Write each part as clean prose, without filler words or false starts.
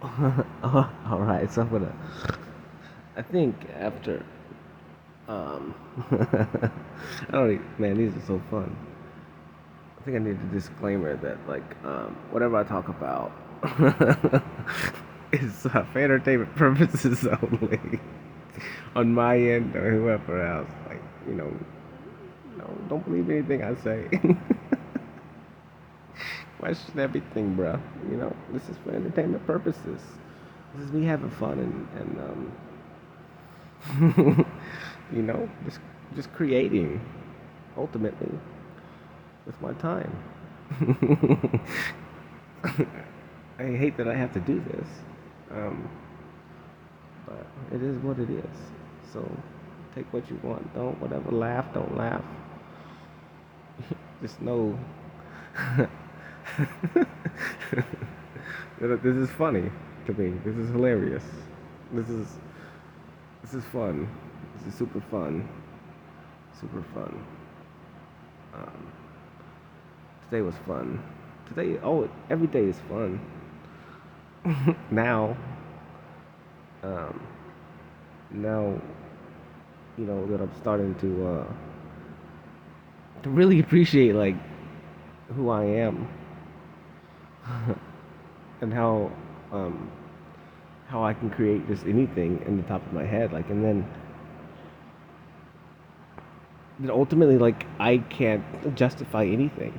All right, so I think after, I don't man, these are so fun. I think I need a disclaimer that whatever I talk about is for entertainment purposes only. On my end or whoever else, no, don't believe anything I say. Question everything, bro. This is for entertainment purposes. This is me having fun and just creating ultimately with my time. I hate that I have to do this, um, but it is what it is. So take what you want. Don't whatever. Laugh. Don't laugh. Just know that this is funny to me. This is hilarious. This is this is fun. This is super fun. Super fun. Um, Today was fun. Every day is fun. now, um, now, that I'm starting to really appreciate who I am and um, how I can create just anything in the top of my head, and then ultimately I can't justify anything.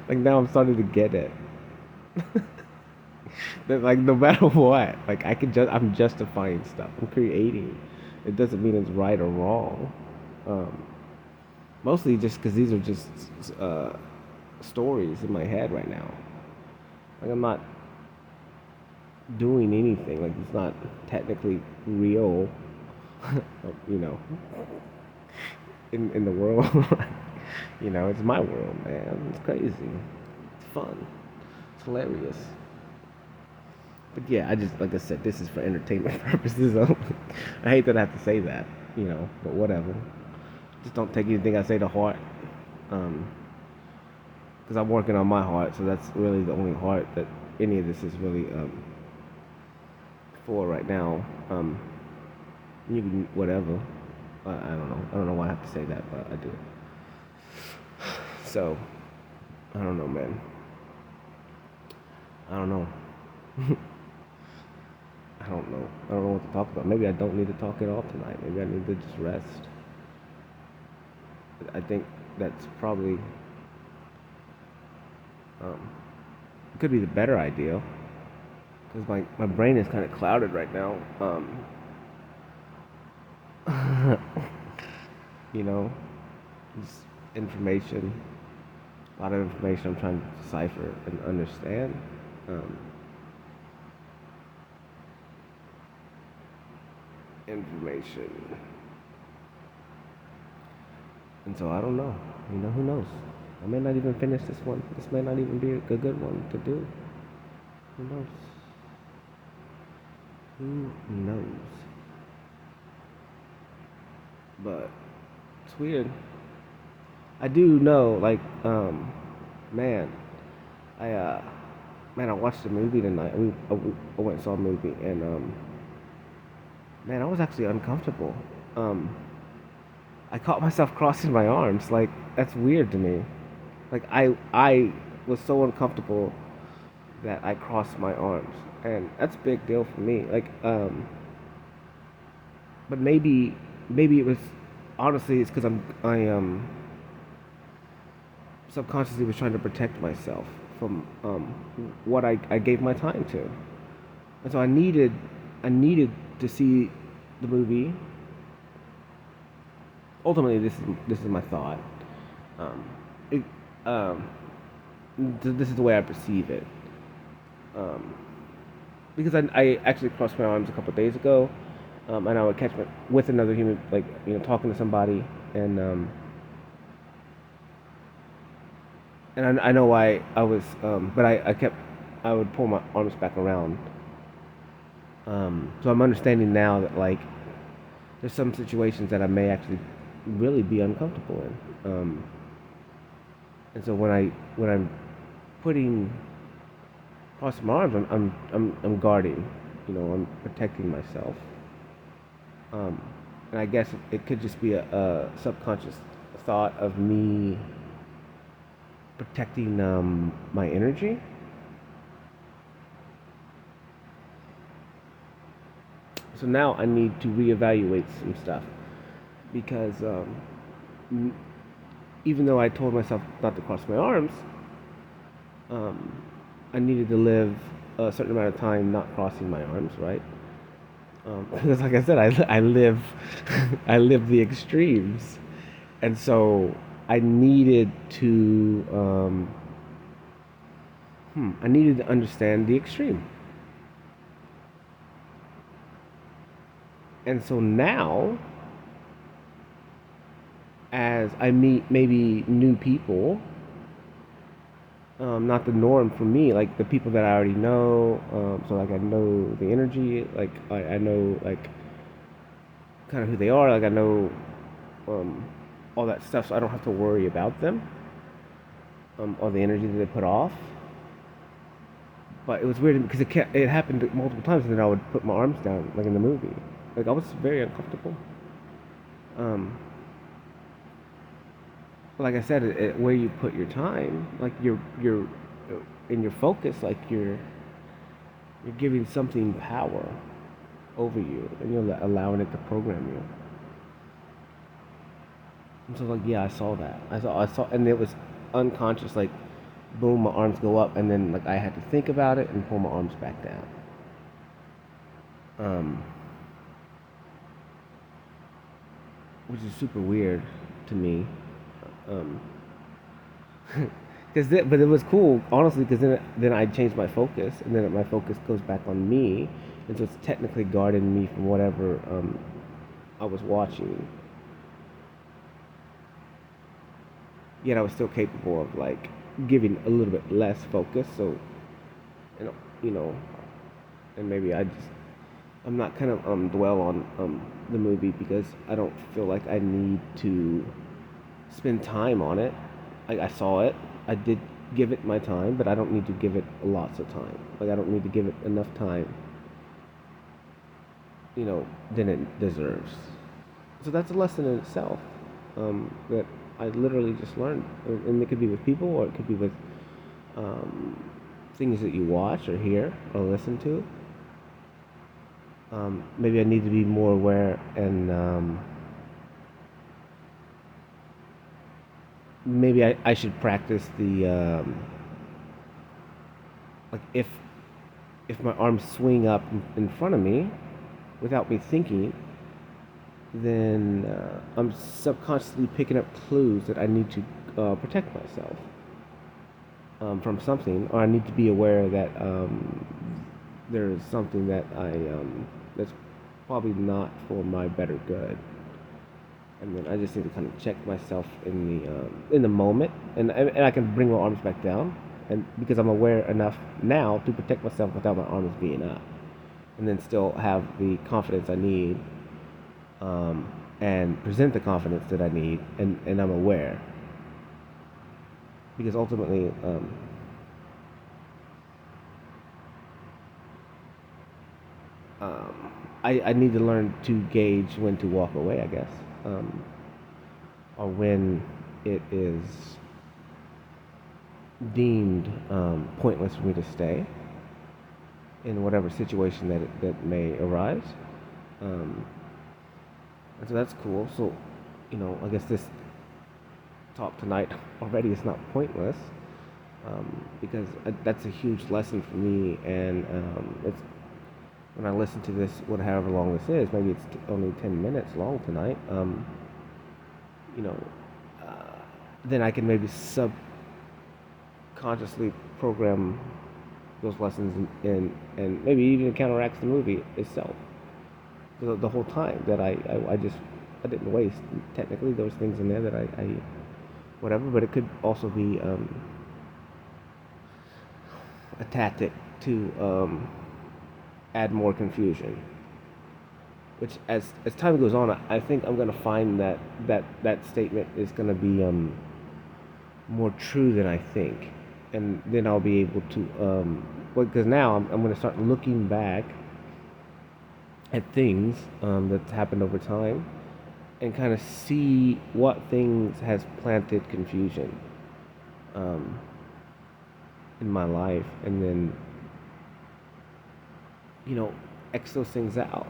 Now I'm starting to get it. That no matter what, I'm justifying stuff. I'm creating. It doesn't mean it's right or wrong. Um, Mostly just because these are just uh, stories in my head right now. I'm not doing anything. It's not technically real. you know, in the world. It's my world, man. It's crazy. It's fun. It's hilarious. But yeah, I just like I said, this is for entertainment purposes only. I hate that I have to say that, but whatever. Just don't take anything I say to heart, because I'm working on my heart, so that's really the only heart that any of this is really for right now. You can whatever. I don't know. I don't know why I have to say that, but I do. So I don't know, man. I don't know. I don't know. I don't know what to talk about. Maybe I don't need to talk at all tonight. Maybe I need to just rest. I think that's probably um, could be the better idea because my brain is kind of clouded right now. You know, just information, a lot of information I'm trying to decipher and understand. Um, Information. And so I don't know. Who knows? I may not even finish this one. This may not even be a good one to do. Who knows? Who knows? But it's weird. I do know, man, I man, I watched a movie tonight. I went and saw a movie, and man, I was actually uncomfortable. Um, I caught myself crossing my arms. That's weird to me. I was so uncomfortable that I crossed my arms, and that's a big deal for me. But maybe it was honestly it's because I subconsciously was trying to protect myself from what I gave my time to, and so I needed to see the movie. Ultimately, this is my thought. Um, it, um, this is the way I perceive it. Um, because I actually crossed my arms a couple of days ago, and I would catch with another human, talking to somebody, and I know why I was, but I would pull my arms back around. So I'm understanding now that there's some situations that I may actually really be uncomfortable in, and so when I'm putting crossing my arms, I'm guarding. I'm protecting myself. Um, and I guess it could just be a subconscious thought of me protecting my energy. So now I need to reevaluate some stuff because even though I told myself not to cross my arms, um, I needed to live a certain amount of time not crossing my arms, right? Because, like I said, I live I live the extremes, and so I needed to I needed to understand the extreme, and so now as I meet maybe new people, not the norm for me, like the people that I already know. So like I know the energy, like I know like kind of who they are, like I know um, all that stuff, so I don't have to worry about them or the energy that they put off. But it was weird because it happened multiple times, and then I would put my arms down, like in the movie. Like I was very uncomfortable. Um, like I said, where you put your time, like you're in your focus, like you're giving something power over you, and you're allowing it to program you. And so like yeah, I saw that. I saw, and it was unconscious. Like boom, my arms go up, and then like I had to think about it and pull my arms back down. Um, which is super weird to me. Um, but it was cool, honestly, because then I changed my focus, and then my focus goes back on me, and so it's technically guarding me from whatever I was watching. Yet I was still capable of like giving a little bit less focus. So you know, you know, and maybe I'm not kind of dwell on the movie because I don't feel like I need to spend time on it. I saw it. I did give it my time, but I don't need to give it lots of time. Like I don't need to give it enough time, than it deserves. So that's a lesson in itself that I literally just learned, and it could be with people, or it could be with um, things that you watch or hear or listen to. Maybe I need to be more aware, and maybe I should practice the like if my arms swing up in front of me without me thinking, then I'm subconsciously picking up clues that I need to protect myself from something, or I need to be aware that there is something that that's probably not for my better good. And then I just need to kind of check myself in the moment, and I can bring my arms back down, and because I'm aware enough now to protect myself without my arms being up, and then still have the confidence I need, um, and present the confidence that I need, and I'm aware, because ultimately, I need to learn to gauge when to walk away, I guess, or when it is deemed pointless for me to stay in whatever situation that may arise. Um, and so that's cool. So, I guess this talk tonight already is not pointless because that's a huge lesson for me. And it's when I listen to this, however long this is, maybe it's only 10 minutes long tonight. You know, uh, then I can maybe subconsciously program those lessons and maybe even counteracts the movie itself. The whole time that I didn't waste. Technically, there was things in there that I whatever, but it could also be a tactic to add more confusion. Which, as time goes on, I think I'm gonna find that statement is gonna be more true than I think. and then I'll be able to, because now I'm going to start looking back at things that's happened over time and kind of see what things has planted confusion um, in my life, and then X those things out.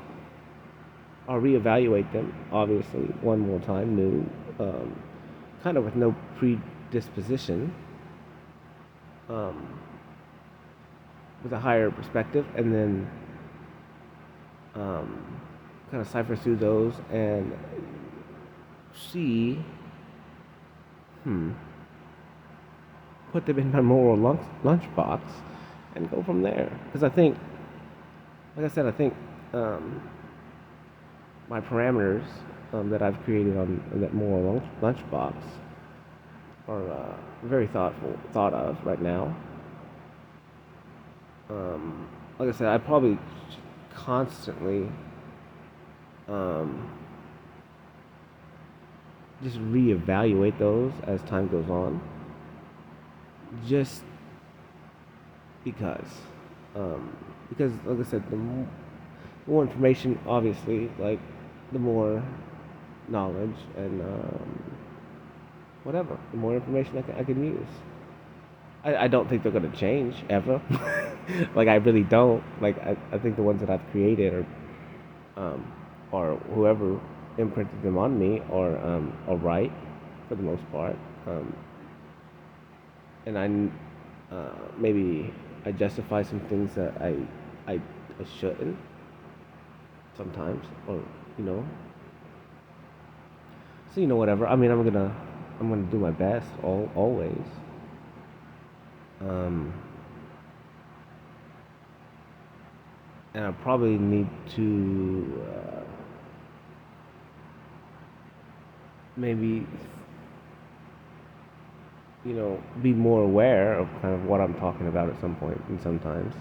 I'll reevaluate them, obviously, one more time, new, kind of with no predisposition, um, with a higher perspective, and then um, kind of cipher through those and see, hmm, put them in my moral lunchbox and go from there. Because I think, like I said, I think my parameters that I've created on that moral lunchbox are very thought of right now. Like I said, I probably constantly um, just reevaluate those as time goes on, just because. Because, like I said, more information, obviously, like the more knowledge and whatever, the more information I can use. I don't think they're going to change ever. Like, I really don't. Like, I think the ones that I've created or whoever imprinted them on me are right for the most part. And maybe I justify some things that I shouldn't sometimes, or you know. So whatever. I mean, I'm gonna do my best always. Um, and I probably need to maybe be more aware of kind of what I'm talking about at some point, and sometimes.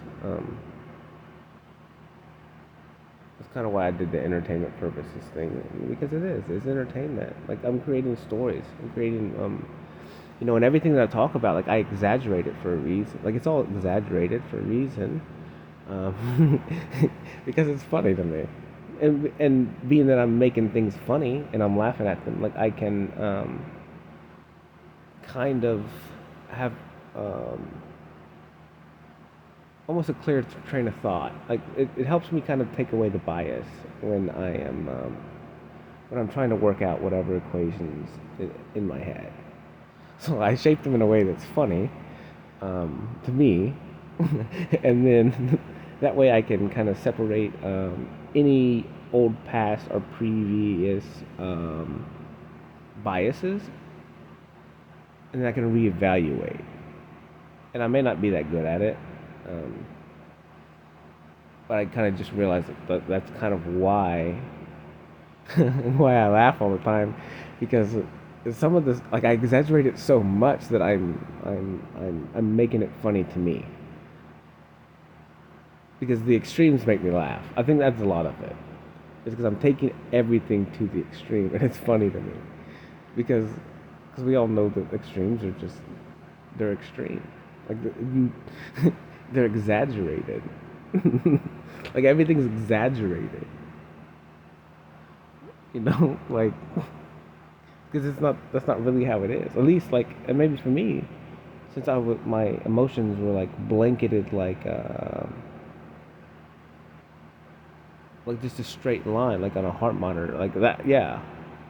That's kind of why I did the entertainment purposes thing, because it's entertainment. Like, I'm creating stories, I'm creating and everything that I talk about, like, I exaggerate it for a reason. Like, it's all exaggerated for a reason, um, because it's funny to me, and being that I'm making things funny and I'm laughing at them, like, I can kind of have almost a clear train of thought. Like, it helps me kind of take away the bias when I'm trying to work out whatever equations in my head. So I shape them in a way that's funny to me, and then that way I can kind of separate any old past or previous biases, and then I can reevaluate. And I may not be that good at it, um, but I kind of just realized that that's kind of why why I laugh all the time, because some of this, like, I exaggerate it so much that I'm making it funny to me, because the extremes make me laugh. I think that's a lot of it. It's because I'm taking everything to the extreme, and it's funny to me, because we all know that extremes are just, they're extreme. Like, they're exaggerated. Like, everything's exaggerated. Like, because that's not really how it is. At least, like, and maybe for me, since my emotions were like blanketed, like just a straight line, like on a heart monitor, like that. Yeah,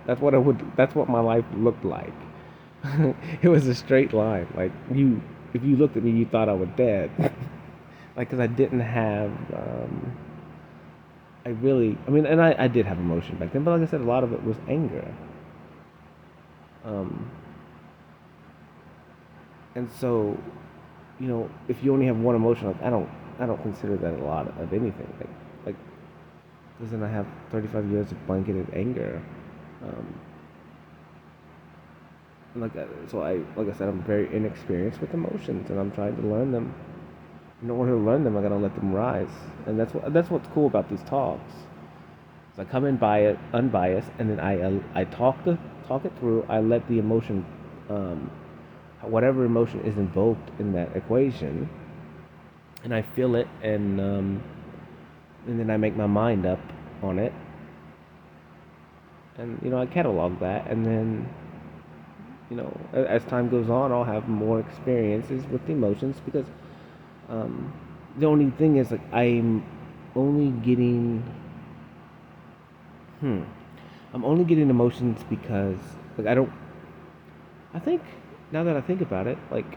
that's what my life looked like. It was a straight line. Like, if you looked at me, you thought I was dead. Like, because I didn't have, I mean, and I did have emotion back then, but like I said, a lot of it was anger. Um, and so, if you only have one emotion, like, I don't consider that a lot of anything. Like, because then I have 35 years of blanketed anger. Um, and so like I said, I'm very inexperienced with emotions, and I'm trying to learn them. In order to learn them, I gotta let them rise, and that's what's cool about these talks. So I come in unbiased, and then I talk it through. I let the emotion whatever emotion is invoked in that equation, and I feel it, and then I make my mind up on it, and I catalog that, and then as time goes on, I'll have more experiences with emotions because um, the only thing is like only getting hmm I'm only getting emotions because like I think now that I think about it, like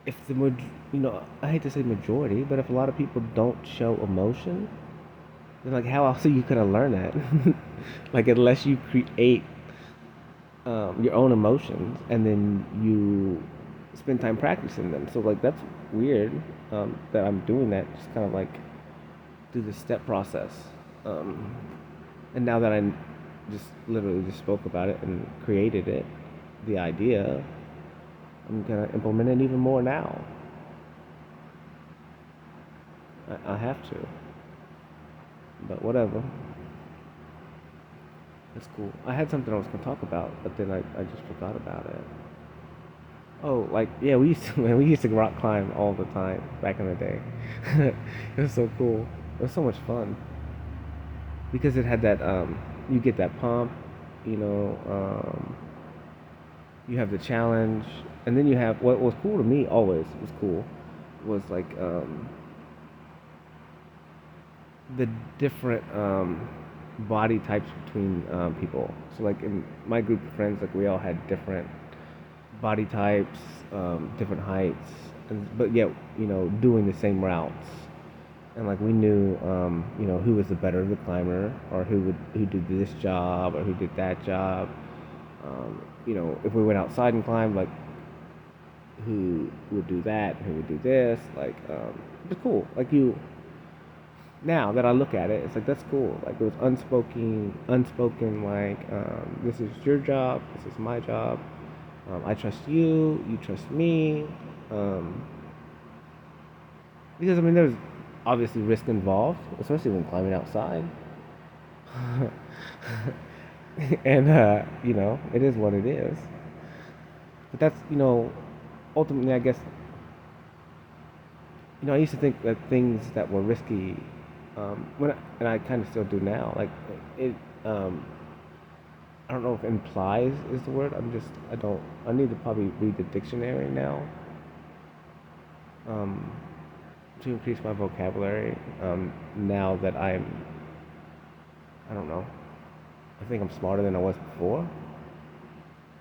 if I hate to say majority, but if a lot of people don't show emotion, then like how else are you gonna learn that? Like unless you create your own emotions and then you spend time practicing them. So like that's weird that I'm doing that, just kind of like through the step process. Um, and now that I just literally just spoke about it and created it, the idea, I'm gonna implement it even more now. I have to, but whatever. It's cool. I had something I was gonna talk about, but then I just forgot about it. Oh, like yeah, we used to man, we used to rock climb all the time back in the day. It was so cool. It was so much fun because it had that you get that pump, you know, you have the challenge, and then you have what was cool to me always was cool was like the different body types between people. So like in my group of friends, like we all had different body types, different heights, but yet doing the same routes. And like we knew, who was the better of the climber, or who did this job, or who did that job. If we went outside and climbed, like who would do that, who would do this. Like it's cool. Like now that I look at it, it's like that's cool. Like it was unspoken. Like this is your job, this is my job. I trust you, you trust me. Um, because I mean, there's obviously risk involved, especially when climbing outside. And it is what it is. But that's ultimately, I guess I used to think that things that were risky, and I kind of still do now. Like it, I don't know if implies is the word. I don't. I need to probably read the dictionary now, um, to increase my vocabulary. Now that I don't know. I think I'm smarter than I was before,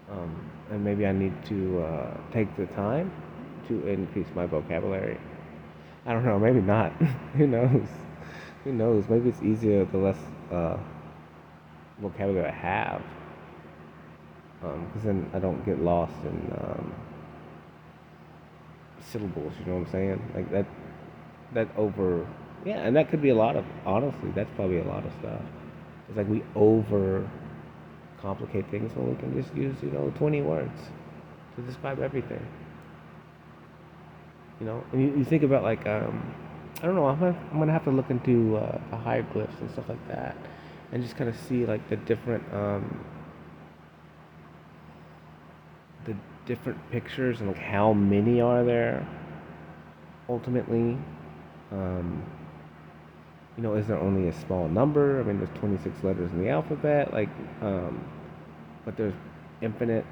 and maybe I need to take the time to increase my vocabulary. I don't know. Maybe not. Who knows? Who knows? Maybe it's easier the less uh, vocabulary I have, because then I don't get lost in syllables. You know what I'm saying? Like that over. Yeah, and that could be a lot of. Honestly, that's probably a lot of stuff. It's like we over complicate things when we can just use 20 words to describe everything. And you think about like I don't know. I'm gonna have to look into the hieroglyphs and stuff like that, and just kind of see like the different pictures and like how many are there ultimately. Um, is there only a small number? I mean, there's 26 letters in the alphabet, like, but there's infinite,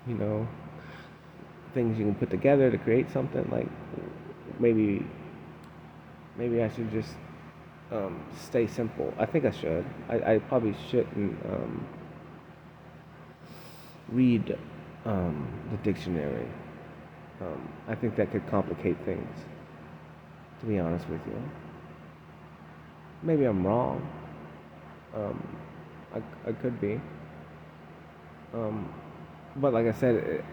you know, things you can put together to create something. Like, maybe, maybe I should just stay simple. I think I should. I probably shouldn't read the dictionary. I think that could complicate things, to be honest with you. Maybe I'm wrong. Um, I could be. Um, but like I said,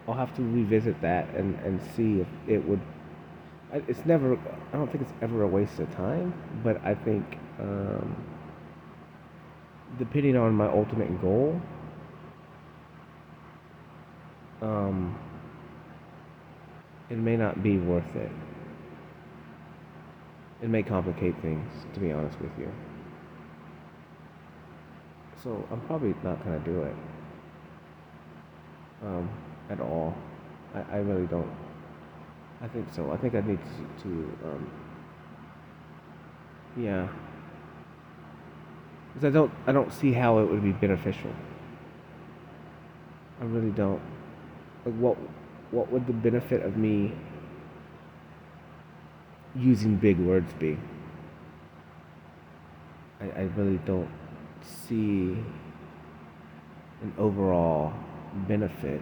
I'll have to revisit that and see if it would. It's never. I don't think it's ever a waste of time. But I think, depending on my ultimate goal, um, it may not be worth it. It may complicate things, to be honest with you. So I'm probably not gonna do it. um, at all. I really don't. I think so. I think I need yeah, because I don't see how it would be beneficial. I really don't. Like, what would the benefit of me using big words be? I really don't see an overall benefit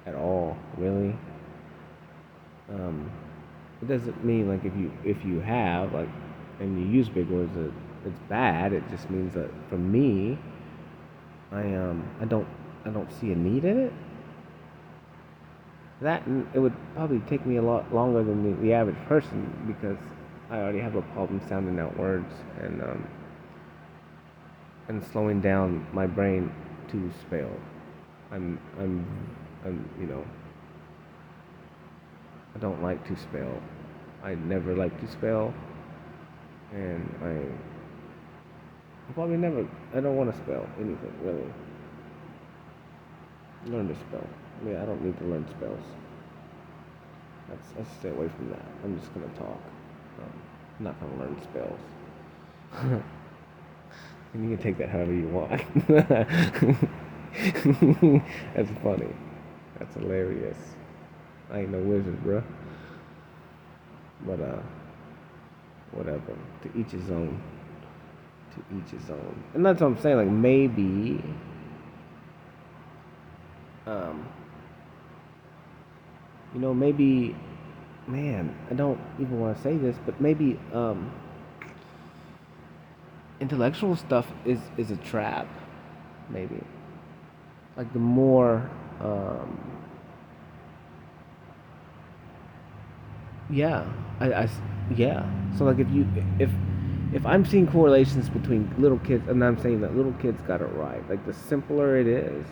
at all, really. Um, it doesn't mean like if you have like and you use big words that it's bad. It just means that for me, I don't see a need in it. That and it would probably take me a lot longer than the average person because I already have a problem sounding out words and slowing down my brain to spell. I'm I'm I don't like to spell. I never like to spell, and I probably never. I don't want to spell anything really. Learn to spell. Yeah, I don't need to learn spells. Let's stay away from that. I'm just gonna talk. I'm not gonna learn spells. And you can take that however you want. That's funny. That's hilarious. I ain't no wizard, bro. But whatever. To each his own. To each his own. And that's what I'm saying. Like maybe, um, maybe, man, I don't even want to say this, but maybe, intellectual stuff is a trap. Maybe. Like the more, um, yeah, yeah. So like if I'm seeing correlations between little kids, and I'm saying that little kids got it right, like the simpler it is,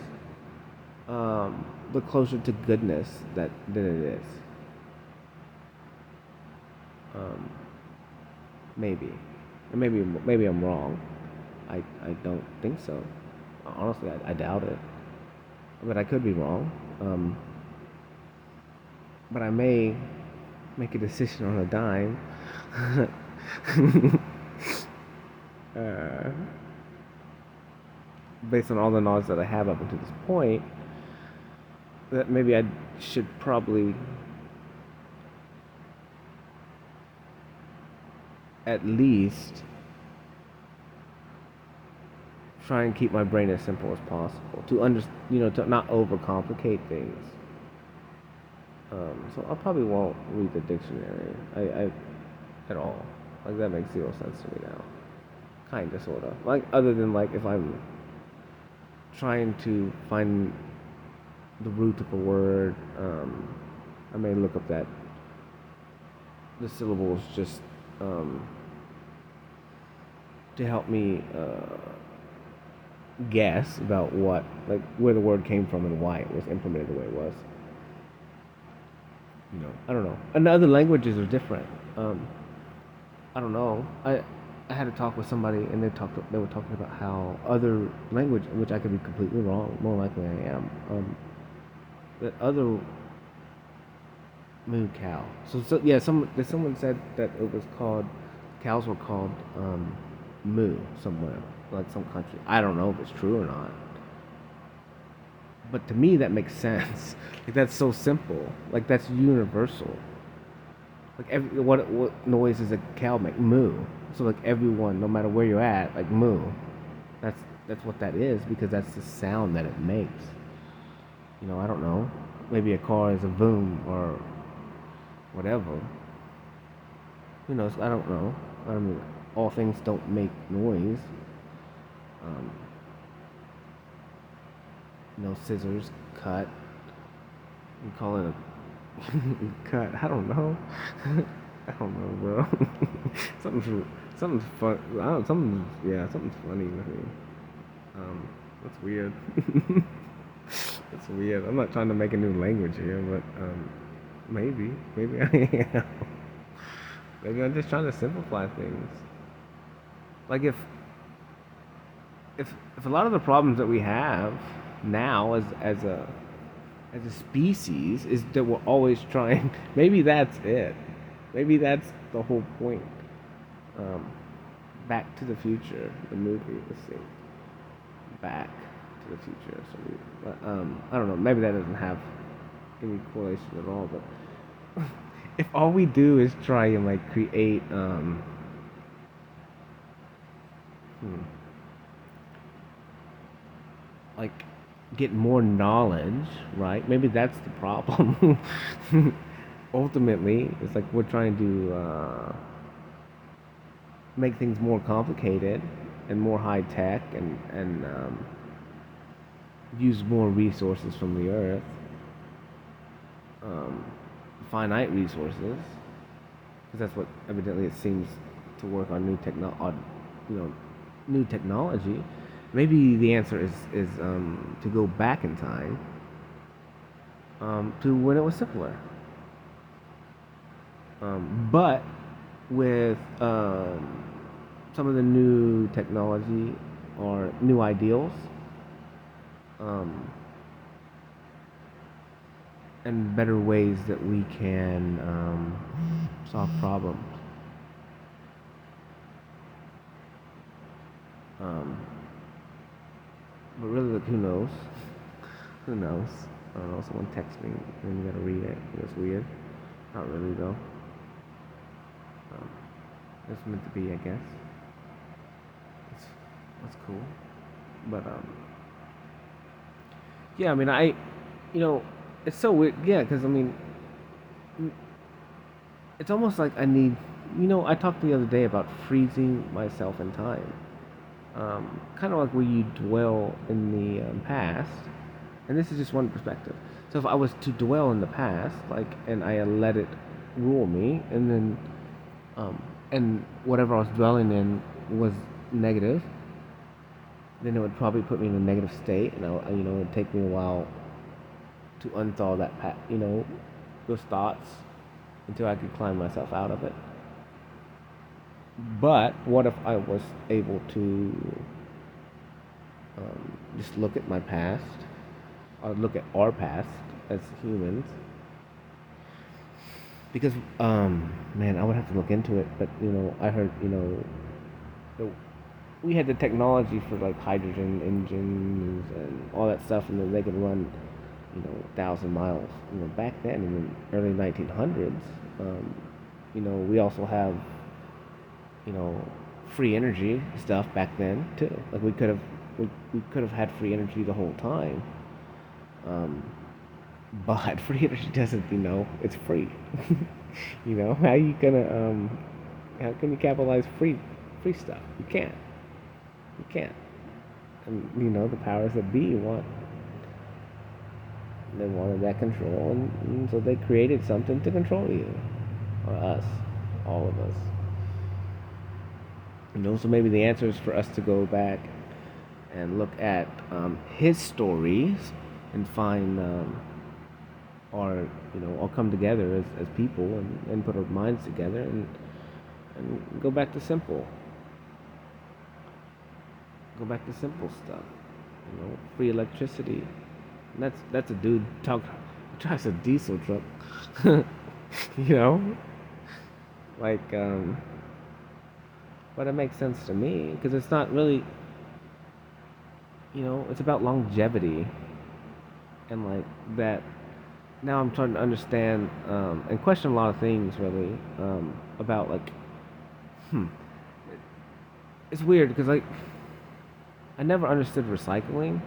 the closer to goodness than it is. Um, maybe, and maybe I'm wrong. I don't think so. Honestly, I doubt it. But I could be wrong. But I may make a decision on a dime. uh, Based on all the knowledge that I have up until this point, that maybe I should probably at least try and keep my brain as simple as possible to not overcomplicate things. So I probably won't read the dictionary. I at all. Like that makes zero sense to me now. Kinda, sorta. Like other than like if I'm trying to find the root of a word, I may look up that the syllables just um, to help me guess about what like where the word came from and why it was implemented the way it was. I don't know. And the other languages are different. I don't know. I had a talk with somebody, and they were talking about how other language, which I could be completely wrong, more likely I am. That other moo cow. So yeah, someone said that it was called cows were called moo somewhere, like some country. I don't know if it's true or not. But to me, that makes sense. Like that's so simple. Like that's universal. Like what noise does a cow make? Moo. So like everyone, no matter where you're at, like moo. That's that's what that is because that's the sound that it makes. I don't know. Maybe a car is a boom or whatever. Who knows? I don't know. I mean, all things don't make noise. Um, scissors cut. You call it a cut. I don't know. I don't know, bro. Something's fun. I don't. Something's funny with me. That's weird. That's weird. I'm not trying to make a new language here, but maybe I am. Maybe I'm just trying to simplify things. Like if if a lot of the problems that we have now as a species is that we're always trying. Maybe that's it. Maybe that's the whole point. Um, Back to the Future, the movie. Let's see. Back to the Future. So I don't know. Maybe that doesn't have any correlation at all. But if all we do is try and like create, hmm, like get more knowledge, right? Maybe that's the problem. Ultimately, it's like we're trying to make things more complicated and more high tech and use more resources from the earth, um, finite resources, because that's what evidently it seems to work on you know, new technology. Maybe the answer is to go back in time, to when it was simpler, but with some of the new technology or new ideals, um, and better ways that we can solve problems. Um, but really, like, who knows? Who knows? I don't know. Someone texts me and you gotta read it. It's weird. Not really though. Um, it's meant to be, I guess. It's, that's cool. But yeah. I mean, you know, it's so weird. Yeah, because I mean, it's almost like I need. You know, I talked the other day about freezing myself in time. Kind of like where you dwell in the past, and this is just one perspective. So if I was to dwell in the past, like, and I let it rule me, um, and whatever I was dwelling in was negative, then it would probably put me in a negative state, and you know, it'd take me a while to unthaw those thoughts until I could climb myself out of it. But what if I was able to just look at my past, or look at our past as humans? Because, man, I would have to look into it. But I heard, we had the technology for like hydrogen engines and all that stuff, and then they could run, 1,000 miles. Back then in the early 1900s, we also have, you know, free energy stuff back then too. Like we could have had free energy the whole time. Um, but free energy doesn't, it's free. How you gonna how can you capitalize free stuff? You can't. You can't. And the powers that be they wanted that control, and so they created something to control you or us, all of us. So maybe the answer is for us to go back and look at his stories and find or all come together as people and put our minds together and go back to simple stuff, free electricity. And that's a dude drives a diesel truck. you know like but it makes sense to me because it's not really, it's about longevity and like that. Now I'm trying to understand and question a lot of things really about like, hmm, it's weird because like I never understood recycling,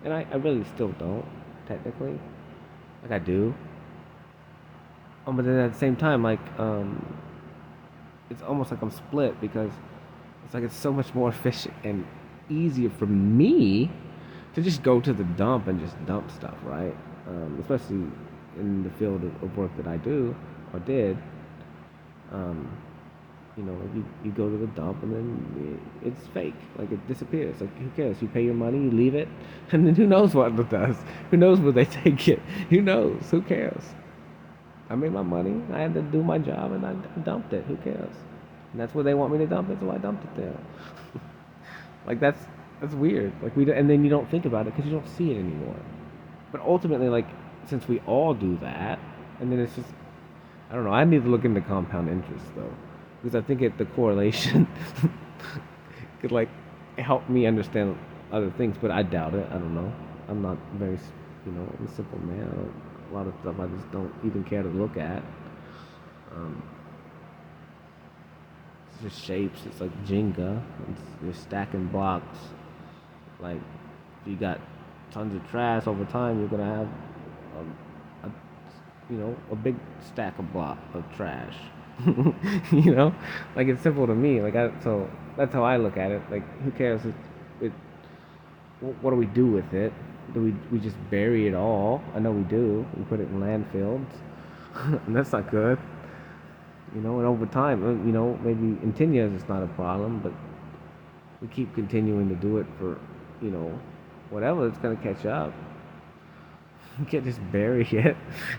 and I really still don't technically. Like I do, but then at the same time, like it's almost like I'm split because it's like it's so much more efficient and easier for me to just go to the dump and just dump stuff, right? Especially in the field of work that I do or did. Um, you go to the dump and then it's fake. Like it disappears. Like who cares? You pay your money, you leave it, and then who knows what it does? Who knows where they take it? Who knows? Who cares? I made my money. I had to do my job, and I dumped it. Who cares? And that's where they want me to dump it, so I dumped it there. Like That's weird. Like and then you don't think about it because you don't see it anymore. But ultimately, like, since we all do that, and then it's just, I don't know. I need to look into compound interest though, because I think the correlation could like help me understand other things. But I doubt it. I don't know. I'm not very, I'm a simple man. A lot of stuff I just don't even care to look at. Um, it's just shapes. It's like Jenga. You're stacking blocks. Like, if you got tons of trash over time, you're gonna have a a big stack of block of trash. you know, like, it's simple to me. So that's how I look at it. Like, who cares? It what do we do with it? Do we just bury it all? I know we do. We put it in landfills, and that's not good. And over time, maybe in 10 years it's not a problem, but we keep continuing to do it for, whatever, it's gonna catch up. You can't just bury it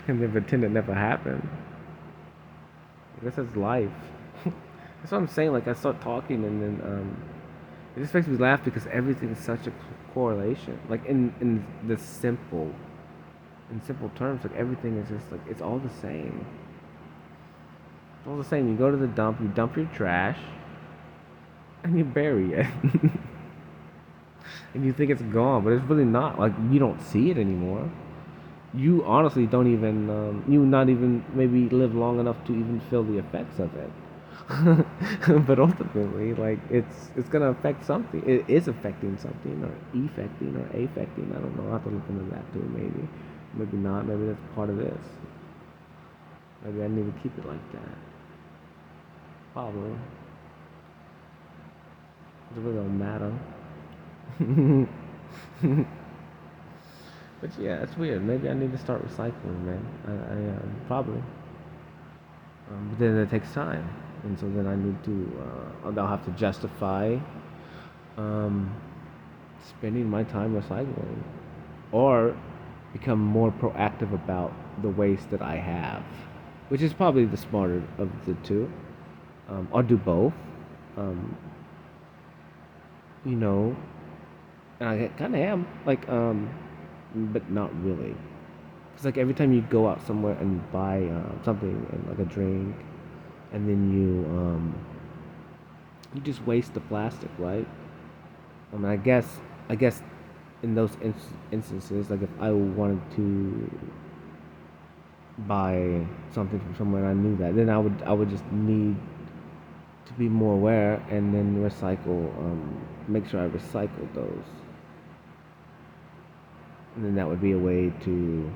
and then pretend it never happened. I guess that's life. That's what I'm saying. Like, I start talking, and then it just makes me laugh because everything is such a correlation. Like, in simple terms, like, everything is just like, it's all the same. It's all the same. You go to the dump, you dump your trash, and you bury it. And you think it's gone, but it's really not. Like, you don't see it anymore. You honestly don't even, you not even maybe live long enough to even feel the effects of it. But ultimately, like, it's gonna affect something. It is affecting something, or affecting, or affecting. I don't know. I have to look into that too. Maybe not. Maybe that's part of this. Maybe I need to keep it like that. Probably. It really don't matter. But yeah, it's weird. Maybe I need to start recycling, man. I probably. But then it takes time, and so then I need to. I'll have to justify um, spending my time recycling, or become more proactive about the waste that I have, which is probably the smarter of the two. I'll do both. Um, you know, and I kind of am like, but not really. It's like every time you go out somewhere and you buy something, and like a drink, and then you just waste the plastic, right? I mean, I guess in those instances, like, if I wanted to buy something from somewhere and I knew that, then I would just need to be more aware, and then make sure I recycle those, and then that would be a way to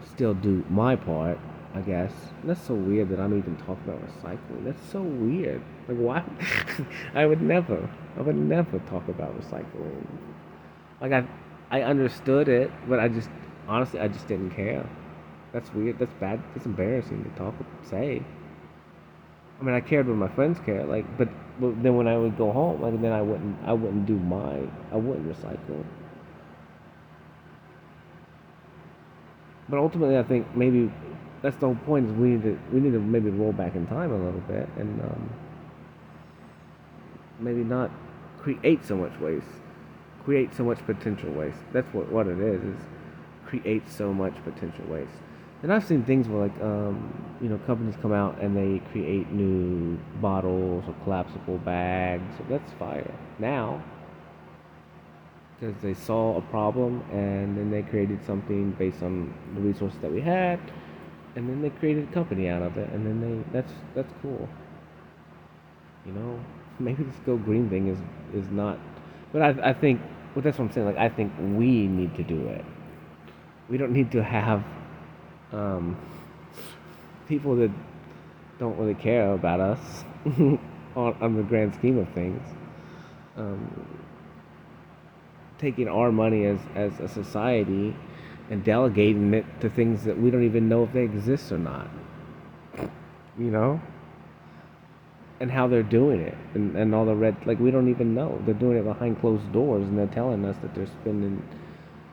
still do my part, I guess. That's so weird that I'm even talking about recycling. That's so weird. Like, why? I would never talk about recycling. Like, I understood it, but honestly, I just didn't care. That's weird. That's bad. That's embarrassing to say. I mean, I cared when my friends cared. Like, but then when I would go home, like, then I wouldn't do I wouldn't recycle. But ultimately, I think maybe that's the whole point. Is we need to maybe roll back in time a little bit, and maybe not create so much waste, create so much potential waste. That's what it is create so much potential waste. And I've seen things where, like, companies come out and they create new bottles or collapsible bags. That's fire now, because they saw a problem, and then they created something based on the resources that we had, and then they created a company out of it, and then that's cool. You know, maybe this go green thing is not, but I think, well, that's what I'm saying. Like, I think we need to do it. We don't need to have um, people that don't really care about us on the grand scheme of things. Um, Taking our money as a society and delegating it to things that we don't even know if they exist or not. You know? And how they're doing it, and all the like, we don't even know. They're doing it behind closed doors, and they're telling us that they're spending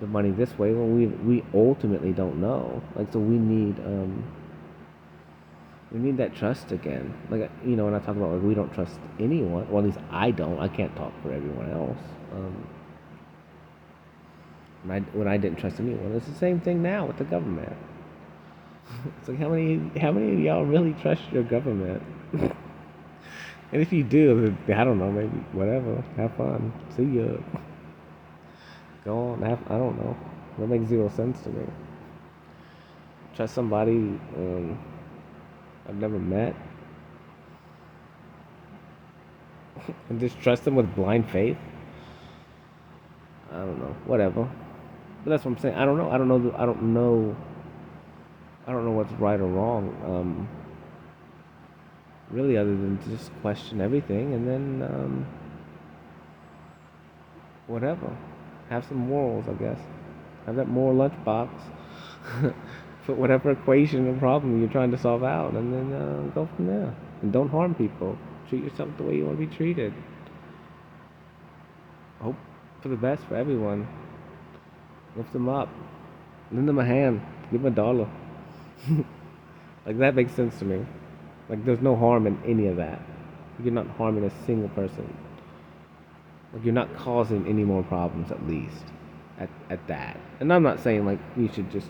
the money this way when we ultimately don't know. Like, so we we need that trust again. Like, when I talk about like we don't trust anyone, well, at least I don't. I can't talk for everyone else. When I didn't trust anyone, it's the same thing now with the government. It's like how many of y'all really trust your government? And if you do, then I don't know, maybe whatever. Have fun. See ya. Go on. I don't know. That makes zero sense to me. Trust somebody I've never met and just trust them with blind faith. I don't know. Whatever. But that's what I'm saying. I don't know. I don't know. I don't know. I don't know what's right or wrong. Really, other than to just question everything and then whatever. Have some morals, I guess. Have that moral lunchbox. Put whatever equation or problem you're trying to solve out, and then go from there. And don't harm people. Treat yourself the way you want to be treated. Hope for the best for everyone. Lift them up. Lend them a hand. Give them $1. Like, that makes sense to me. Like, there's no harm in any of that. You're not harming a single person. Like, you're not causing any more problems, at least. At that. And I'm not saying, like, you should just,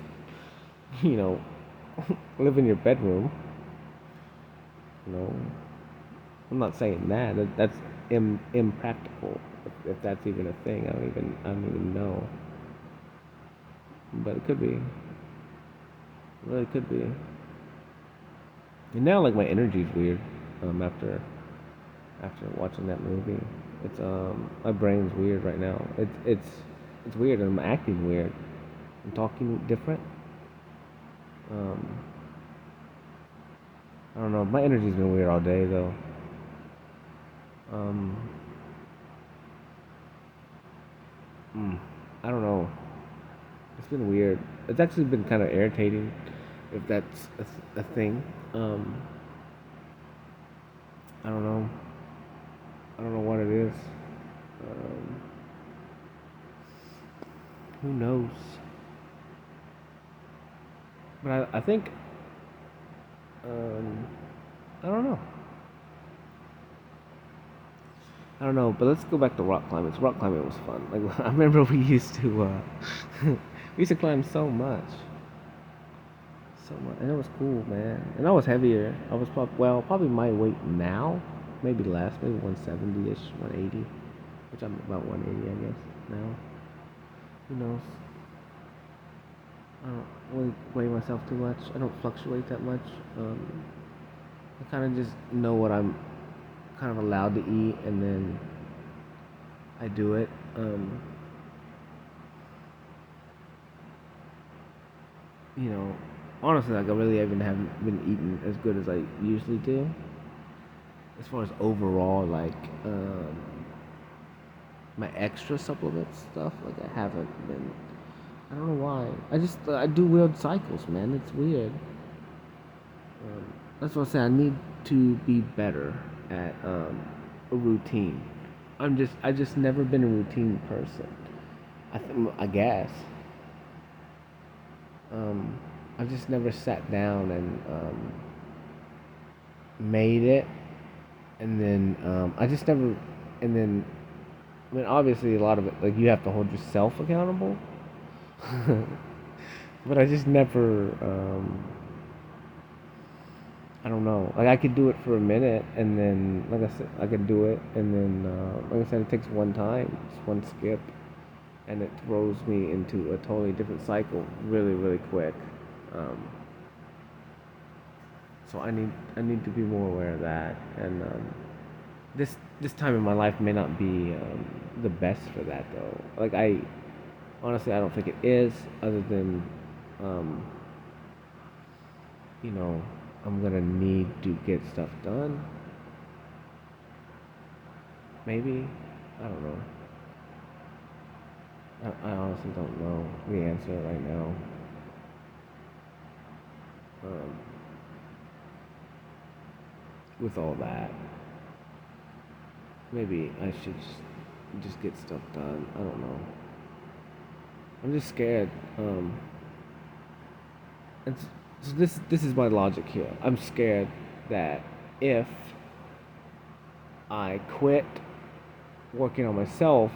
you know, live in your bedroom. You know, I'm not saying that. That's impractical. If that's even a thing, I don't even know. But it could be. It really could be. And now, like, my energy's weird. After watching that movie, it's my brain's weird right now. It's weird, and I'm acting weird. I'm talking different. Um, I don't know. My energy's been weird all day, though. Um, I don't know. It's been weird. It's actually been kind of irritating, if that's a thing. I don't know. I don't know what it is. Um, who knows? But I think, um, I don't know. I don't know, but let's go back to rock climbing. So rock climbing was fun. Like, I remember we used to, we used to climb so much, and it was cool, man. And I was heavier. I was probably my weight now, maybe less, maybe 170 ish, 180, which I'm about 180, I guess now. Who knows? I don't really weigh myself too much. I don't fluctuate that much. I kind of just know what I'm kind of allowed to eat, and then I do it. You know, honestly, like, I really even haven't been eating as good as I usually do. As far as overall, like, my extra supplement stuff, like, I haven't been. I don't know why. I do weird cycles, man. It's weird. That's what I say. I need to be better at a routine. I just never been a routine person. I guess. Um, I've just never sat down and made it, and then I just never, and then, I mean, obviously a lot of it, like, you have to hold yourself accountable, but I just never, I don't know, like, I could do it for a minute, and then, like I said, I could do it, and then, like I said, it takes one time, just one skip, and it throws me into a totally different cycle really, really quick. Um, so I need to be more aware of that, and this time in my life may not be the best for that, though. Like, I honestly, I don't think it is, other than um, you know I'm gonna need to get stuff done. Maybe, I don't know. I honestly don't know the answer right now. Um, with all that, maybe I should just get stuff done. I don't know. I'm just scared. It's So this is my logic here. I'm scared that if I quit working on myself,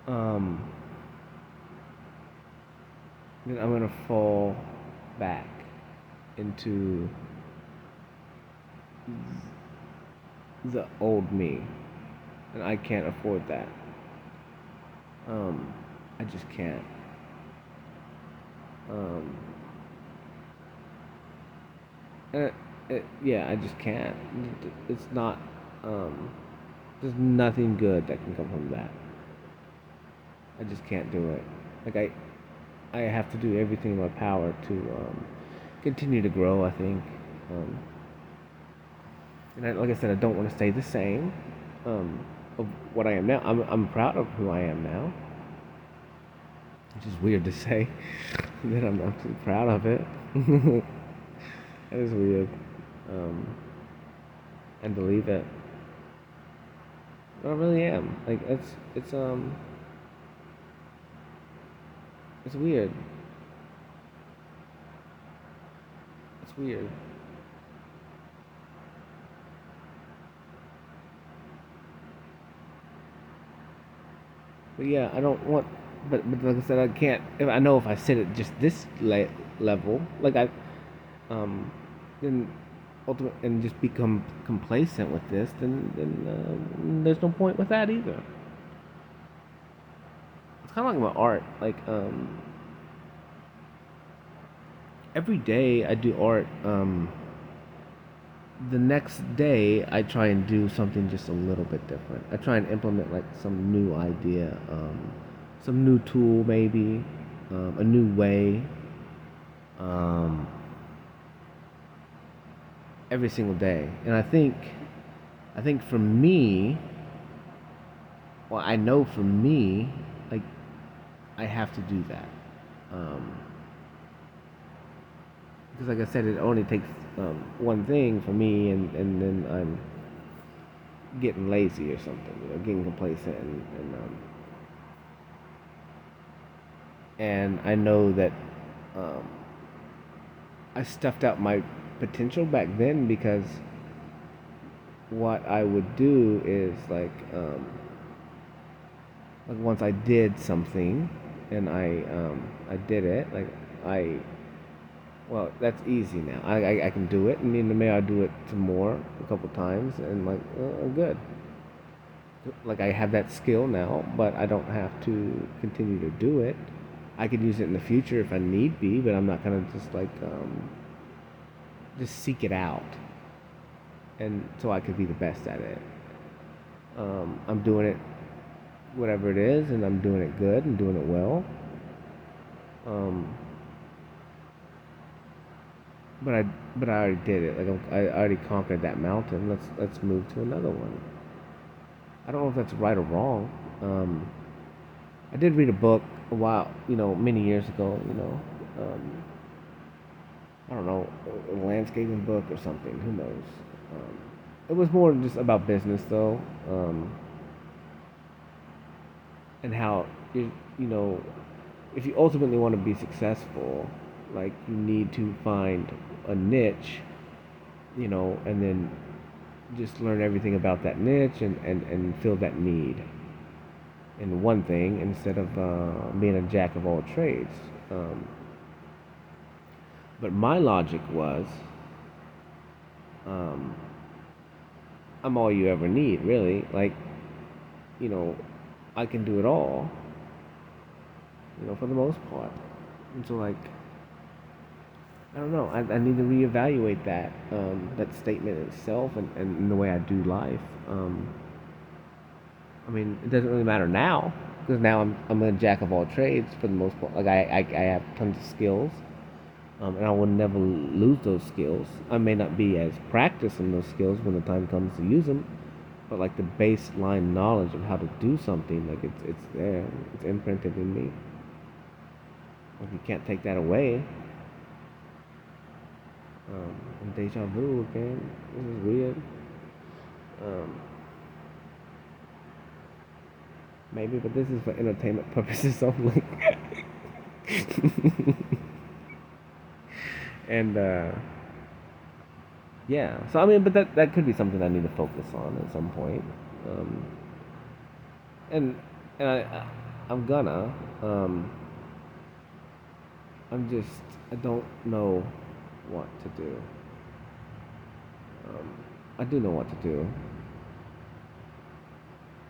um, then I'm gonna fall back into the old me, and I can't afford that. Um, I just can't. Um, uh, yeah, I just can't. It's not. Um, there's nothing good that can come from that. I just can't do it. Like I have to do everything in my power to continue to grow. I think, um, and like I said, I don't want to stay the same of what I am now. I'm proud of who I am now, which is weird to say that I'm actually proud of it. That is weird, um, and believe it. But I really am. Like it's weird. It's weird. But yeah, I don't want. But like I said, I can't. If I know if I sit at just this level, like um, then ultimate and just become complacent with this, then there's no point with that either. It's kind of like my art. Like every day I do art. The next day I try and do something just a little bit different. I try and implement like some new idea, some new tool maybe, a new way. Um, every single day. And I think for me, well, I know for me, like I have to do that. Um, because like I said, it only takes one thing for me, and then I'm getting lazy or something, getting complacent, and I know that um, I stuffed out my potential back then because what I would do is like once I did something and I did it, like I well, that's easy now. I can do it, and then maybe I'll do it some more a couple times, and like I'm good. Like I have that skill now, but I don't have to continue to do it. I could use it in the future if I need be, but I'm not gonna just just seek it out, and so I could be the best at it. I'm doing it, whatever it is, and I'm doing it good and doing it well. Um, but I but I already did it. Like I already conquered that mountain. Let's move to another one. I don't know if that's right or wrong. I did read a book a while, many years ago. I don't know, a landscaping book or something. Who knows? Um, it was more just about business though, and how you know if you ultimately want to be successful, like you need to find a niche, and then just learn everything about that niche and fill that need in one thing instead of being a jack of all trades. Um, but my logic was, um, I'm all you ever need, really. Like, you know, I can do it all, for the most part. And so, like, I don't know. I need to reevaluate that statement itself and the way I do life. I mean, it doesn't really matter now because now I'm a jack of all trades for the most part. Like I have tons of skills, and I will never lose those skills. I may not be as practiced in those skills when the time comes to use them, but like the baseline knowledge of how to do something, like it's there, it's imprinted in me. Like you can't take that away. And deja vu again. This is weird. Um, maybe, but this is for entertainment purposes only. And yeah, so I mean, but that could be something I need to focus on at some point. Um, and I'm gonna. Um, I don't know what to do. Um, I do know what to do,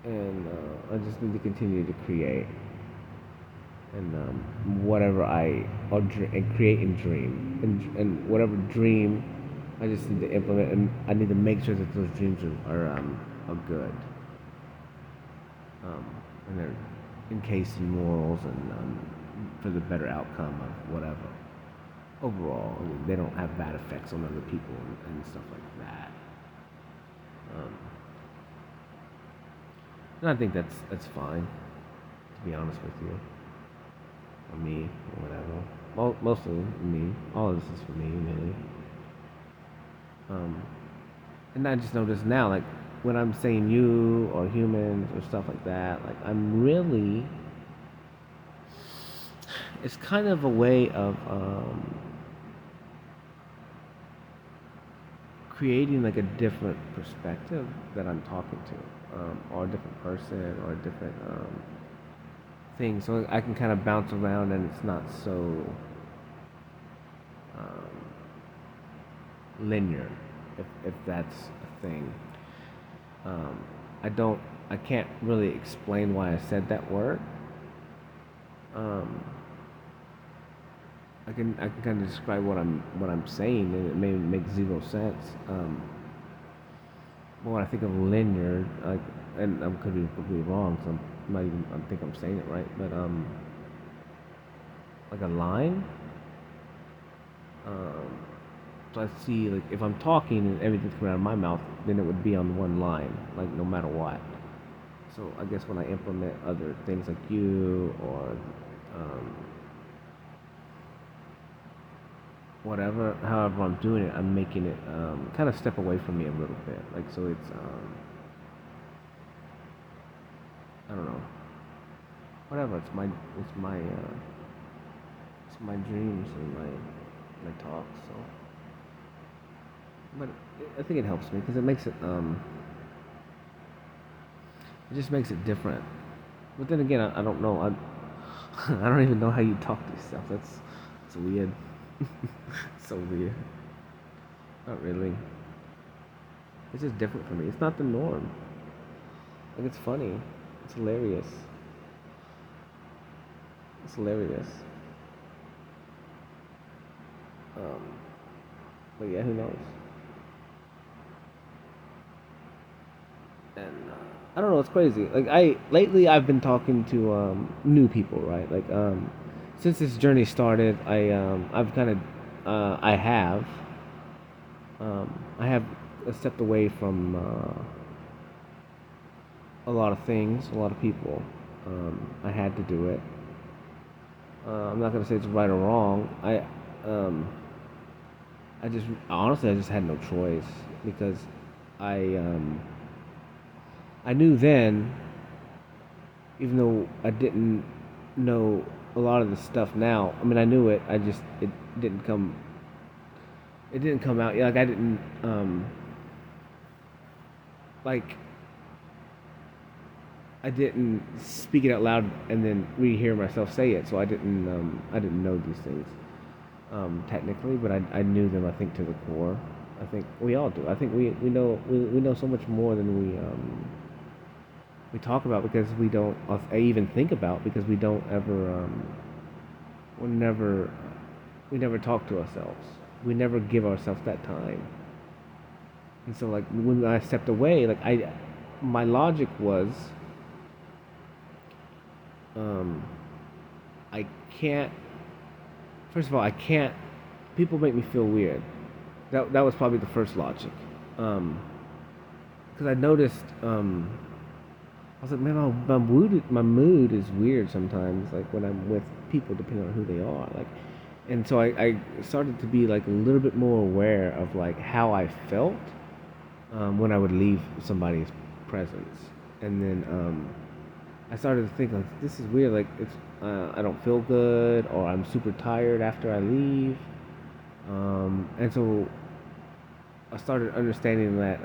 and I just need to continue to create and whatever and create and dream and whatever dream I just need to implement, and I need to make sure that those dreams are good, um, and they're encased in morals and for the better outcome of whatever. Overall, I mean, they don't have bad effects on other people and stuff like that. Um, and I think that's fine, to be honest with you, or me, or whatever. Mostly me. All of this is for me, really. Um, and I just notice now, like when I'm saying you or humans or stuff like that, like I'm really, it's kind of a way of creating like a different perspective that I'm talking to, or a different person, or a different thing. So I can kind of bounce around, and it's not so linear, if that's a thing. Um, I don't, I can't really explain why I said that word. Um, I can kind of describe what I'm saying, and it may make zero sense. But when I think of linear, like, and I could be completely wrong, so I'm not even, I think I'm saying it right, but like a line. Um, so I see, like, if I'm talking and everything's coming out of my mouth, then it would be on one line, like no matter what. So I guess when I implement other things like you or um, whatever, however I'm doing it, I'm making it kind of step away from me a little bit. Like, so it's I don't know, whatever. It's my dreams and my talks. So, but I think it helps me because it makes it just makes it different. But then again, I don't know. I don't even know how you talk to yourself. That's weird. So weird. Not really. It's just different for me. It's not the norm. Like, it's funny. It's hilarious. It's hilarious. Um, but yeah, who knows? And I don't know. It's crazy. Like, I lately I've been talking to new people, right? Like, since this journey started, I've kind of I have stepped away from a lot of things, a lot of people. I had to do it. I'm not gonna say it's right or wrong. Um, I just honestly I just had no choice because I um, I knew then, even though I didn't know a lot of the stuff now. I mean, I knew it. I just didn't come. It didn't come out. Yeah, like I didn't like I didn't speak it out loud and then rehear myself say it. So I didn't know these things technically, but I knew them. I think to the core. I think we all do. I think we know so much more than we talk about because we don't even think about because we don't ever we never we never talk to ourselves. We never give ourselves that time. And so like when I stepped away, like I my logic was um I can't first of all I can't people make me feel weird. That was probably the first logic. Um because I noticed I was like, man, my mood is weird sometimes, like when I'm with people, depending on who they are. Like, and so I started to be like a little bit more aware of like how I felt when I would leave somebody's presence, and then I started to think like this is weird. Like it's I don't feel good, or I'm super tired after I leave. And so I started understanding that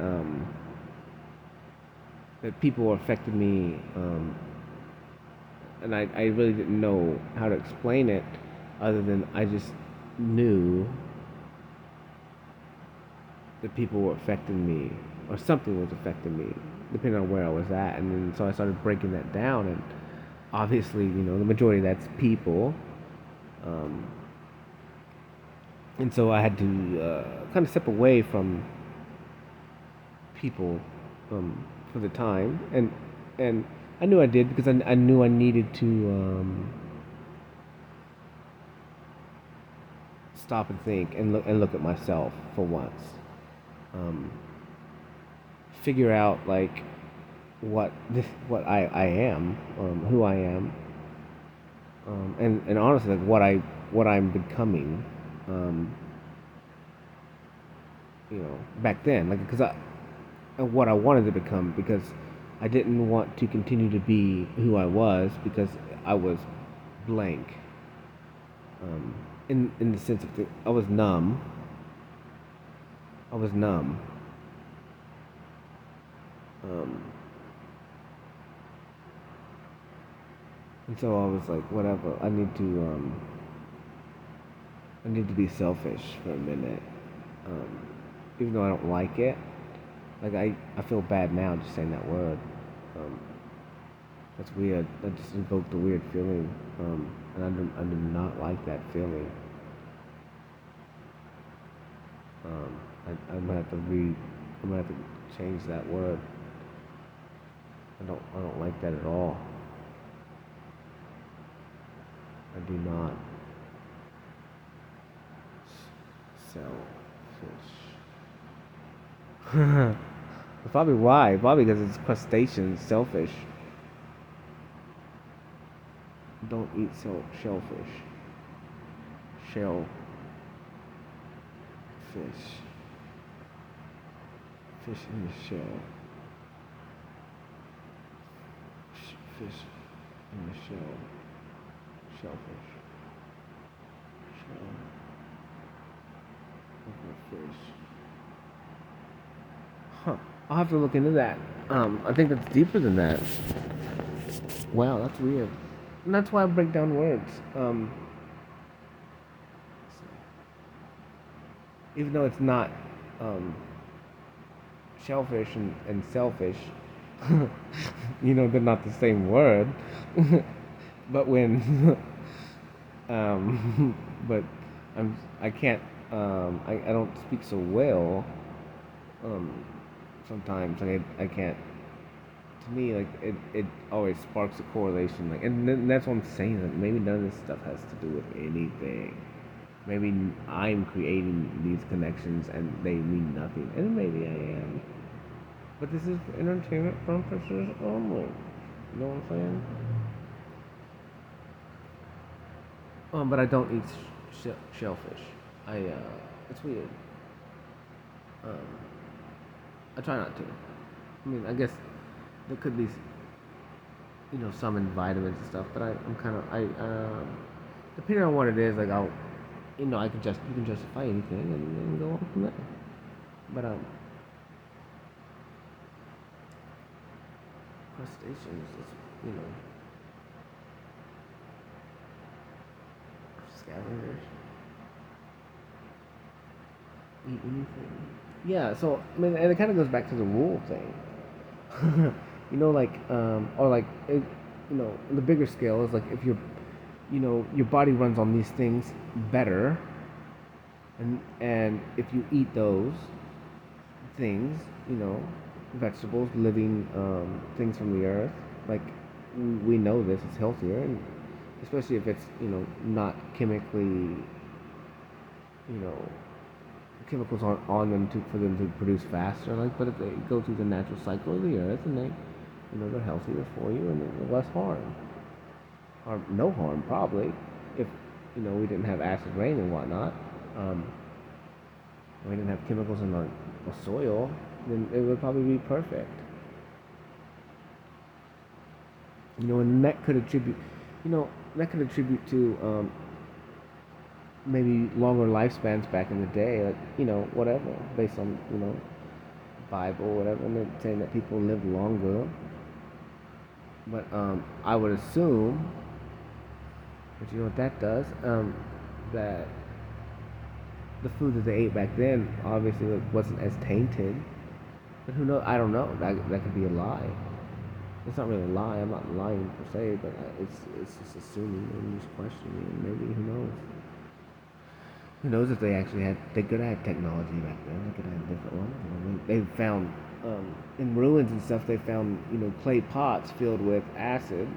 that people affected me, and I really didn't know how to explain it, other than I just knew that people were affecting me, or something was affecting me, depending on where I was at. And then so I started breaking that down, and obviously, the majority of that's people. Um, and so I had to kind of step away from people for the time, and I knew I did because I knew I needed to stop and think and look at myself for once. Um, Figure out like what I am, who I am, and honestly like what I'm becoming. Um, Back then, like because I what I wanted to become, because I didn't want to continue to be who I was because I was blank. Um, in the sense of I was numb. I was numb. Um, and so I was like, whatever. I need to be selfish for a minute. Um, Even though I don't like it, like I feel bad now just saying that word. Um, that's weird. That just invoked a weird feeling, and I do not like that feeling. Um, I'm gonna have to I'm gonna have to change that word. I don't like that at all. I do not. Selfish. Probably why? Probably because it's crustaceans. Selfish. Don't eat shellfish. Shellfish. Fish in the shell. Fish in the shell. Shellfish. Shell of a fish. Huh. I'll have to look into that. I think that's deeper than that. Wow, that's weird. And that's why I break down words. Even though it's not shellfish and selfish, they're not the same word. But when, but I can't, I don't speak so well. Um, Sometimes like I can't. To me, like it always sparks a correlation. Like, and that's what I'm saying. Like maybe none of this stuff has to do with anything. Maybe I'm creating these connections and they mean nothing, and maybe I am. But this is for entertainment purposes only. You know what I'm saying? But I don't eat shellfish. It's weird. Um, I try not to. I mean, I guess there could be, some in vitamins and stuff, but I'm kind of, depending on what it is, like you can justify anything and go on from there. But, crustaceans, you know, scavengers, eat anything. Yeah, so I mean, and it kind of goes back to the rule thing. Like, or like, the bigger scale is like if your body runs on these things better, and if you eat those things, vegetables, living things from the earth, like we know this, it's healthier, and especially if it's not chemically, you know, chemicals aren't on them for them to produce faster. Like, but if they go through the natural cycle of the earth, and they're healthier for you, and they're less harm, or no harm probably, if we didn't have acid rain and whatnot. Um, we didn't have chemicals in our soil, then it would probably be perfect. And that could attribute, to maybe longer lifespans back in the day, like whatever, based on Bible, whatever, and they're saying that people live longer. But I would assume, but you know what that does? That the food that they ate back then obviously wasn't as tainted. But who knows? I don't know. That could be a lie. It's not really a lie. I'm not lying per se, but it's just assuming and just questioning. And maybe who knows? Who knows if they could have had technology back then. They could have had a different one. They found in ruins and stuff. They found clay pots filled with acid.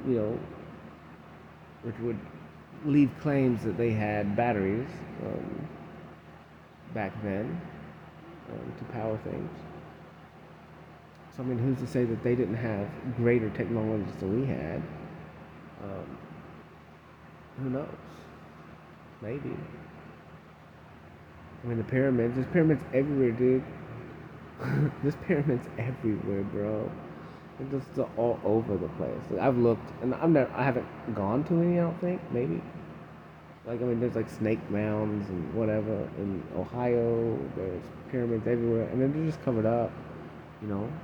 You know, which would leave claims that they had batteries back then to power things. So I mean, who's to say that they didn't have greater technologies than we had? Um, who knows? Maybe. I mean, the pyramids. There's pyramids everywhere, dude. There's pyramids everywhere, bro. They're just all over the place. Like, I've looked, and I haven't gone to any. I don't think. Maybe. Like I mean, there's like snake mounds and whatever in Ohio. There's pyramids everywhere, and then they're just covered up.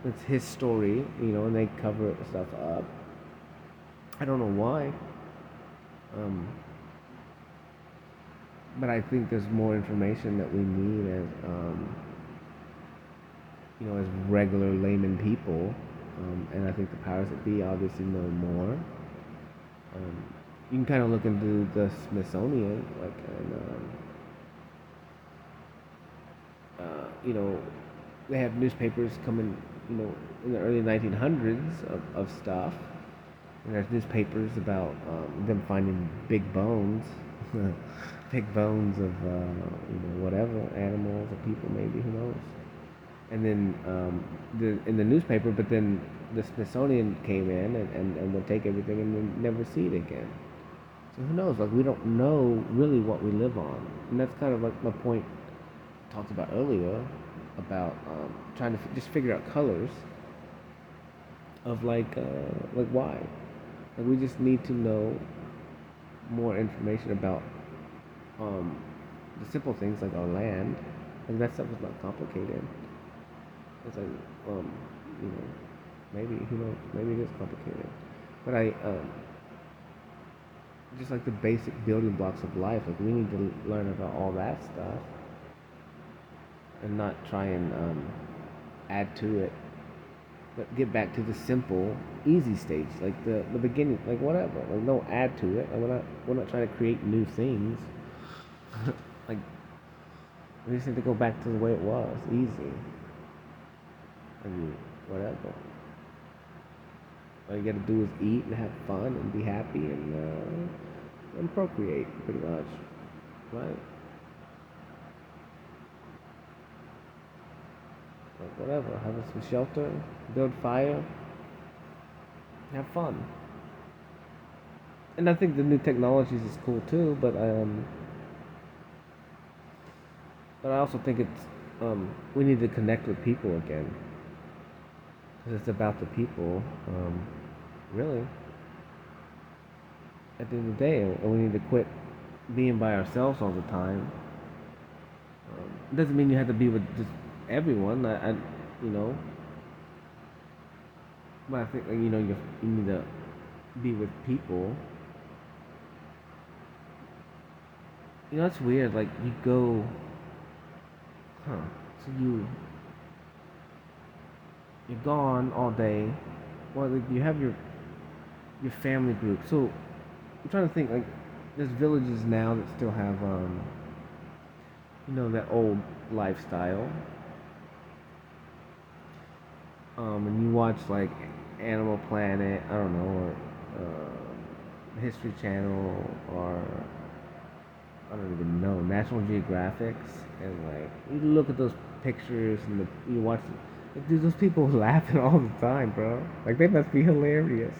It's his story. And they cover stuff up. I don't know why. Um, but I think there's more information that we need as regular layman people. And I think the powers that be obviously know more. You can kind of look into the Smithsonian, like, and they have newspapers coming, in the early 1900s of stuff. And there's newspapers about them finding big bones, big bones of whatever animals or people, maybe, who knows. And then in the newspaper, but then the Smithsonian came in and would take everything and then never see it again. So who knows? Like, we don't know really what we live on, and that's kind of like my point I talked about earlier about trying to just figure out colors of like why. Like, we just need to know more information about the simple things like our land. Like, that stuff is not complicated. It's like you know maybe who knows, maybe it is complicated, but I just like the basic building blocks of life. Like, we need to learn about all that stuff and not try and add to it, but get back to the simple, easy stage, like the beginning, like whatever. Like, don't add to it. Like, we're not trying to create new things. Like, we just need to go back to the way it was, easy. I mean, whatever. All you gotta do is eat and have fun and be happy and procreate, pretty much, right? Like, whatever. Have some shelter, build fire, have fun. And I think the new technologies is cool too, but I also think it's we need to connect with people again, because it's about the people, really. At the end of the day, and we need to quit being by ourselves all the time. It doesn't mean you have to be with just everyone. You know, but I think you need to be with people. It's weird. Like, you go, huh? So you're gone all day. Well, like, you have your family group. So I'm trying to think. Like, there's villages now that still have that old lifestyle. And you watch like Animal Planet, I don't know, or History Channel, or I don't even know, National Geographics, and like you look at those pictures and you watch, like, dude, those people laughing all the time, bro. Like, they must be hilarious.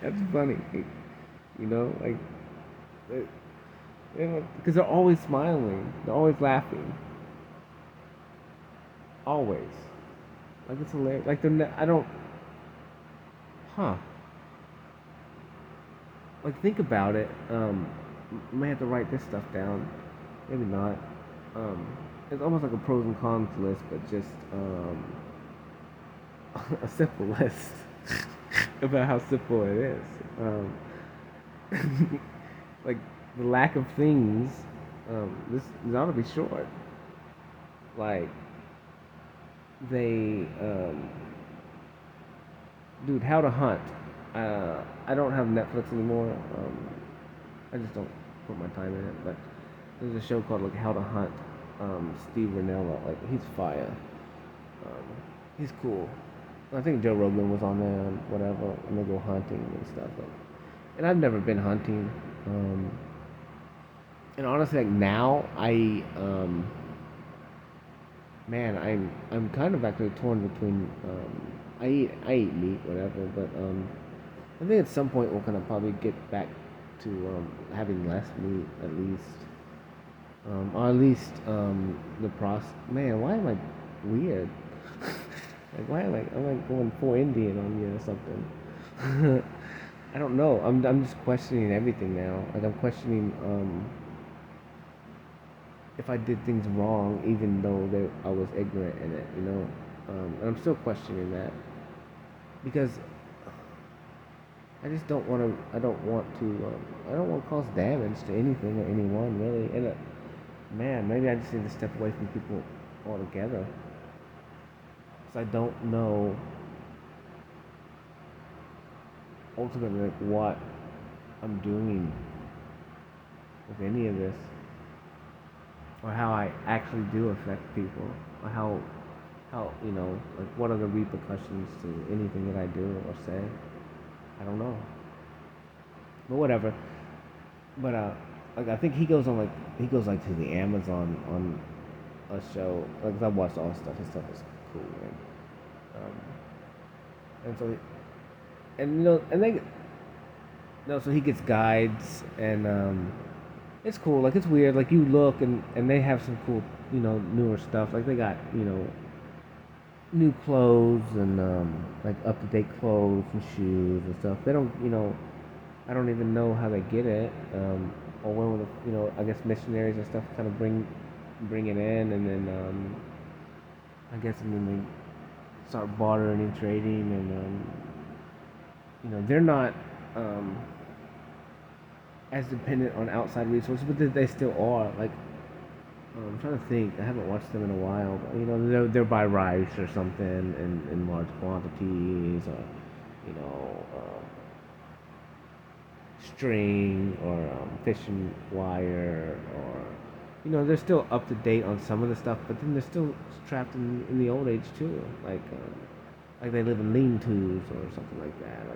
That's funny, like, because they're always smiling, they're always laughing, always. Like, it's hilarious. Like, I don't, huh? like think about it. I may have to write this stuff down. Maybe not. Um, it's almost like a pros and cons list, but just a simple list about how simple it is. Like the lack of things. This ought to be short. Like they, dude, How to Hunt. I don't have Netflix anymore. I just don't put my time in it. But there's a show called like How to Hunt. Steve Ranella, like he's fire. Um, he's cool. I think Joe Rogan was on there and whatever, and they go hunting and stuff. And I've never been hunting. And honestly, like now, man, I'm kind of actually torn between. I eat meat, whatever, but I think at some point we're gonna probably get back to having less meat at least. Or at least the process. Man, why am I weird? Like, why am I going full Indian on you or something? I don't know. I'm just questioning everything now. Like I'm questioning if I did things wrong, even though I was ignorant in it. And I'm still questioning that because I just don't want to. I don't want to. I don't want to cause damage to anything or anyone really. And man, maybe I just need to step away from people altogether. Because I don't know ultimately like what I'm doing with any of this, or how I actually do affect people, or how like what are the repercussions to anything that I do or say. I don't know, but whatever. But like I think he goes like to the Amazon on a show. Like I watched all his stuff. His stuff is cool, um, and so and and they no, so he gets guides and it's cool. Like it's weird. Like you look and they have some cool newer stuff. Like they got new clothes and like up to date clothes and shoes and stuff. They don't I don't even know how they get it. Or when will the I guess missionaries and stuff kind of bring it in, and then I guess and then they start bartering and trading, and they're not as dependent on outside resources, but they still are. Like I'm trying to think. I haven't watched them in a while. But, they'll buy rice or something in large quantities, or string or fishing wire, or they're still up to date on some of the stuff, but then they're still trapped in the old age too. Like they live in lean-tos or something like that, or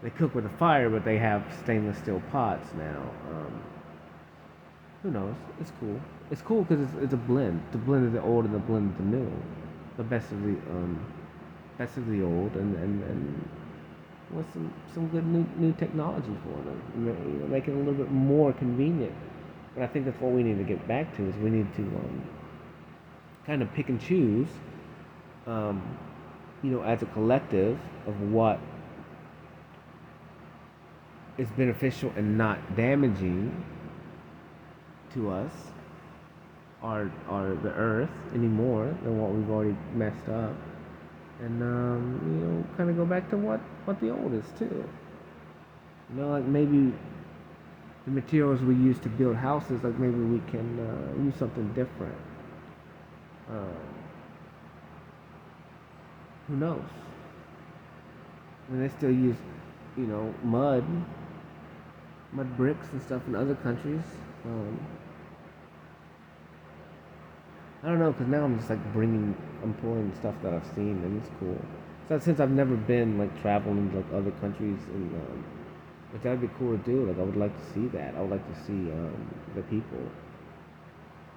they cook with a fire, but they have stainless steel pots now. Who knows? It's cool. It's cool because it's a blend. It's a blend of the old and the blend of the new. The best of the old, and with some good new technology for them. Make it a little bit more convenient. But I think that's what we need to get back to is we need to kind of pick and choose, as a collective of what is beneficial and not damaging to us or the earth any more than what we've already messed up, and kind of go back to what the old is too. Like maybe the materials we use to build houses, like maybe we can use something different. Who knows? I mean, they still use mud bricks and stuff in other countries. I don't know, because now I'm just like I'm pulling stuff that I've seen, and it's cool. So since I've never been like traveling to like other countries, and which that'd be cool to do. Like I would like to see that. I would like to see the people,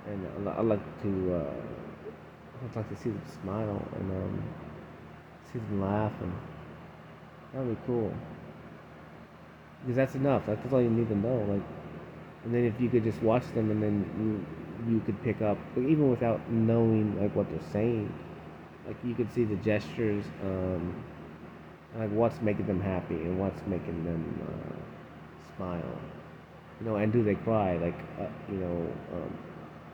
and I'd like to see them smile and see them laugh, and that'd be cool. Because that's enough. That's all you need to know. Like, and then if you could just watch them, and then you could pick up, like, even without knowing like what they're saying, like you could see the gestures, like what's making them happy and what's making them smile? And do they cry? Like,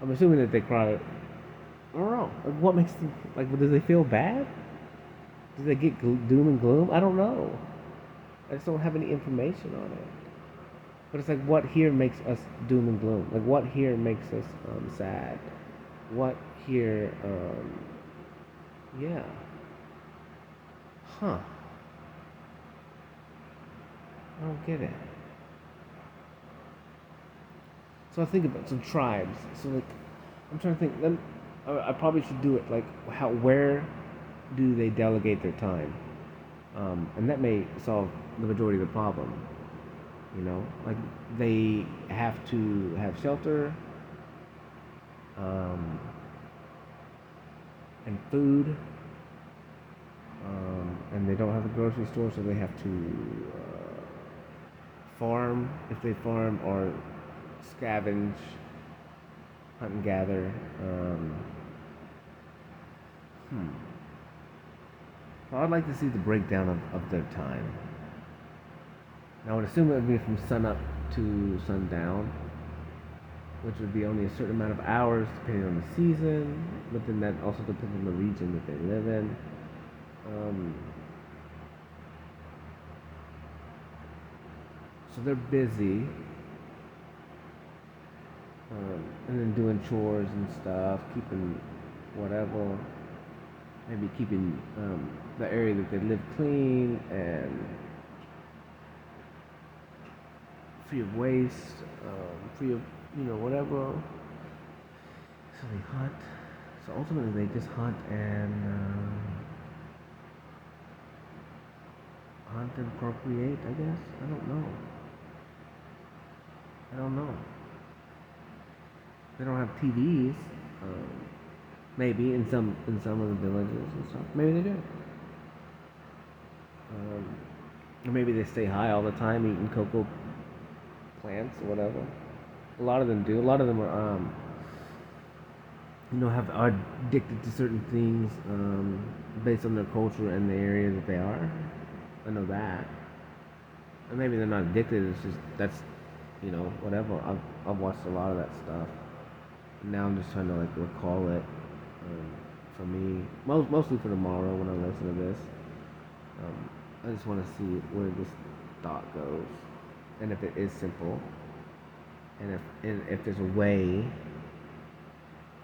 I'm assuming that they cry. I don't know. Like, what makes them like? Do they feel bad? Do they get doom and gloom? I don't know. I just don't have any information on it. But it's like, what here makes us doom and gloom? Like, what here makes us sad? What here? Yeah. Huh. I don't get it. So I think about some tribes. So like, I'm trying to think. Then I probably should do it. Like, where do they delegate their time? And that may solve the majority of the problem. Like they have to have shelter, um, and food, and they don't have a grocery store, so they have to farm if they farm, or scavenge, hunt and gather. Hmm. So I'd like to see the breakdown of their time. Now I would assume it would be from sun up to sundown, which would be only a certain amount of hours depending on the season, but then that also depends on the region that they live in. Um, so they're busy, and then doing chores and stuff, keeping whatever, maybe keeping the area that they live clean and free of waste, free of whatever. So they hunt. So ultimately, they just hunt and hunt and procreate. I guess I don't know. I don't know. They don't have TVs. Maybe in some of the villages and stuff. Maybe they do. Or maybe they stay high all the time, eating cocoa plants or whatever. A lot of them do. A lot of them are, are addicted to certain things based on their culture and the area that they are. I know that. And maybe they're not addicted. It's just whatever. I've watched a lot of that stuff. And now I'm just trying to like recall it. For me, mostly for tomorrow when I listen to this. I just want to see where this thought goes, and if it is simple, and if there's a way.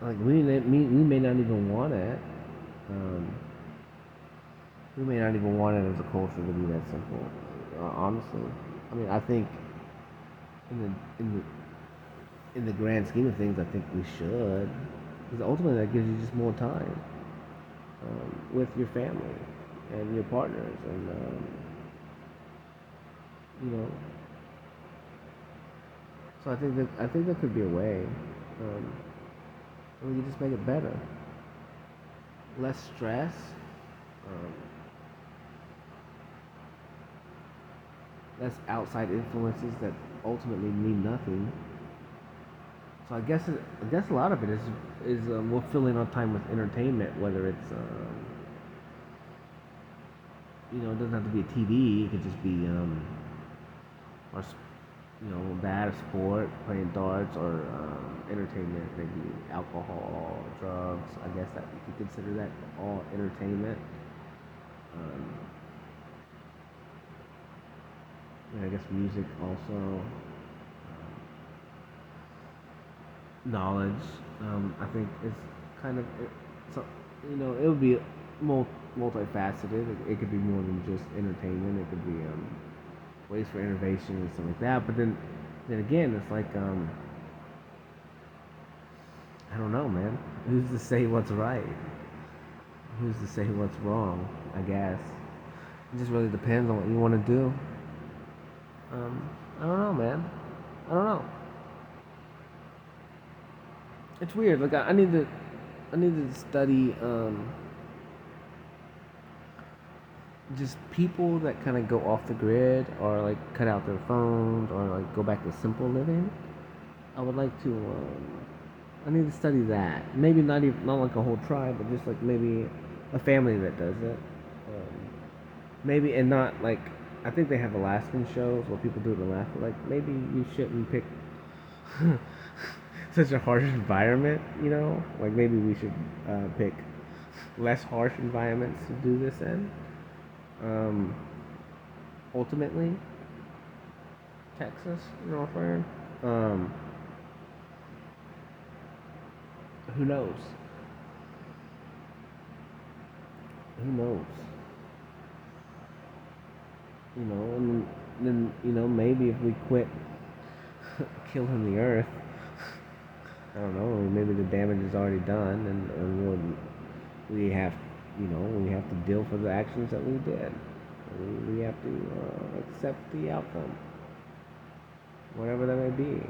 Like we may not even want it. We may not even want it as a culture to be that simple. Honestly, I mean, I think in the grand scheme of things, I think we should, because ultimately that gives you just more time with your family and your partners, and you know. So I think there could be a way. We can just make it better. Less stress. Um, Less outside influences that ultimately mean nothing. So I guess a lot of it is we're filling our time with entertainment, whether it's it doesn't have to be a TV. It could just be or bad sport, playing darts, or entertainment, maybe alcohol, drugs. I guess that you could consider that all entertainment. Um, I guess music also. Knowledge. I think it's kind of so it would be multifaceted. It could be more than just entertainment. It could be ways for innovation and stuff like that. But then again, it's like I don't know, man. Who's to say what's right? Who's to say what's wrong? I guess it just really depends on what you want to do. I don't know, man. I don't know. It's weird. Like I need to study just people that kind of go off the grid, or like cut out their phones, or like go back to simple living. I would like to. I need to study that. Maybe not like a whole tribe, but just like maybe a family that does it. Maybe, and not like I think they have Alaskan shows where people do it in Alaska. Like maybe you shouldn't pick such a harsh environment. Like maybe we should pick less harsh environments to do this in. Um, Ultimately, Texas, Northern. Um, who knows? Who knows? And then maybe if we quit killing the earth, I don't know, maybe the damage is already done, and we have, we have to deal for the actions that we did. We have to accept the outcome, whatever that may be.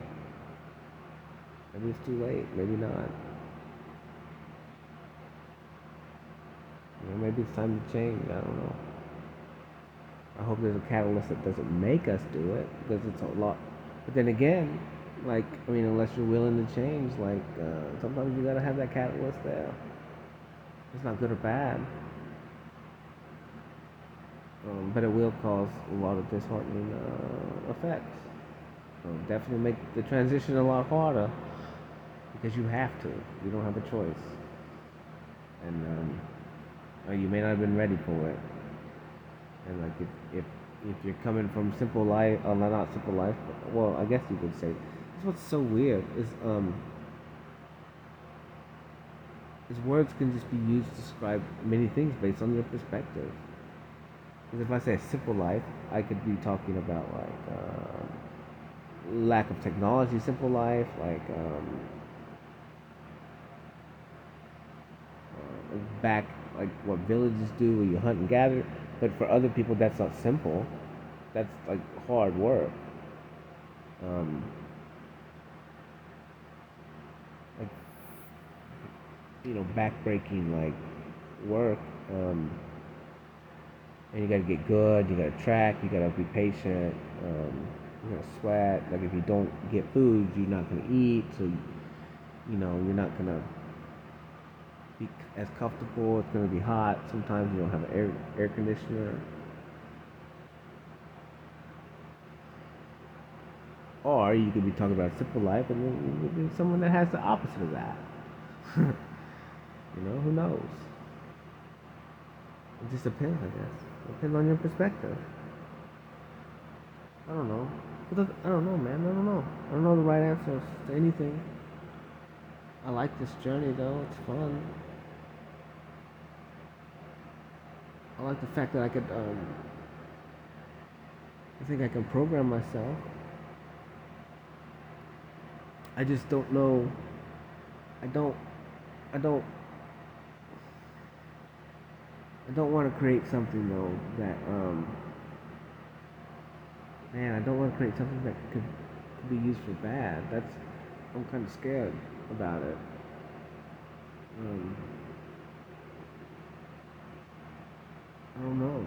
Maybe it's too late, maybe not. Maybe it's time to change. I don't know. I hope there's a catalyst that doesn't make us do it, because it's a lot. But then again, like, unless you're willing to change, like, sometimes you gotta have that catalyst there. It's not good or bad, but it will cause a lot of disheartening effects. Definitely make the transition a lot harder, because you have to. You don't have a choice, and or you may not have been ready for it. And like if you're coming from simple life, not simple life, but, well, I guess you could say. That's what's so weird is words can just be used to describe many things based on your perspective. Because if I say a simple life, I could be talking about like lack of technology, simple life, back like what villages do, where you hunt and gather. But for other people, that's not simple. That's like hard work. Um, like backbreaking like work. And you gotta get good. You gotta track. You gotta be patient. You gotta sweat. Like if you don't get food, you're not gonna eat. So you're not gonna be as comfortable. It's gonna be hot. Sometimes you don't have an air conditioner. Or you could be talking about a simple life, and then you could be someone that has the opposite of that. Who knows? It just depends, I guess. It depends on your perspective. I don't know. I don't know, man. I don't know. I don't know the right answers to anything. I like this journey, though. It's fun. I like the fact that I think I can program myself. I just don't know. I don't. I don't. I don't want to create something though that man, I don't want to create something that could be used for bad. I'm kind of scared about it. Um, I don't know.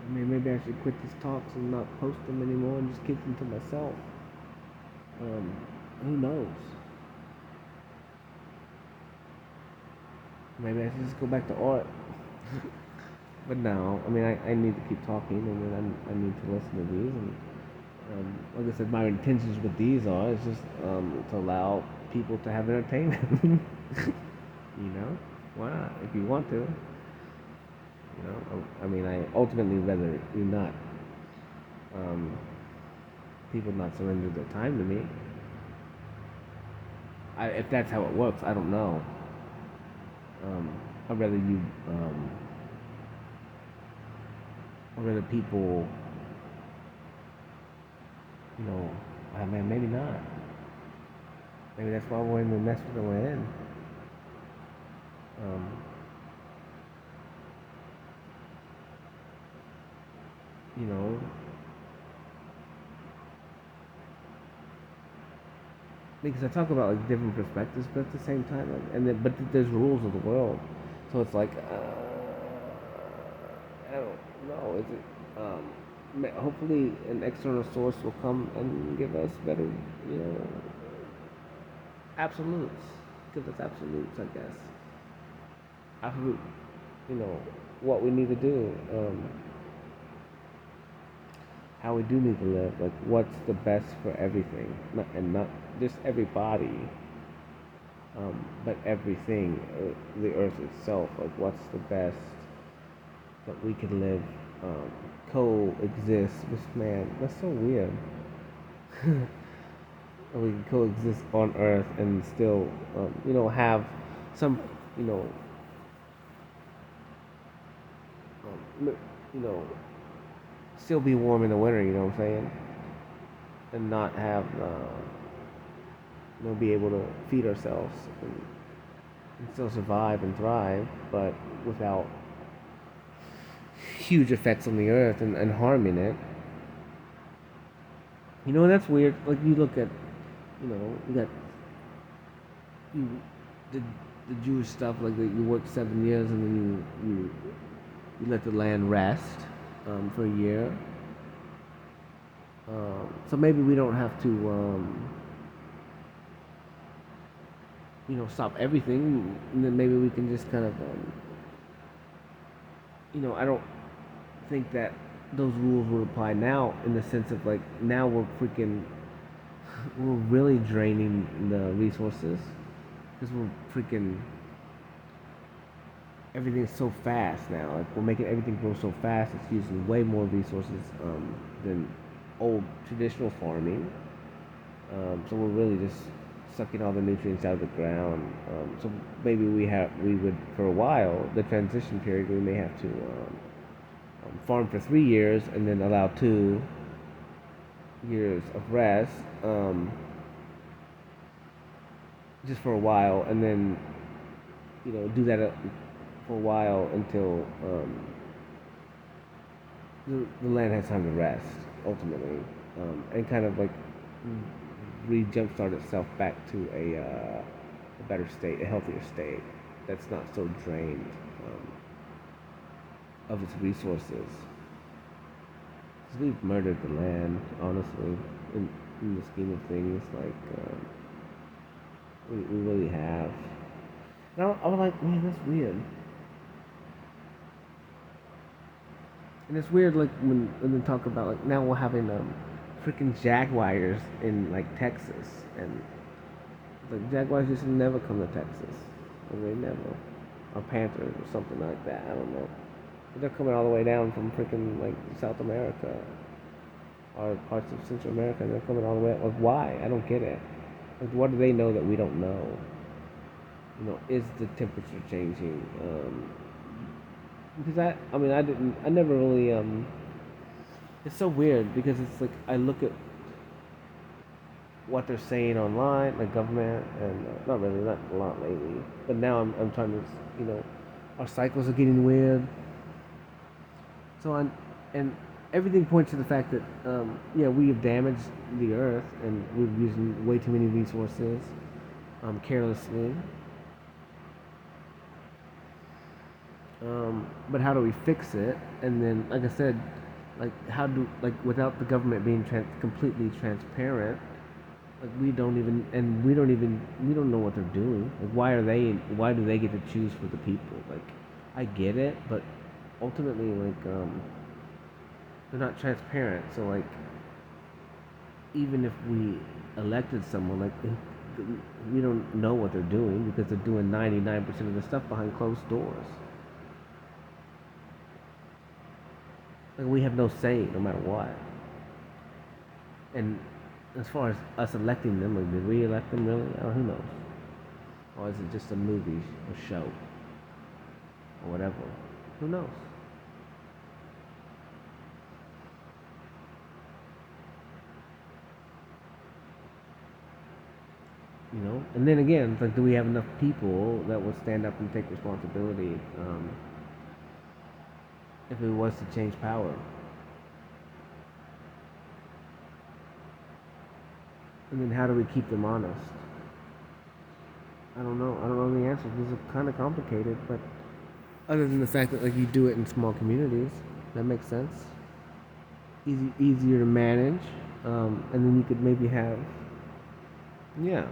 Maybe I should quit these talks and not post them anymore and just keep them to myself. Um, who knows? Maybe I should just go back to art. But no, I need to keep talking, and then I need to listen to these. And like I said, my intentions with these is just to allow people to have entertainment. Why not? If you want to, I ultimately rather you not people not surrender their time to me. If that's how it works, I don't know. I'd rather you. I'd rather people. Maybe not. Maybe that's why we're in the mess that we're in. Um, you know, because I talk about like different perspectives, but at the same time, but there's rules of the world, so it's like I don't know. Is it? Hopefully, an external source will come and give us better, absolutes. Give us absolutes, I guess. Absolute, what we need to do. how we do need to live. Like, what's the best for everything, and not just everybody, but everything, the earth itself. Like, what's the best that we can live, coexist with man? That's so weird. We can coexist on Earth and still, have some, you know, you know, still be warm in the winter. You know what I'm saying? And not have, be able to feed ourselves and still survive and thrive, but without huge effects on the Earth and harming it. That's weird. Like, you look at, you got you the the Jewish stuff, like that you work 7 years and then you let the land rest, for a year. So maybe we don't have to, stop everything, and then maybe we can just kind of, I don't think that those rules would apply now, in the sense of, like, now we're really draining the resources because we're freaking everything's so fast now. Like, we're making everything grow so fast. It's using way more resources, than old traditional farming. So we're really just sucking all the nutrients out of the ground. So maybe we would, for a while, the transition period, we may have to, farm for 3 years and then allow 2 years of rest, just for a while, and then, do that, for a while until, the land has time to rest, ultimately, and kind of like re-jumpstart itself back to a better state, a healthier state that's not so drained, of its resources. 'Cause we've murdered the land, honestly, in the scheme of things. Like, we really have. And I was like, man, that's weird. And it's weird, like, when they talk about, like, now we're having, freaking jaguars in, like, Texas, and like, jaguars just never come to Texas, or they never, or panthers or something like that. I don't know. But they're coming all the way down from freaking, like, South America or parts of Central America, and they're coming all the way. Like, why? I don't get it. Like, what do they know that we don't know? Is the temperature changing? Because I never really, it's so weird, because it's like, I look at what they're saying online, like government, and, not really, not a lot lately, but now I'm trying to, our cycles are getting weird. So and everything points to the fact that, yeah, we have damaged the earth, and we're using way too many resources, carelessly. But how do we fix it? And then, like I said, like, without the government being completely transparent, like, we don't know what they're doing. Like, why do they get to choose for the people? Like, I get it, but ultimately, like, they're not transparent. So, like, even if we elected someone, like, we don't know what they're doing, because they're doing 99% of the stuff behind closed doors. Like, we have no say, no matter what. And as far as us electing them, like, did we elect them really? Or who knows? Or is it just a movie or show or whatever? Who knows? And then again, it's like, do we have enough people that will stand up and take responsibility, if it was to change power? And then how do we keep them honest? I don't know. I don't know the answer. These are kind of complicated, but other than the fact that, like, you do it in small communities, that makes sense. Easier to manage, and then you could maybe have, yeah,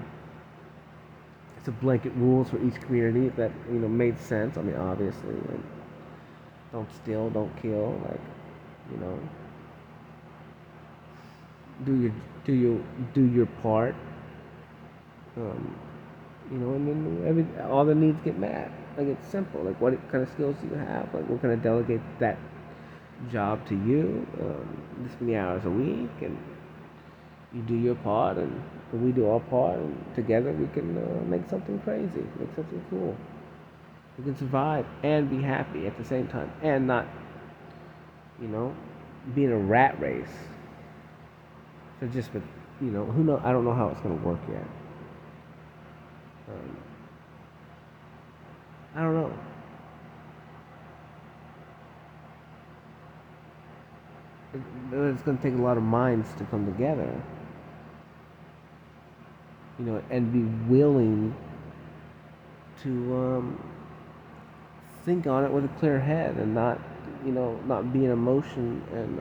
it's a blanket rules for each community that, made sense. I mean, obviously, like, don't steal, don't kill, like, you know, do your do your part, um, and then all the needs get met. Like it's simple. Like what kind of skills do you have? Like we're gonna delegate that job to you, this many hours a week, and you do your part, and we do our part, and together we can make something crazy, make something cool. We can survive and be happy at the same time, and not, you know, be in a rat race. So just, but who know? I don't know how it's gonna work yet. Um, I don't know. It's gonna take a lot of minds to come together, and be willing to think on it with a clear head, and not, not be in emotion, and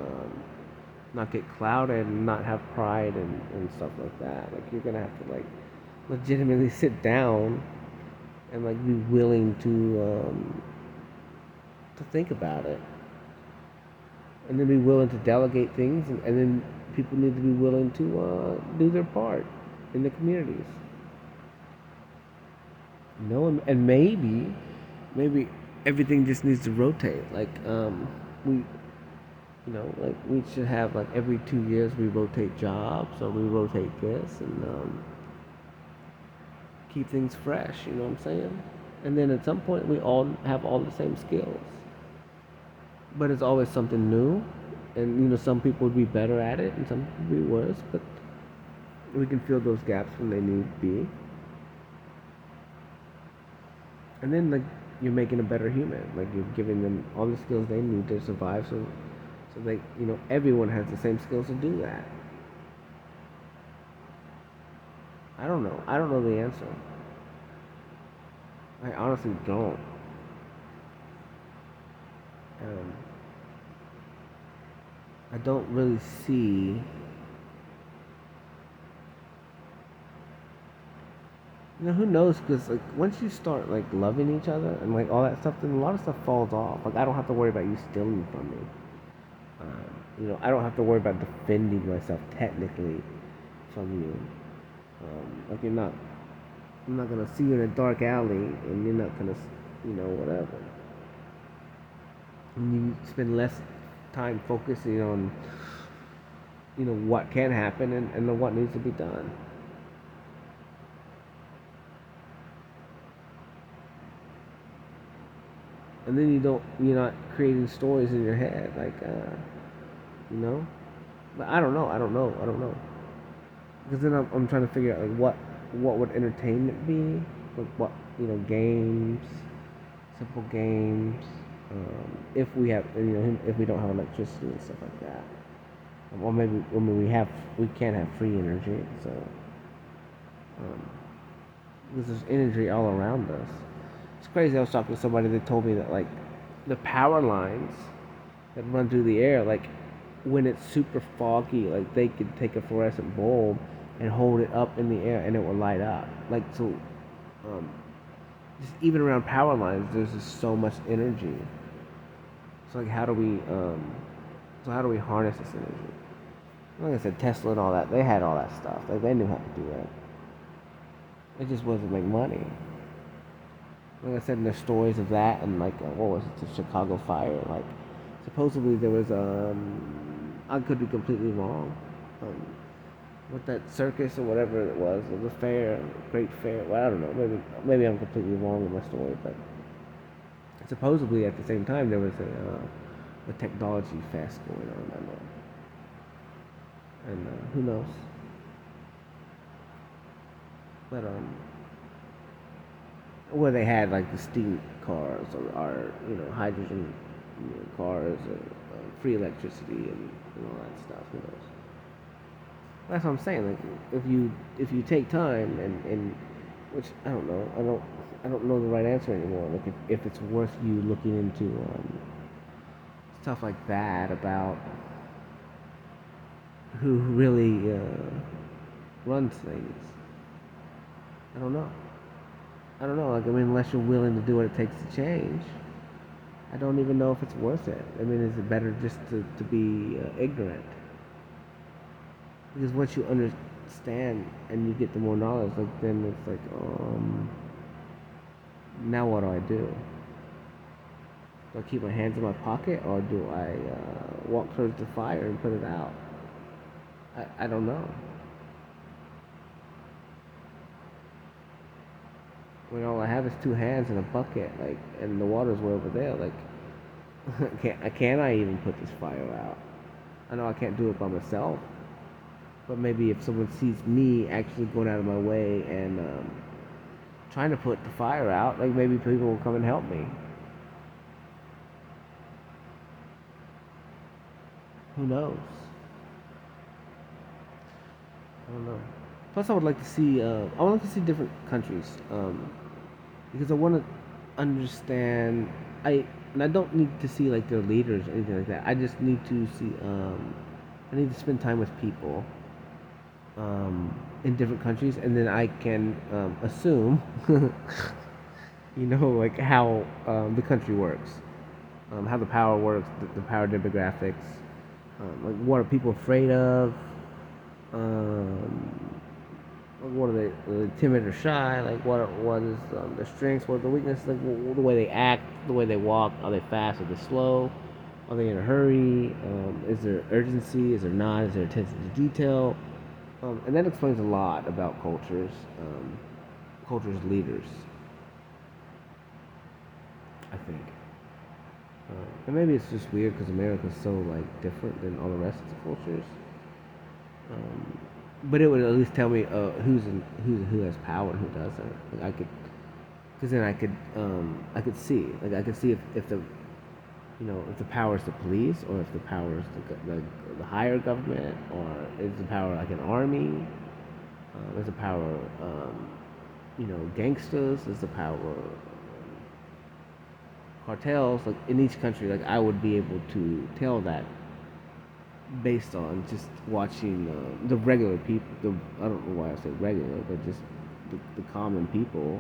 not get clouded, and not have pride, and stuff like that. Like you're gonna have to like legitimately sit down and like be willing to think about it, and then be willing to delegate things, and then people need to be willing to do their part in the communities. And maybe everything just needs to rotate. Like we like we should have like every 2 years we rotate jobs, or we rotate this, and keep things fresh. You know what I'm saying? And then at some point we all have all the same skills, but it's always something new. And some people would be better at it, and some would be worse. But we can fill those gaps when they need to be. And then like you're making a better human. Like you're giving them all the skills they need to survive. So they, everyone has the same skills to do that. I don't know. I don't know the answer. I honestly don't. Um, I don't really see. Who knows? Because like once you start like loving each other and like all that stuff, then a lot of stuff falls off. Like I don't have to worry about you stealing from me. I don't have to worry about defending myself technically from you. Like I'm not gonna see you in a dark alley, and you're not gonna, whatever. And you spend less time focusing on, what can happen, and what needs to be done. And then you're not creating stories in your head, like, you know. But I don't know. Because then I'm trying to figure out like what would entertainment be, like what games, simple games. If we have if we don't have electricity and stuff like that, or maybe we can't have free energy, so um, because there's energy all around us. It's crazy. I was talking to somebody that told me that like the power lines that run through the air, like when it's super foggy, like they could take a fluorescent bulb and hold it up in the air and it will light up. Like so, um, just even around power lines, there's just so much energy. So like, how do we harness this energy? Like I said, Tesla and all that, they had all that stuff. Like they knew how to do it. It just wasn't make money. Like I said, in the stories of that, and like what was it, the Chicago fire? Like supposedly there was I could be completely wrong. With that circus or whatever it was a fair, great fair. Well, I don't know. Maybe I'm completely wrong in my story, but supposedly at the same time there was a technology fest going on. I know, and who knows? But where they had like the steam cars, or hydrogen cars, or free electricity, and all that stuff. Who knows? That's what I'm saying. Like if you take time, and which I don't know the right answer anymore. Like if it's worth you looking into stuff like that about who really runs things. I don't know. I don't know. Like unless you're willing to do what it takes to change, I don't even know if it's worth it. Is it better just to be ignorant? Because once you understand and you get the more knowledge, like then it's like, now what do I do? Do I keep my hands in my pocket or do I walk towards the fire and put it out? I don't know. When all I have is two hands and a bucket, like, and the water's way over there, like, can I even put this fire out? I know I can't do it by myself, but maybe if someone sees me actually going out of my way and trying to put the fire out, like maybe people will come and help me. Who knows? I don't know. Plus, I would like to see. I would like to see different countries, because I want to understand. I and I don't need to see like their leaders or anything like that. I just need to see. I need to spend time with people in different countries, and then I can assume, like how the country works, how the power works, the power demographics, like what are people afraid of, um, what are they timid or shy? Like what is their strengths? What are the weaknesses? Like the way they act, the way they walk. Are they fast? Are they slow? Are they in a hurry? Is there urgency? Is there not? Is there attention to detail? And that explains a lot about cultures leaders, I think. And maybe it's just weird because America's so like different than all the rest of the cultures. Um, but it would at least tell me who has power and who doesn't. Like I could, because then I could see, like I could see if the if the power is the police or if the power is the higher government or is the power like an army, is the power gangsters, is the power cartels. Like in each country, like I would be able to tell that based on just watching the regular people. I don't know why I say regular, but just the common people,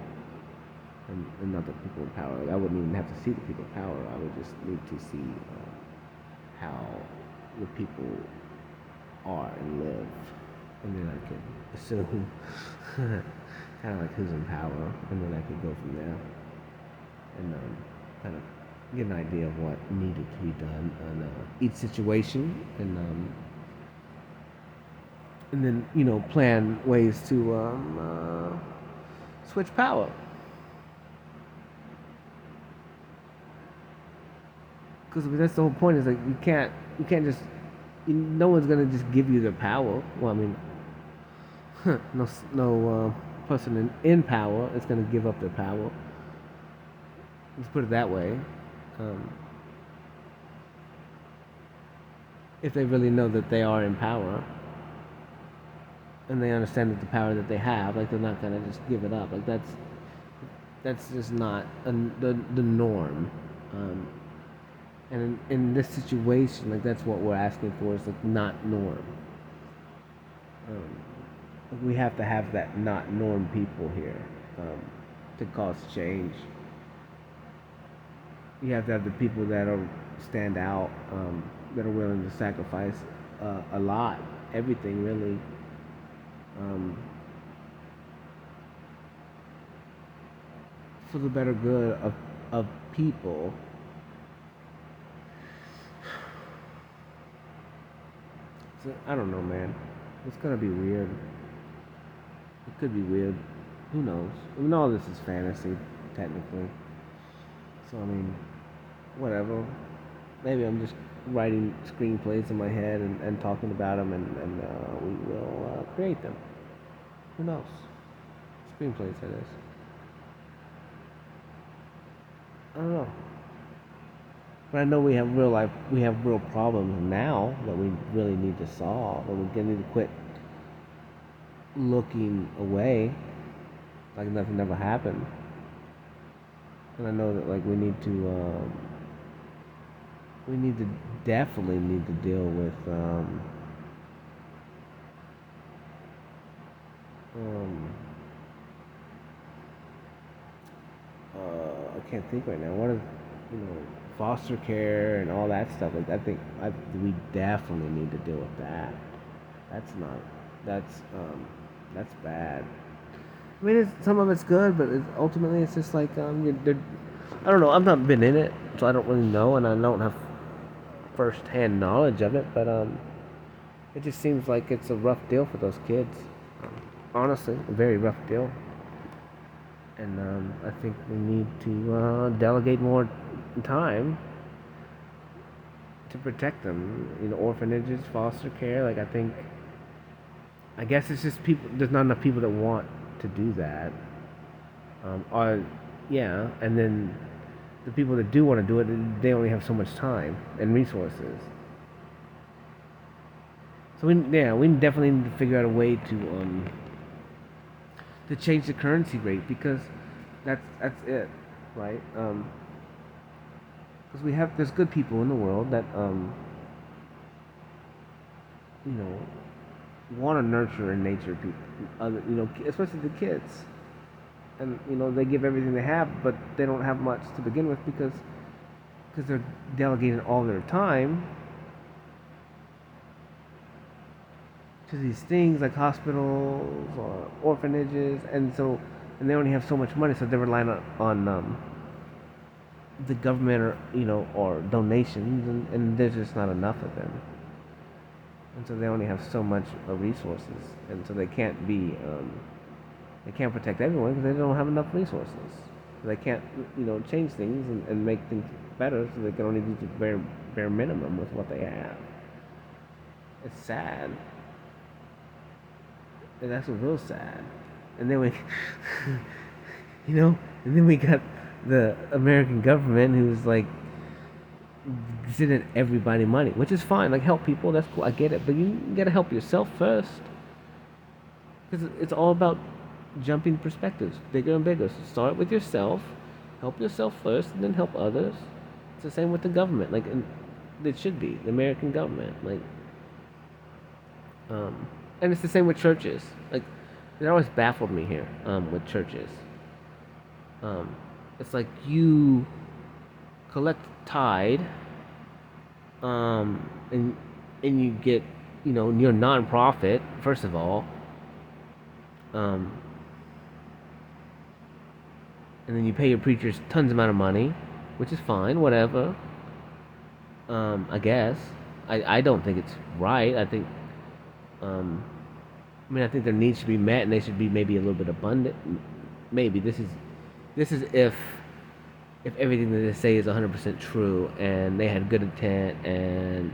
and not the people in power. Like, I wouldn't even have to see the people in power. I would just need to see how the people are and live, and then I could assume kind of like who's in power, and then I could go from there and kind of get an idea of what needed to be done on each situation, and then plan ways to switch power. Because that's the whole point. Is like you can't just no one's gonna just give you their power. Well, I mean, no person in power is gonna give up their power. Let's put it that way. Um, if they really know that they are in power and they understand that the power that they have, like they're not gonna just give it up. Like that's just not the norm. Um, and in this situation, like that's what we're asking for is like not norm. Um, we have to have that not norm people here to cause change. You have to have the people that are stand out, that are willing to sacrifice a lot, everything really, um, for the better good of people. So, I don't know, man. It's gonna be weird. It could be weird. Who knows? I mean, all this is fantasy, technically. So I mean, whatever. Maybe I'm just writing screenplays in my head and talking about them, and we will create them. Who knows? Screenplays, that is. I don't know. But I know we have real problems now that we really need to solve, and we need to quit looking away like nothing ever happened. And I know that like we need to definitely need to deal with um, I can't think right now. What is you know foster care and all that stuff? Like we definitely need to deal with that. That's not. That's that's bad. I mean, some of it's good, but ultimately it's just like I don't know. I've not been in it, so I don't really know, and I don't have first-hand knowledge of it. But it just seems like it's a rough deal for those kids. Honestly, a very rough deal. And I think we need to delegate more time to protect them. You know, orphanages, foster care. Like I guess it's just people. There's not enough people that want to do that. Or yeah, and then the people that do want to do it, they only have so much time and resources. So we definitely need to figure out a way to change the currency rate because that's it, right? Because there's good people in the world that you know want to nurture and nature people, other especially the kids, and they give everything they have, but they don't have much to begin with because they're delegating all their time to these things like hospitals or orphanages, and they only have so much money, so they're relying on the government or donations, and there's just not enough of them, and so they only have so much resources, and so they can't protect everyone because they don't have enough resources. They can't change things and make things better, so they can only do the bare minimum with what they have. It's sad. And that's real sad. And then we, and then we got the American government who's like sending everybody money, which is fine. Like help people, that's cool. I get it, but you gotta help yourself first, because it's all about jumping perspectives, bigger and bigger. So start with yourself, help yourself first, and then help others. It's the same with the government. Like, and it should be the American government. Like, and it's the same with churches. Like, it always baffled me here with churches. It's like you collect tithe, and you get, your nonprofit first of all, um, and then you pay your preachers tons amount of money, which is fine, whatever. I guess I don't think it's right. Um, I think their needs should be met, and they should be maybe a little bit abundant. Maybe this is if everything that they say is 100% true, and they had good intent, and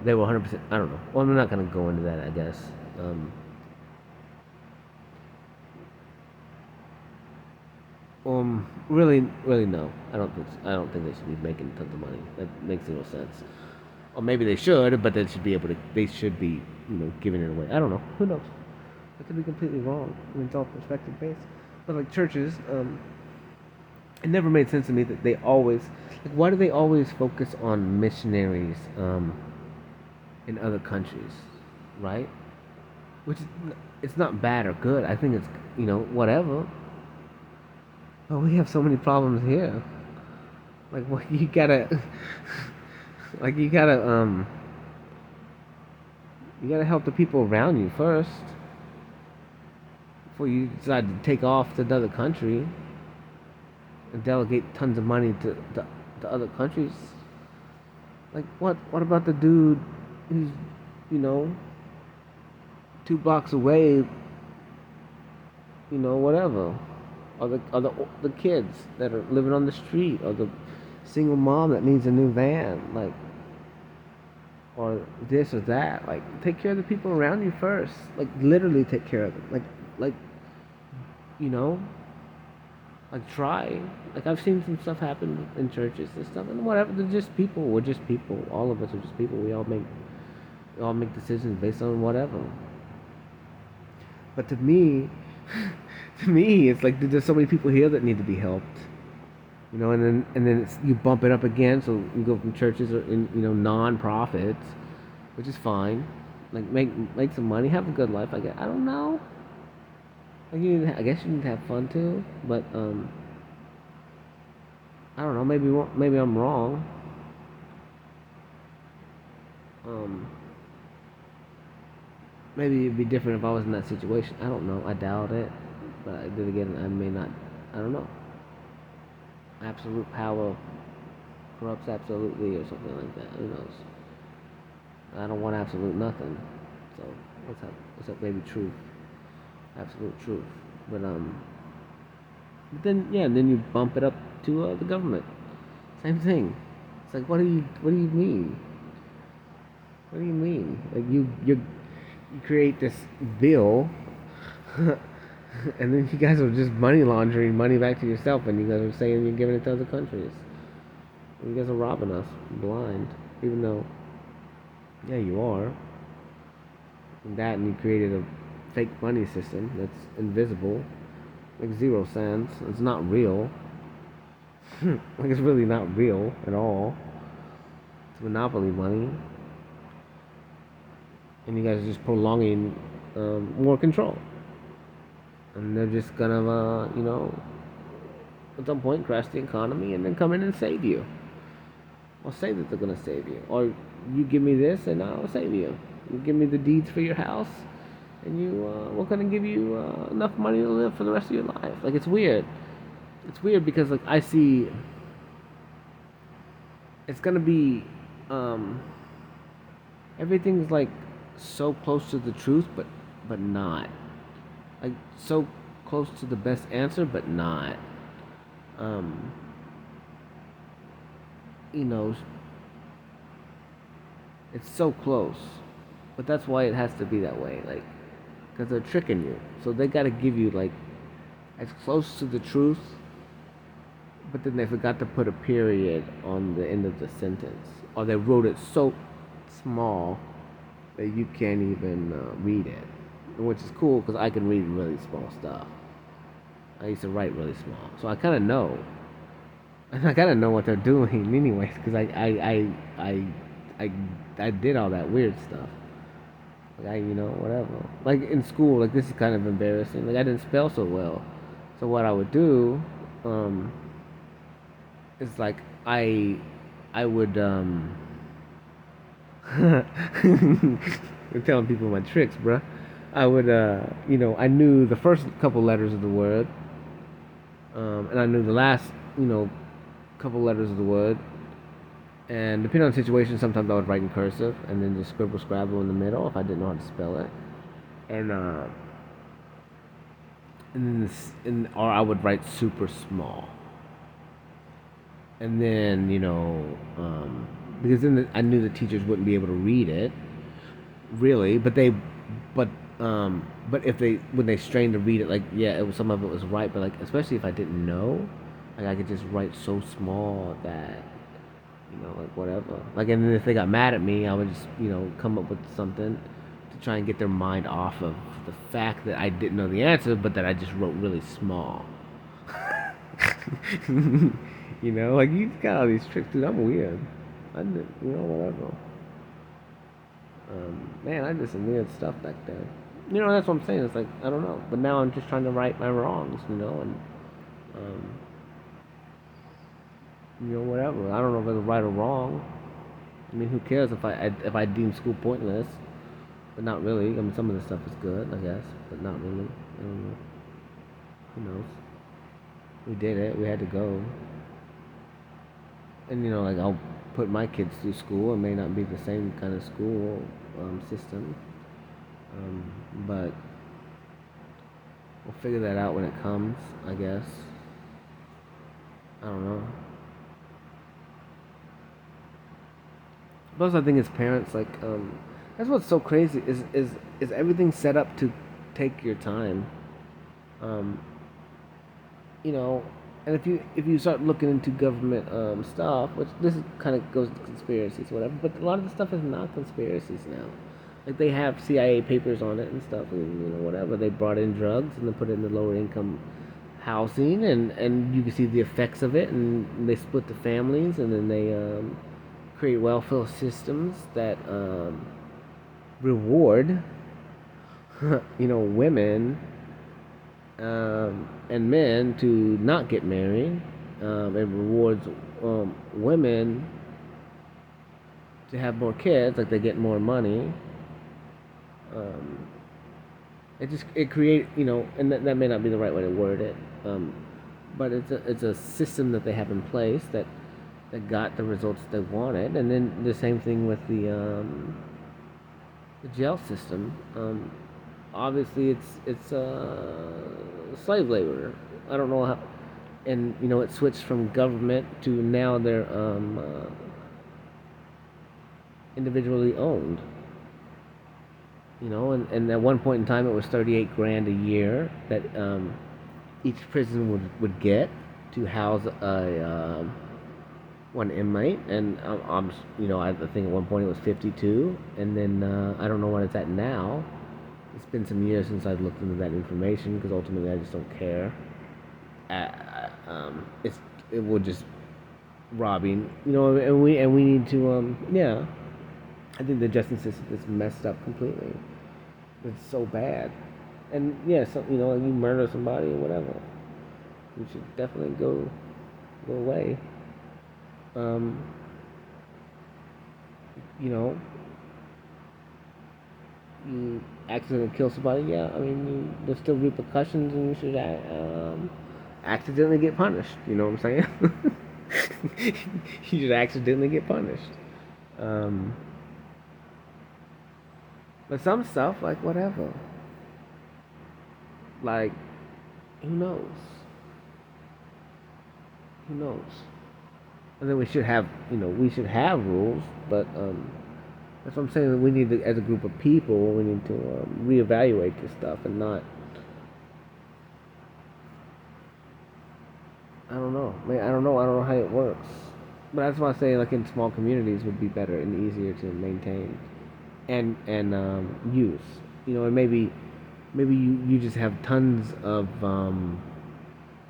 they were 100%. I don't know. Well, I'm not gonna go into that. I guess. Really, really, no. I don't think they should be making tons of money. That makes no sense. Or maybe they should, but they should be able to. They should be, giving it away. I don't know. Who knows? That could be completely wrong. I mean, it's all perspective based. But like churches, it never made sense to me that they always, like, why do they always focus on missionaries in other countries, right? Which is, it's not bad or good. I think it's whatever. But we have so many problems here. Like, what you gotta, like you gotta help the people around you first before you decide to take off to another country and delegate tons of money to other countries. Like, what about the dude who's, you know, 2 blocks away, whatever, or the kids that are living on the street, or the single mom that needs a new van, like, or this or that. Like, take care of the people around you first. Like, literally take care of them. Like, you know, like, try. Like, I've seen some stuff happen in churches and stuff, and whatever. They're just people. We're just people. All of us are just people. We all make decisions based on whatever. But to me, it's like there's so many people here that need to be helped. And then you bump it up again, so you go from churches or non-profits, which is fine. Like, make some money, have a good life. I don't know. Like, I guess you need to have fun too, but I don't know. Maybe I'm wrong. Um, Maybe it'd be different if I was in that situation. I don't know. I doubt it. But then again, I may not. I don't know. Absolute power corrupts absolutely, or something like that. Who knows? I don't want absolute nothing. So what's up? Maybe truth, absolute truth. But but then yeah, then you bump it up to the government. Same thing. It's like, what do you mean? What do you mean? Like you create this bill, and then you guys are just money laundering money back to yourself, and you guys are saying you're giving it to other countries. You guys are robbing us blind, even though, yeah, you are. And that, and you created a fake money system that's invisible, makes zero sense. It's not real. Like, it's really not real at all. It's monopoly money, and you guys are just prolonging more control. And they're just gonna, at some point crash the economy and then come in and save you. Or say that they're gonna save you. Or you give me this and I'll save you. You give me the deeds for your house, and we're gonna give you enough money to live for the rest of your life. Like, it's weird. It's weird because, like, I see it's gonna be everything's like so close to the truth, but not. Like, so close to the best answer, but not. Um, you know, it's so close, but that's why it has to be that way. Like, because they're tricking you, so they got to give you like as close to the truth, but then they forgot to put a period on the end of the sentence, or they wrote it so small that you can't even read it, which is cool because I can read really small stuff. I used to write really small, so I kind of know. And I kind of know what they're doing, anyways, because I, I did all that weird stuff. Like, whatever. Like, in school, like, this is kind of embarrassing. Like, I didn't spell so well, so what I would do, is like I would I'm telling people my tricks, bruh. I would, I knew the first couple letters of the word, and I knew the last, couple letters of the word. And depending on the situation, sometimes I would write in cursive and then just scribble scrabble in the middle if I didn't know how to spell it. And or I would write super small. And then, because then I knew the teachers wouldn't be able to read it, really. But but if they when they strained to read it, like, yeah, some of it was right, but like, especially if I didn't know, like, I could just write so small that, like, whatever. Like, and then if they got mad at me, I would just, come up with something to try and get their mind off of the fact that I didn't know the answer, but that I just wrote really small. Like, you got all these tricks, dude. I'm weird. I did, whatever. Man, I did some weird stuff back then. That's what I'm saying. It's like, I don't know. But now I'm just trying to right my wrongs, and um, whatever. I don't know if it's right or wrong. I mean, who cares if I deem school pointless? But not really. I mean, some of the stuff is good, I guess, but not really. I don't know. Who knows? We did it. We had to go. And like, I'll put my kids through school. It may not be the same kind of school system, but we'll figure that out when it comes, I guess. I don't know. Plus, I think as parents, like, that's what's so crazy is everything set up to take your time. Um, you know, and if you start looking into government stuff, which this kind of goes to conspiracies, whatever, but a lot of the stuff is not conspiracies now. Like, they have CIA papers on it and stuff, and whatever. They brought in drugs and they put it in the lower income housing, and you can see the effects of it, and they split the families, and then they create welfare systems that reward women and men to not get married. It rewards women to have more kids, like they get more money. Um, it create, and that may not be the right way to word it, but it's a system that they have in place that got the results they wanted, and then the same thing with the jail system. Obviously, it's slave labor. I don't know how, and it switched from government to now they're individually owned. And at one point in time it was 38 grand a year that each prison would get to house a one inmate, and I think at one point it was 52, and then I don't know what it's at now. It's been some years since I've looked into that information because ultimately I just don't care. It's it will just robbing, and we need to yeah. I think the justice system is messed up completely. It's so bad, and yeah, so like you murder somebody or whatever, you should definitely go away. Um, you know, you accidentally kill somebody, yeah. I mean, there's still repercussions, and you should accidentally get punished. You know what I'm saying? You should accidentally get punished. Um, but some stuff, like whatever, like who knows? Who knows? And then we should have rules, but that's what I'm saying. That we need to, as a group of people, we need to reevaluate this stuff and not. I don't know. I don't know how it works. But that's why I say, like in small communities, would be better and easier to maintain and use. And maybe you just have tons of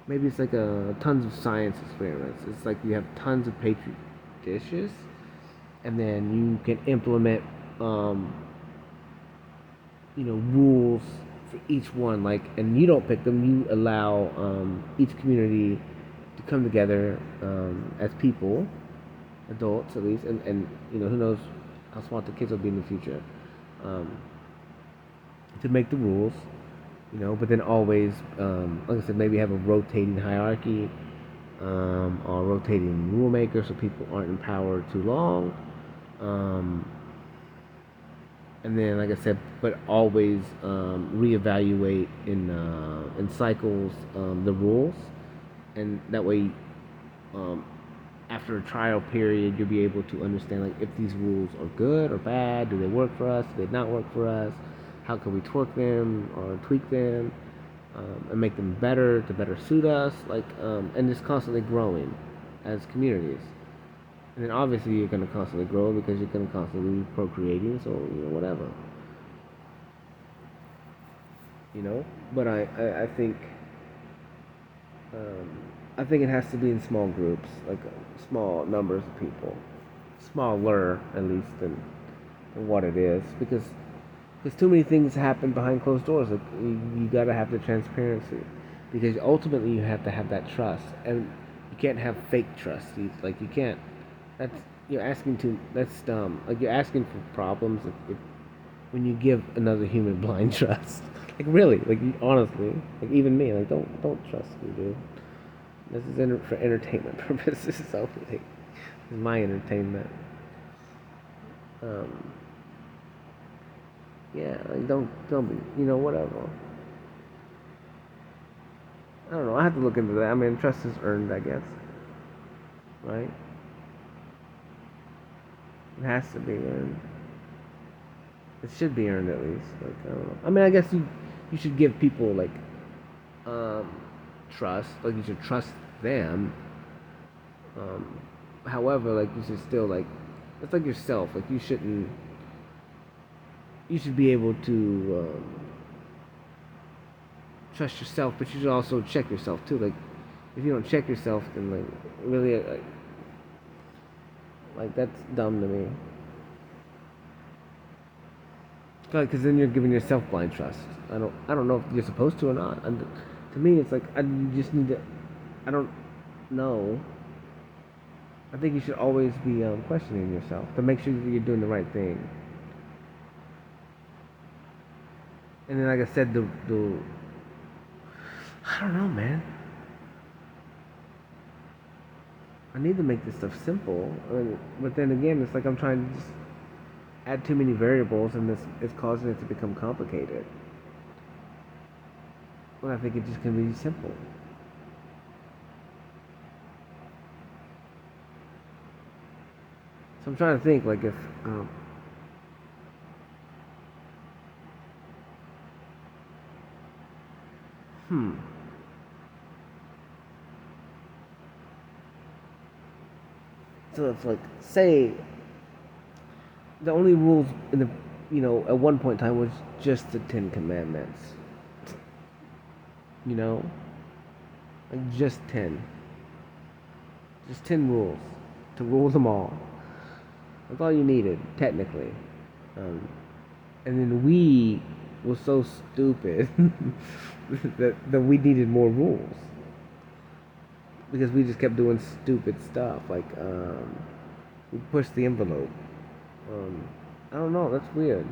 maybe it's like a tons of science experiments. It's like you have tons of petri dishes, and then you can implement um, rules for each one. Like, and you don't pick them. You allow each community to come together as people, adults at least, and who knows how smart the kids will be in the future, um, to make the rules. But then always, like I said, maybe have a rotating hierarchy, or rotating rule maker so people aren't in power too long. Um, and then, like I said, but always reevaluate in cycles the rules, and that way, um, after a trial period, you'll be able to understand like if these rules are good or bad, do they work for us, do they not work for us, how can we twerk them or tweak them, and make them better to better suit us, like and just constantly growing as communities. And then obviously you're going to constantly grow because you're going to constantly be procreating, so whatever. you know but I think um, I think it has to be in small groups, like small numbers of people, smaller at least than what it is, because too many things happen behind closed doors. Like you got to have the transparency, because ultimately you have to have that trust, and you can't have fake trust. You can't. That's you're asking too. That's dumb. Like you're asking for problems when you give another human blind trust. Like really, like honestly, like even me, like don't trust me, dude. This is for entertainment purposes only. This is my entertainment. Um, yeah, like don't be, whatever. I don't know. I have to look into that. I mean, trust is earned, I guess, right? It has to be earned. It should be earned at least. Like I don't know. I mean, I guess you should give people like um, trust. Like you should trust them. Um, however, like you should still like it's like yourself. Like you shouldn't. You should be able to trust yourself, but you should also check yourself too. Like if you don't check yourself, then like really like that's dumb to me. Because then you're giving yourself blind trust. I don't know if you're supposed to or not. And to me, it's like you just need to. I don't know. I think you should always be questioning yourself to make sure that you're doing the right thing. And then, like I said, the I don't know, man. I need to make this stuff simple. But then again, it's like I'm trying to just add too many variables, and this is causing it to become complicated. When I think it just can be simple. So I'm trying to think, like, if hmm. So it's like, say, the only rules in the, at one point in time was just the Ten Commandments. You know, like just 10 rules to rule them all. That's all you needed, technically. Um, and then we were so stupid that we needed more rules because we just kept doing stupid stuff. Like we pushed the envelope. Um, I don't know. That's weird.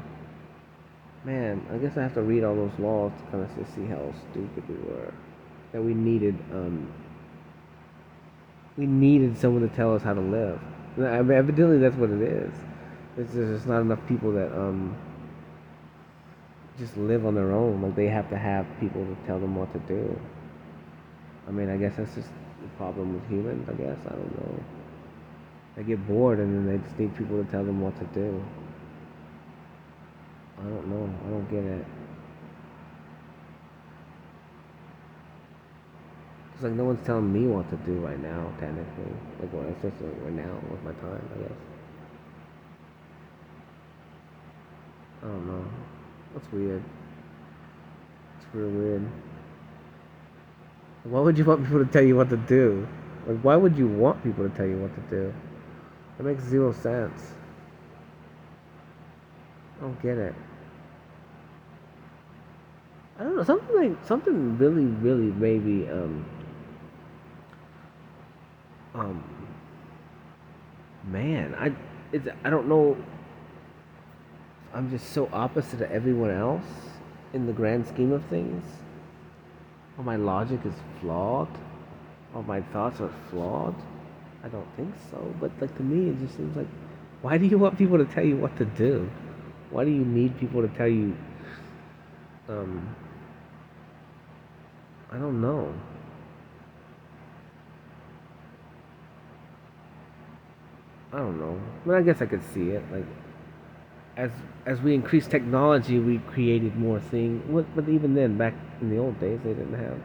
Man, I guess I have to read all those laws to kind of see how stupid we were. That we needed someone to tell us how to live. I mean, evidently that's what it is. It's just not enough people that just live on their own. Like they have to have people to tell them what to do. I mean, I guess that's just the problem with humans. I guess I don't know. They get bored and then they just need people to tell them what to do. I don't know. I don't get it. It's like no one's telling me what to do right now, technically. Like what it's just right now with my time, I guess. I don't know. That's weird. It's real weird. Why would you want people to tell you what to do? Like, why would you want people to tell you what to do? That makes zero sense. I don't get it. I don't know. Something really, really maybe um man, I don't know. I'm just so opposite of everyone else in the grand scheme of things. Or my logic is flawed. Or my thoughts are flawed. I don't think so. But like to me, it just seems like, why do you want people to tell you what to do? Why do you need people to tell you? Um, I don't know. I don't know. But I guess I could see it. Like as as we increased technology, we created more things. But even then, back in the old days, they didn't have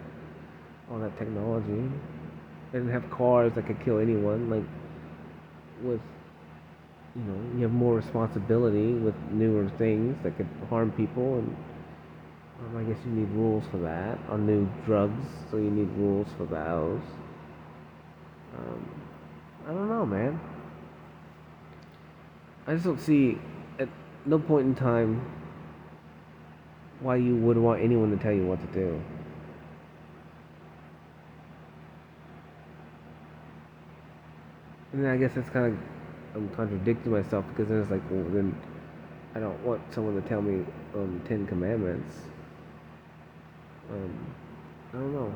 all that technology. They didn't have cars that could kill anyone. Like with you have more responsibility with newer things that could harm people, and I guess you need rules for that. On new drugs, so you need rules for those. Um, I don't know, man. I just don't see at no point in time why you would want anyone to tell you what to do. And then I guess that's kind of I'm contradicting myself because then it's like, well, then I don't want someone to tell me Ten Commandments. Um, I don't know.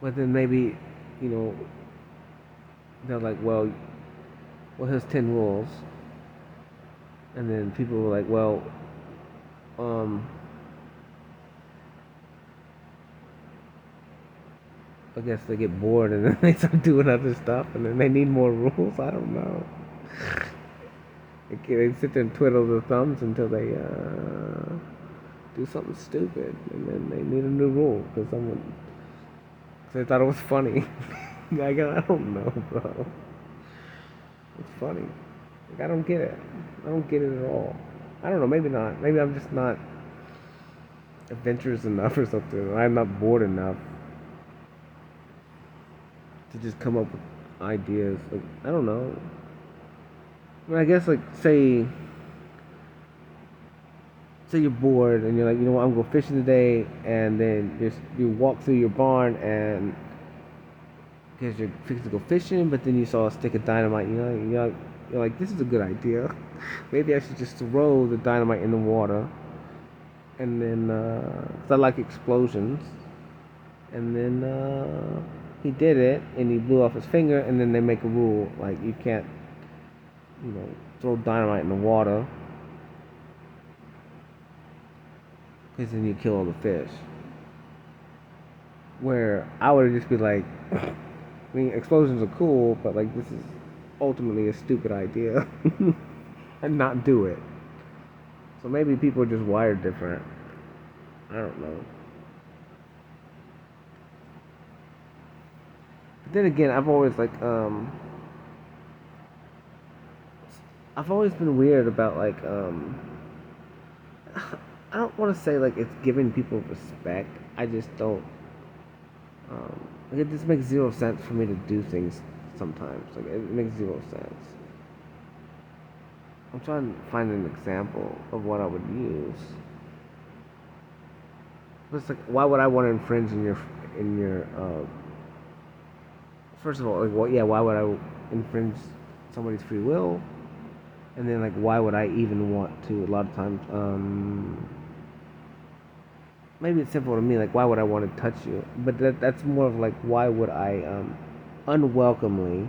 But then maybe, you know, they're like, well, here's 10 rules, and then people were like, well, um, I guess they get bored and then they start doing other stuff, and then they need more rules. I don't know. They sit there and twiddle their thumbs until they do something stupid, and then they need a new rule because someone. Cause they thought it was funny. I don't know, bro. It's funny. Like I don't get it. I don't get it at all. I don't know. Maybe not. Maybe I'm just not adventurous enough or something. I'm not bored enough to just come up with ideas. Like I don't know. I mean, I guess like say you're bored and you're like, you know what, I'm gonna go fishing today, and then you walk through your barn and because you're fixing to go fishing, but then you saw a stick of dynamite. You know, You're like, this is a good idea. Maybe I should just throw the dynamite in the water, and then, 'cause I like explosions, and then he did it, and he blew off his finger, and then they make a rule like you can't, you know, throw dynamite in the water, because then you kill all the fish. Where I would just be like, I mean, explosions are cool, but like this is ultimately a stupid idea, and not do it. So maybe people are just wired different. I don't know. But then again, I've always been weird about like I don't want to say like it's giving people respect. I just don't. Like it just makes zero sense for me to do things sometimes. Like it makes zero sense. I'm trying to find an example of what I would use. But it's like, why would I want to infringe in your first of all, like, what? Yeah, why would I infringe somebody's free will? And then, like, why would I even want to? A lot of times, maybe it's simple to me. Like, why would I want to touch you? But that's more of like, why would I, unwelcomely?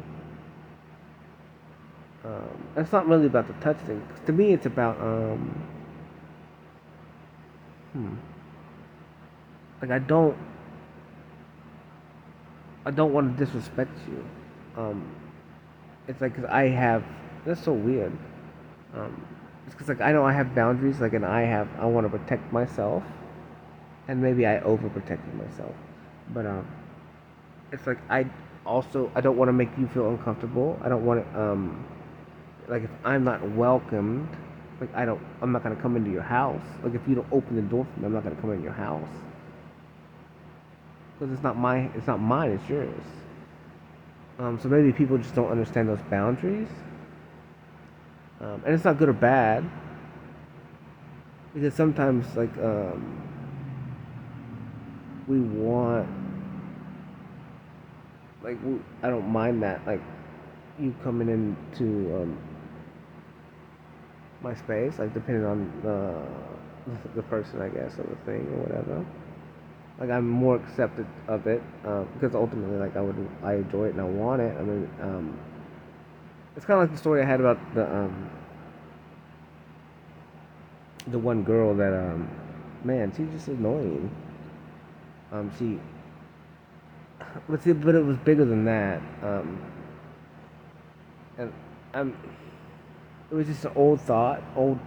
It's not really about the touch thing. 'Cause to me, it's about, hmm, like, I don't want to disrespect you. Um, it's like, 'cause I have. That's so weird. Um, it's because like I know I have boundaries, like, and I want to protect myself, and maybe I overprotected myself, but it's like I don't want to make you feel uncomfortable. I don't want to like if I'm not welcomed, like I'm not gonna come into your house. Like if you don't open the door for me, I'm not gonna come in your house because it's not mine, it's yours. So maybe people just don't understand those boundaries, and it's not good or bad because sometimes like we want I don't mind that like you coming into my space, like depending on the person, I guess, or the thing or whatever. Like I'm more accepted of it because ultimately, like I enjoy it and I want it. I mean, it's kind of like the story I had about the one girl that man, she's just annoying. She, but it was bigger than that. And I'm, it was just an old thought, old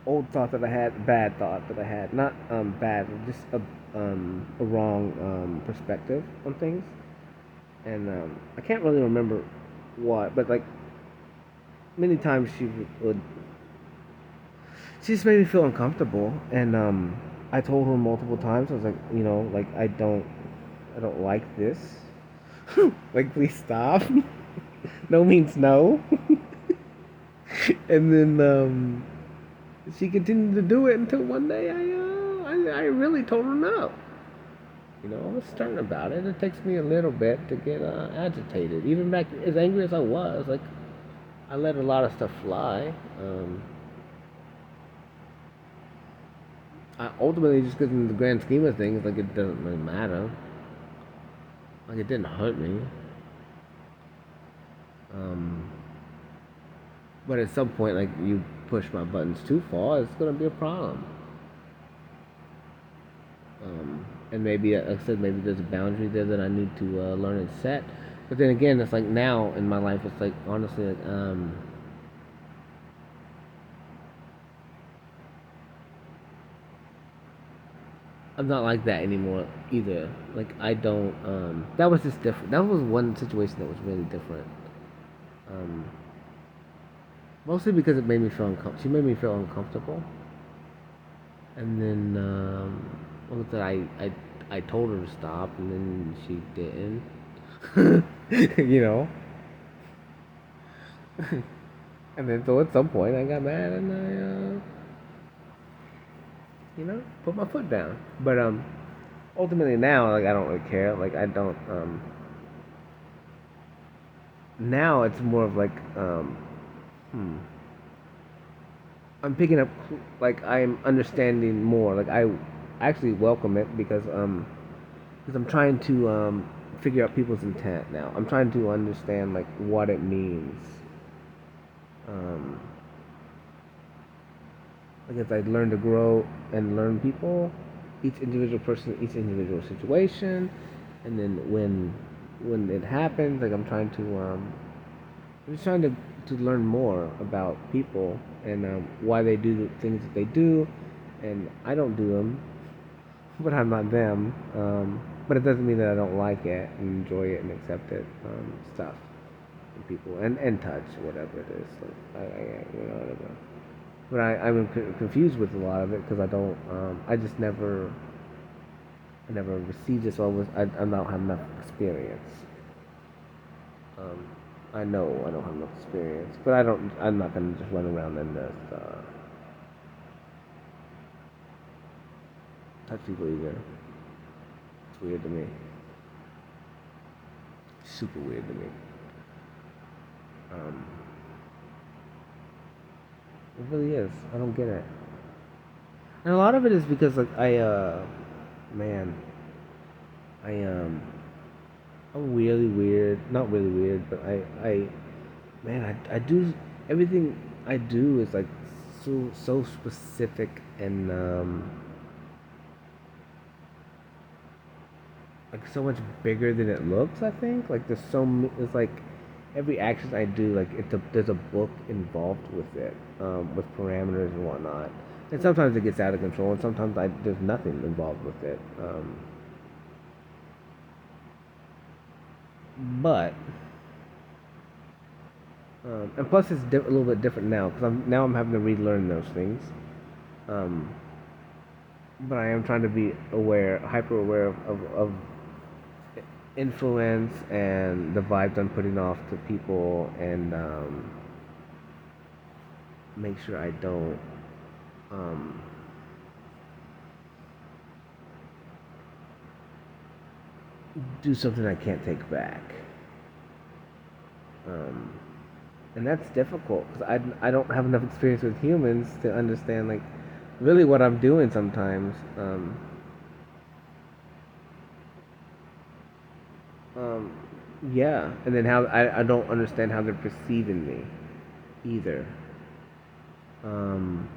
old thought that I had, bad thought that I had, not bad, just a wrong perspective on things, and I can't really remember what, but like many times would she just made me feel uncomfortable, and I told her multiple times. I was like, you know, like I don't like this. Like, please stop. No means no. And then she continued to do it until one day I really told her no. You know, I was stern about it. It takes me a little bit to get agitated. Even back as angry as I was, like I let a lot of stuff fly. Ultimately, just because in the grand scheme of things, like it doesn't really matter. Like it didn't hurt me. Um, but at some point, like you push my buttons too far, it's gonna be a problem. And maybe, like I said, maybe there's a boundary there that I need to learn and set. But then again, it's like now in my life, it's like honestly, like, I'm not like that anymore either. Like I don't. That was just different. That was one situation that was really different. Um, Mostly because it made me feel uncomfortable. She made me feel uncomfortable, and then what was it? I told her to stop, and then she didn't. You know. And then so at some point I got mad and you know, put my foot down. But ultimately now like I don't really care. Like I don't now it's more of like hmm, I'm picking up like I'm understanding more. Like I actually welcome it because I'm trying to figure out people's intent now. I'm trying to understand like what it means. Um, like as I learn to grow and learn people, each individual person, each individual situation, and then when it happens, like I'm just trying to learn more about people and why they do the things that they do, and I don't do them, but I'm not them. But it doesn't mean that I don't like it and enjoy it and accept it, stuff and people and touch whatever it is. Like whatever. But I'm confused with a lot of it because I don't. I never received it, so I don't have enough experience. Um, I don't have enough experience, but I don't. I'm not gonna just run around and just touch people either. It's weird to me. Super weird to me. Um, it really is. I don't get it. And a lot of it is because like man, I I'm really weird. Not really weird, but man, I do everything I do is like so specific and like so much bigger than it looks. I think like it's like every action I do like there's a book involved with it, with parameters and whatnot. And sometimes it gets out of control, and sometimes there's nothing involved with it. But and plus it's a little bit different now because I'm having to relearn those things. Um, but I am trying to be aware, hyper aware of influence and the vibes I'm putting off to people, and make sure I don't um, do something I can't take back. Um, and that's difficult because I don't have enough experience with humans to understand like really what I'm doing sometimes. Um, yeah, and then how I don't understand how they're perceiving me either. Um,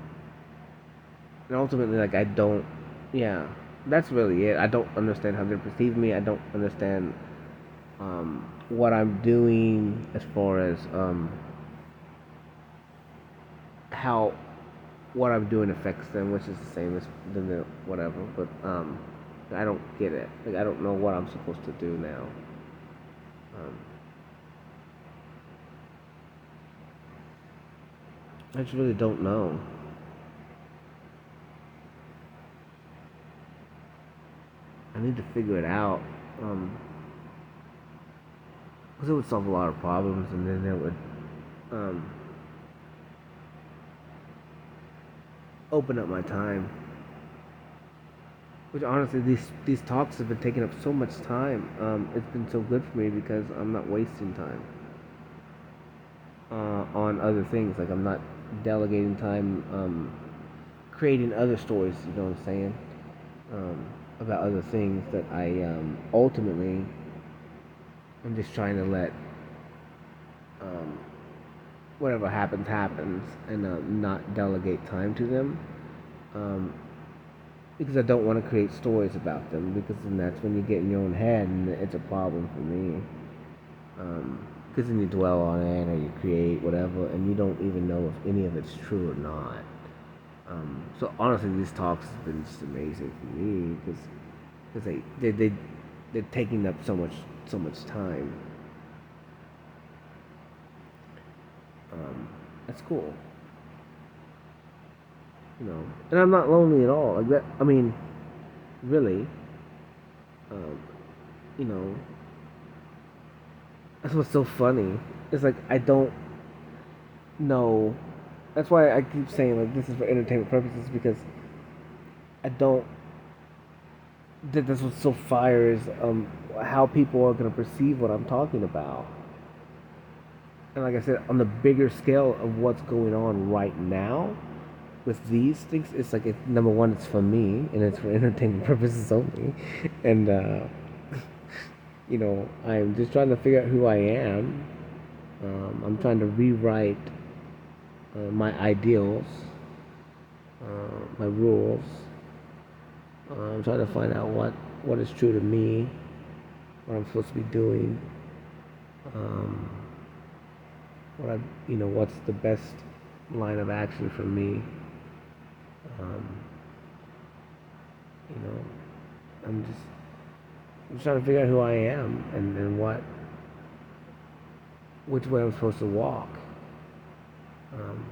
and ultimately, like I don't. Yeah, that's really it. I don't understand how they're perceiving me. I don't understand what I'm doing as far as how what I'm doing affects them, which is the same as the whatever. But I don't get it. Like I don't know what I'm supposed to do now. Um, I just really don't know. I need to figure it out. Because it would solve a lot of problems, and then it would um, open up my time. Which honestly, these talks have been taking up so much time. It's been so good for me because I'm not wasting time on other things. Like I'm not delegating time, creating other stories. You know what I'm saying? About other things that I ultimately I'm just trying to let um, whatever happens happens and not delegate time to them. Um, because I don't want to create stories about them because then that's when you get in your own head and it's a problem for me. Because then you dwell on it or you create whatever and you don't even know if any of it's true or not. So honestly, these talks have been just amazing for me because they're taking up so much time. That's cool, you know. And I'm not lonely at all. Like that. I mean, really, um, you know, that's what's so funny. It's like I don't know. That's why I keep saying like this is for entertainment purposes because I don't. That's what's so fire is how people are gonna perceive what I'm talking about. And like I said, on the bigger scale of what's going on right now with these things, it's like number one, it's for me and it's for entertainment purposes only. And I'm just trying to figure out who I am. I'm trying to rewrite my ideals, my rules. I'm trying to find out what is true to me, what I'm supposed to be doing, um, what's the best line of action for me. Um, you know, I'm just trying to figure out who I am and which way I'm supposed to walk. Um,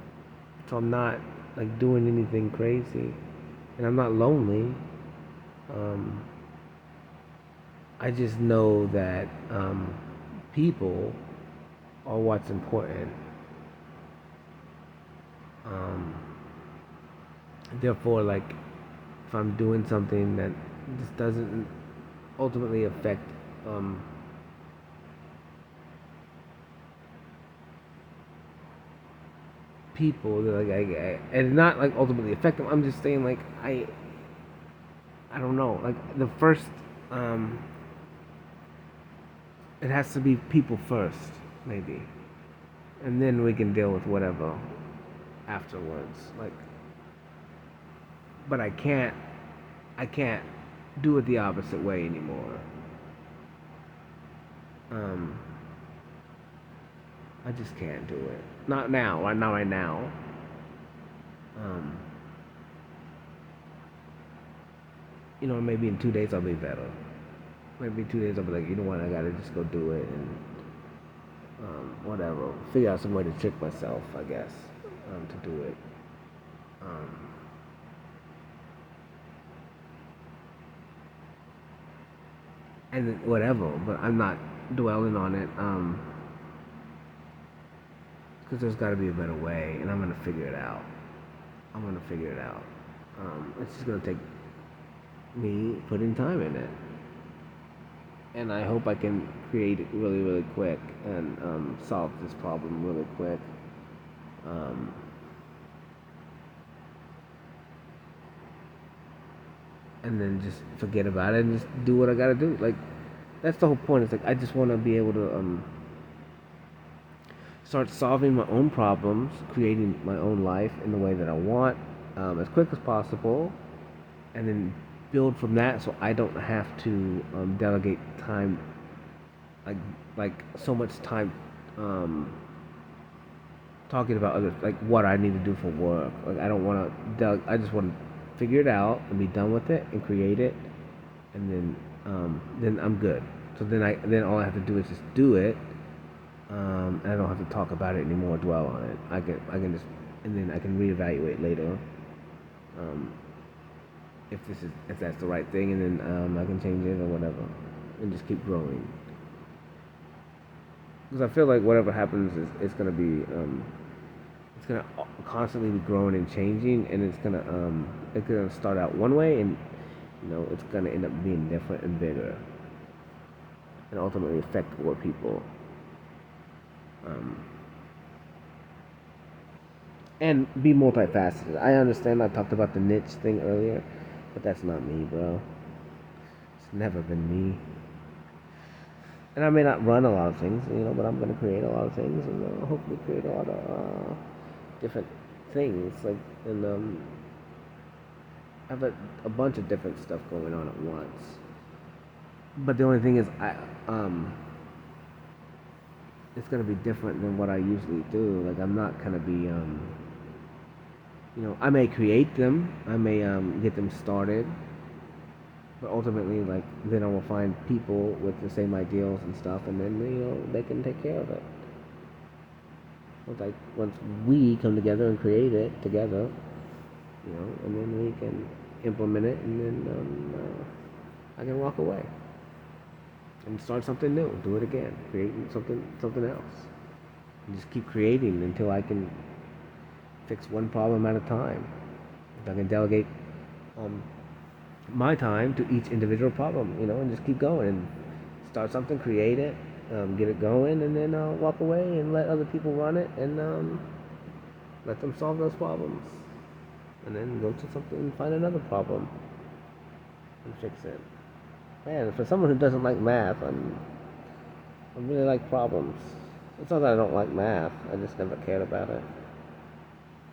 so I'm not like doing anything crazy, and I'm not lonely. Um, I just know that people are what's important. Um, Therefore, like, if I'm doing something that just doesn't ultimately affect people, and not like ultimately affect them. I'm just saying, like, I don't know. Like the first, um, it has to be people first, maybe, and then we can deal with whatever afterwards. Like, but I can't do it the opposite way anymore. Um, I just can't do it. Not now. Not right now. Um, maybe in 2 days I'll be better. Maybe in 2 days I'll be like, you know what, I gotta just go do it and whatever. Figure out some way to trick myself, I guess, to do it. Um, and whatever, but I'm not dwelling on it because there's got to be a better way, and I'm gonna figure it out. I'm gonna figure it out. It's just gonna take me putting time in it, and I hope I can create it really, really quick and solve this problem really quick. Um, and then just forget about it and just do what I gotta do. Like that's the whole point. It's like I just want to be able to start solving my own problems, creating my own life in the way that I want, as quick as possible, and then build from that so I don't have to delegate time, like like so much time talking about other like what I need to do for work. Like I don't want to. I just want to figure it out and be done with it and create it, and then I'm good. So then all I have to do is just do it, and I don't have to talk about it anymore, dwell on it. I can just and then I can reevaluate later, um, if that's the right thing, and then I can change it or whatever, and just keep growing. Because I feel like whatever happens is it's gonna be it's gonna constantly be growing and changing, and it's gonna start out one way, and it's gonna end up being different and bigger, and ultimately affect more people. Um, and be multifaceted. I understand. I talked about the niche thing earlier, but that's not me, bro. It's never been me. And I may not run a lot of things, but I'm gonna create a lot of things, and hopefully create a lot of different things. Like, and I have a bunch of different stuff going on at once. But the only thing is, it's gonna be different than what I usually do. Like, I'm not gonna be, I may create them, I may get them started, but ultimately, like, then I will find people with the same ideals and stuff, and then they can take care of it. Once we come together and create it together, and then we can implement it, and then I can walk away and start something new, do it again, create something else, and just keep creating until I can fix one problem at a time. If I can delegate my time to each individual problem, and just keep going and start something, create it, get it going, and then walk away and let other people run it, and let them solve those problems, and then go to something and find another problem and fix it. Man, for someone who doesn't like math, I really like problems. It's not that I don't like math. I just never cared about it.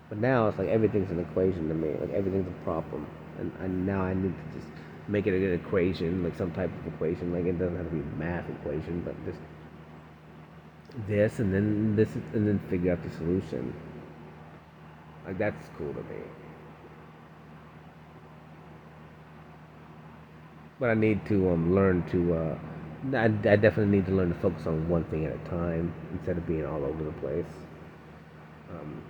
But now it's like everything's an equation to me. Like everything's a problem, and now I need to just make it an equation, like some type of equation. Like it doesn't have to be a math equation, but just this and then this and then figure out the solution. Like that's cool to me. But I need to learn to. I definitely need to learn to focus on one thing at a time instead of being all over the place. Um,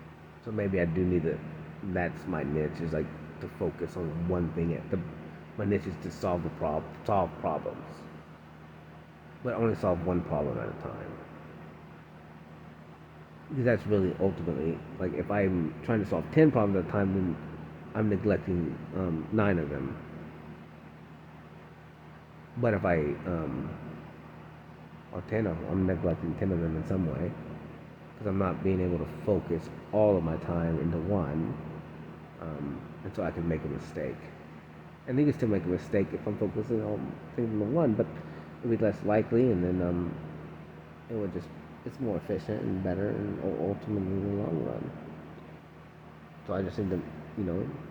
so maybe I do need to. That's my niche is like to focus on one thing at the. My niche is to solve problems, but only solve one problem at a time. Because that's really ultimately like if I'm trying to solve 10 problems at a time, then I'm neglecting 9 of them. But if I or 10 of them, I'm neglecting 10 of them in some way because I'm not being able to focus all of my time into one, and so I can make a mistake. And you can still make a mistake if I'm focusing on things into one, but it'll be less likely, and then it would just it's more efficient and better, and ultimately in the long run. So I just need to,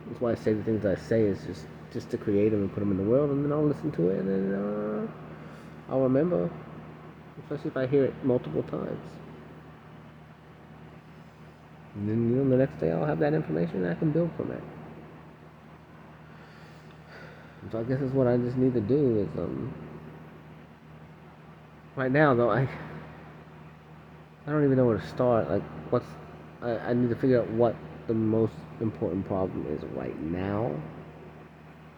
that's why I say the things I say is just to create them and put them in the world, and then I'll listen to it, and then I'll remember, especially if I hear it multiple times. And then the next day I'll have that information and I can build from it. So I guess that's what I just need to do is right now though I don't even know where to start. Like I need to figure out what the most important problem is right now.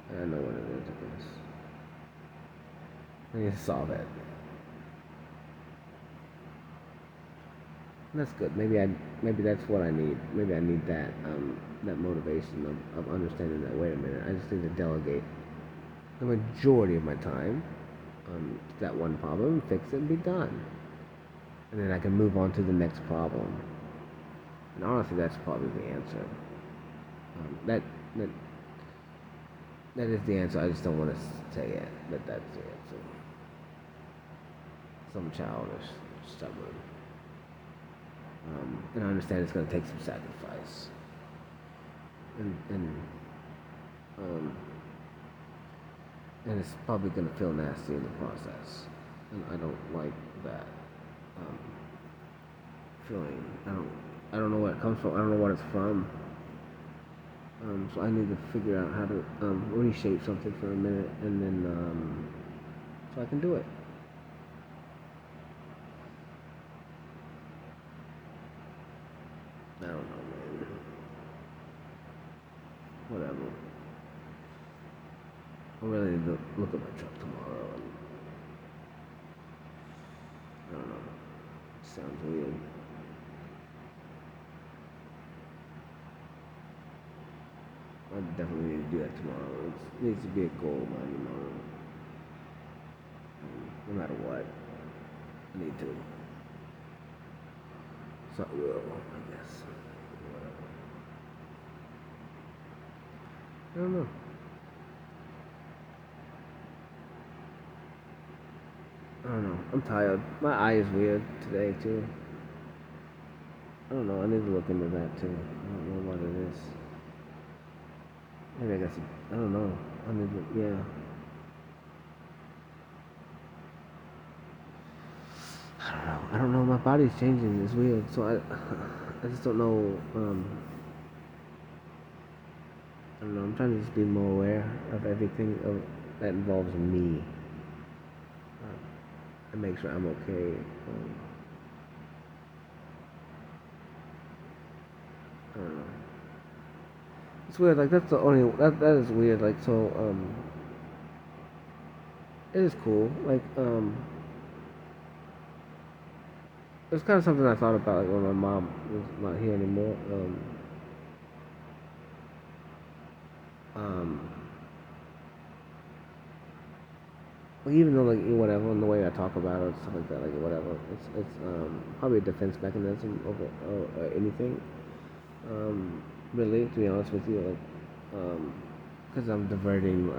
And I know what it is, I guess. I need to solve it. And that's good. Maybe that's what I need. Maybe I need that motivation of understanding that wait a minute, I just need to delegate the majority of my time to that one problem, fix it and be done. And then I can move on to the next problem. And honestly that's probably the answer. That that is the answer. I just don't want to say it, but that's the answer. Some childish, stubborn. And I understand it's going to take some sacrifice. Um, and it's probably going to feel nasty in the process. And I don't like that um, feeling. I don't know where it comes from. I don't know what it's from. So I need to figure out how to reshape something for a minute, and then so I can do it. I don't know, man. Whatever. I'm really need to look at my truck tomorrow. And, I don't know. It sounds weird. I definitely need to do that tomorrow. It needs to be a goal of mine tomorrow. No matter what, I need to. So I will, I guess. Whatever. I don't know. I don't know. I'm tired. My eye is weird today too. I don't know. I need to look into that too. I don't know what it is. Maybe I got some. I don't know. I need to. Yeah. I don't know. I don't know. My body's changing. It's weird. So I just don't know. I don't know. I'm trying to just be more aware of everything that involves me, and make sure I'm okay. I don't know. It's weird. Like that's the only that is weird. Like so. It is cool. Like it's kind of something I thought about like when my mom was not here anymore. Um, like, even though like whatever, in the way I talk about it, stuff like that, like whatever, it's probably a defense mechanism over or anything. Really, to be honest with you, like, because I'm diverting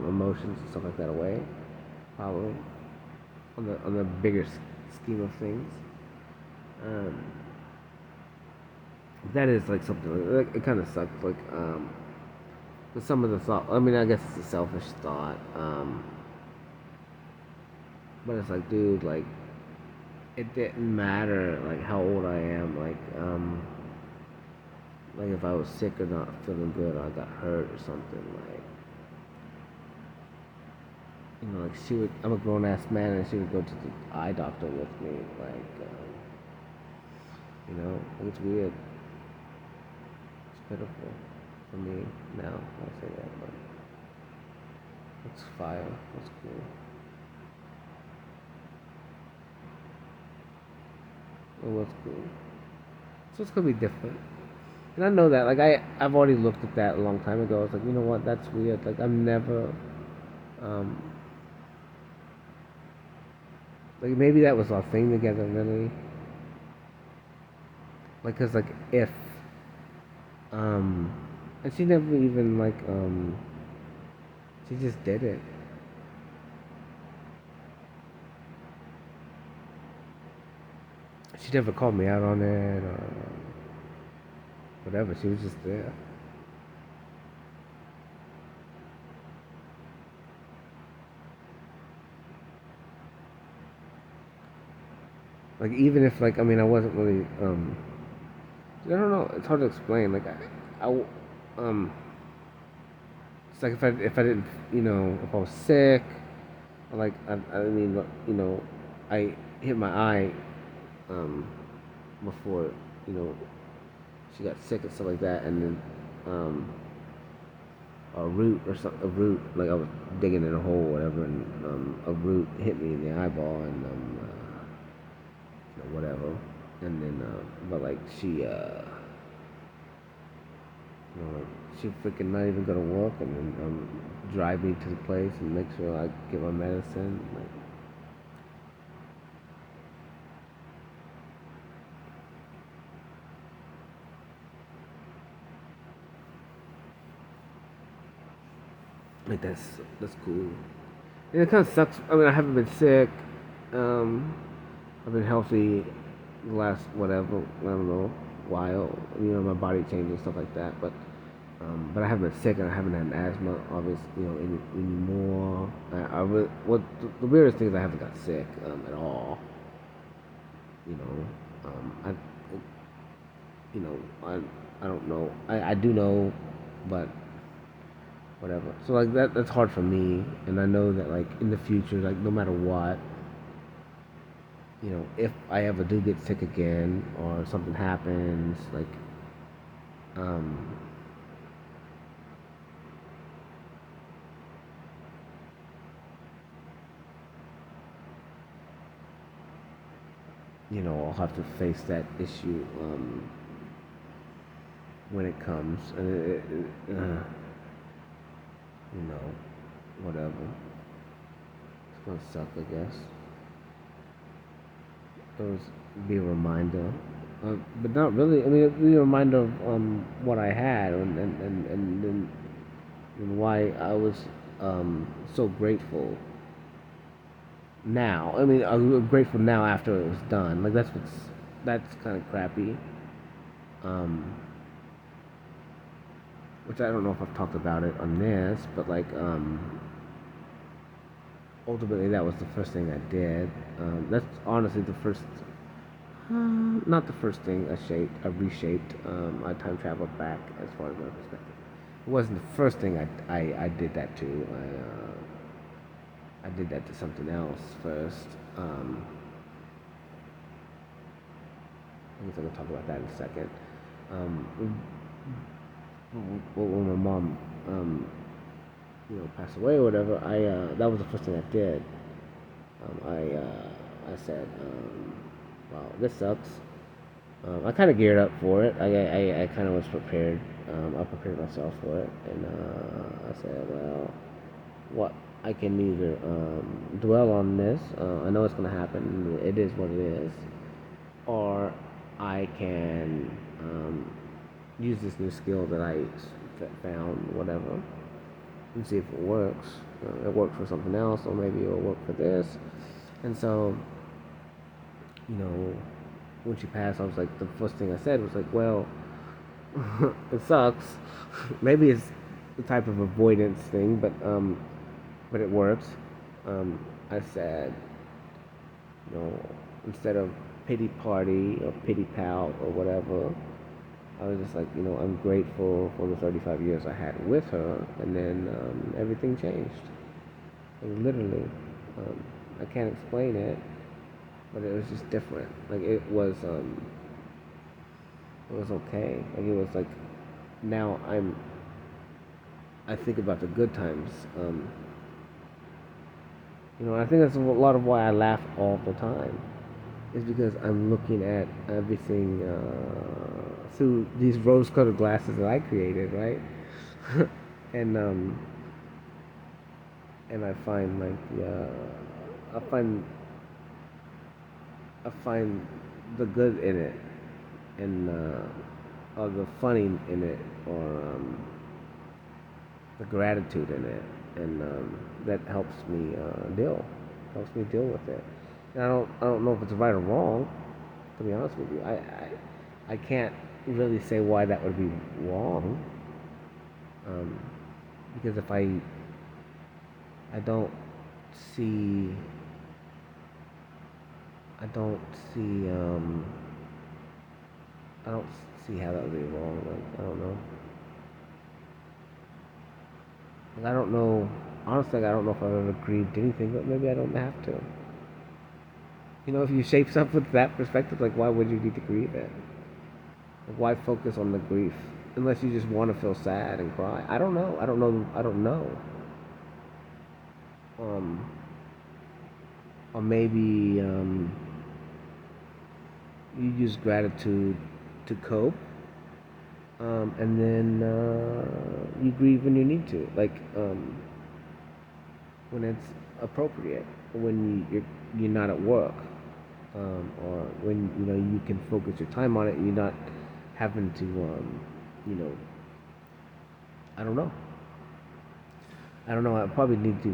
emotions and stuff like that away, probably on the bigger scheme of things. Um, that is like something like it kind of sucks. Like, with some of the thought. I mean, I guess it's a selfish thought. But it's like, dude, like it didn't matter like how old I am. Like if I was sick or not feeling good, or I got hurt or something. Like, like she would. I'm a grown ass man, and she would go to the eye doctor with me. Like, it's weird. It's pitiful for me now. I say that, but it's fire. It's cool. It was cool. So it's gonna be different. And I know that. Like I've already looked at that a long time ago. I was like, you know what? That's weird. Like I'm never, um, like maybe that was our thing together, really. Like, cause like if, um, and she never even like, she just did it. She never called me out on it or whatever. She was just there. Like even if like I mean I wasn't really I don't know. It's hard to explain. Like um it's like if I didn't if I was sick, or like I mean I hit my eye um before you know she got sick and stuff like that, and then um a root like I was digging in a hole or whatever, and a root hit me in the eyeball, and whatever, and then but like like she freaking not even gonna work, and then drive me to the place and make sure I get my medicine. Like that's cool. And it kind of sucks. I mean, I haven't been sick. Um, I've been healthy the last whatever I don't know while. My body changing stuff like that. But I haven't been sick, and I haven't had asthma, obviously, anymore. I really, the weirdest thing is I haven't got sick at all. You know, you know, I don't know. I do know, but whatever. So like that's hard for me, and I know that like in the future, like no matter what, if I ever do get sick again or something happens, like um, I'll have to face that issue when it comes, and you know, whatever. It's gonna suck, I guess. It was be a reminder, but not really. I mean, it'd be a reminder of what I had, and why I was so grateful now. I mean, I'm grateful now after it was done. Like that's kind of crappy. Um, which I don't know if I've talked about it on this, but like ultimately that was the first thing I did. That's honestly the first, not the first thing I reshaped. I time traveled back as far as my perspective. It wasn't the first thing I did that to. I did that to something else first. I guess I'm gonna talk about that in a second. Um, when my mom, passed away or whatever, I that was the first thing I did. I said, "Wow, this sucks." I kind of geared up for it. I kind of was prepared. I prepared myself for it, and I said, "Well, what I can either dwell on this. I know it's gonna happen. It is what it is. Or I can use this new skill that I found, whatever, and see if it works. It worked for something else, or maybe it'll work for this. And so, you know, when she passed, I was like, the first thing I said was like, well, it sucks. Maybe it's the type of avoidance thing, but it works. I said, you know, instead of pity party or pity pout or whatever, I was just like, I'm grateful for the 35 years I had with her, and then everything changed. Like, literally, I can't explain it, but it was just different. Like it was okay. Like it was like, now I think about the good times. I think that's a lot of why I laugh all the time. Is because I'm looking at everything through these rose-colored glasses that I created, right? and and I find like I find I find the good in it, and or the funny in it, or the gratitude in it, and that helps me deal with it. And I don't know if it's right or wrong. To be honest with you, I can't really say why that would be wrong. Um, because if I don't see, I don't see, I don't see how that would be wrong. Like, I don't know. Like, I don't know. Honestly, I don't know if I've ever grieved anything, but maybe I don't have to. If you shape stuff with that perspective, like, why would you need to grieve it? Like, why focus on the grief? Unless you just want to feel sad and cry. I don't know. I don't know. I don't know. Um, or maybe you use gratitude to cope, and then you grieve when you need to, like when it's appropriate, when you're not at work, or when you can focus your time on it, and you're not having to, you know, I don't know. I don't know. I probably need to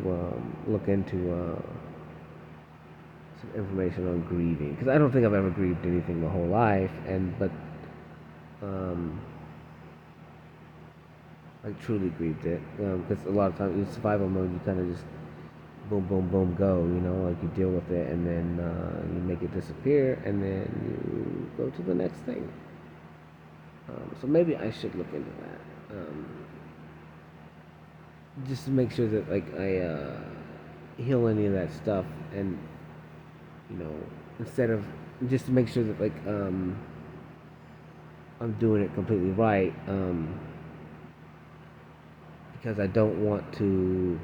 look into some information on grieving, because I don't think I've ever grieved anything my whole life, and but um, like truly grieved it, because a lot of times in survival mode you kind of just boom boom boom go, like you deal with it, and then you make it disappear, and then you go to the next thing. So maybe I should look into that, just to make sure that like I heal any of that stuff, and instead of just to make sure that like I'm doing it completely right, because I don't want to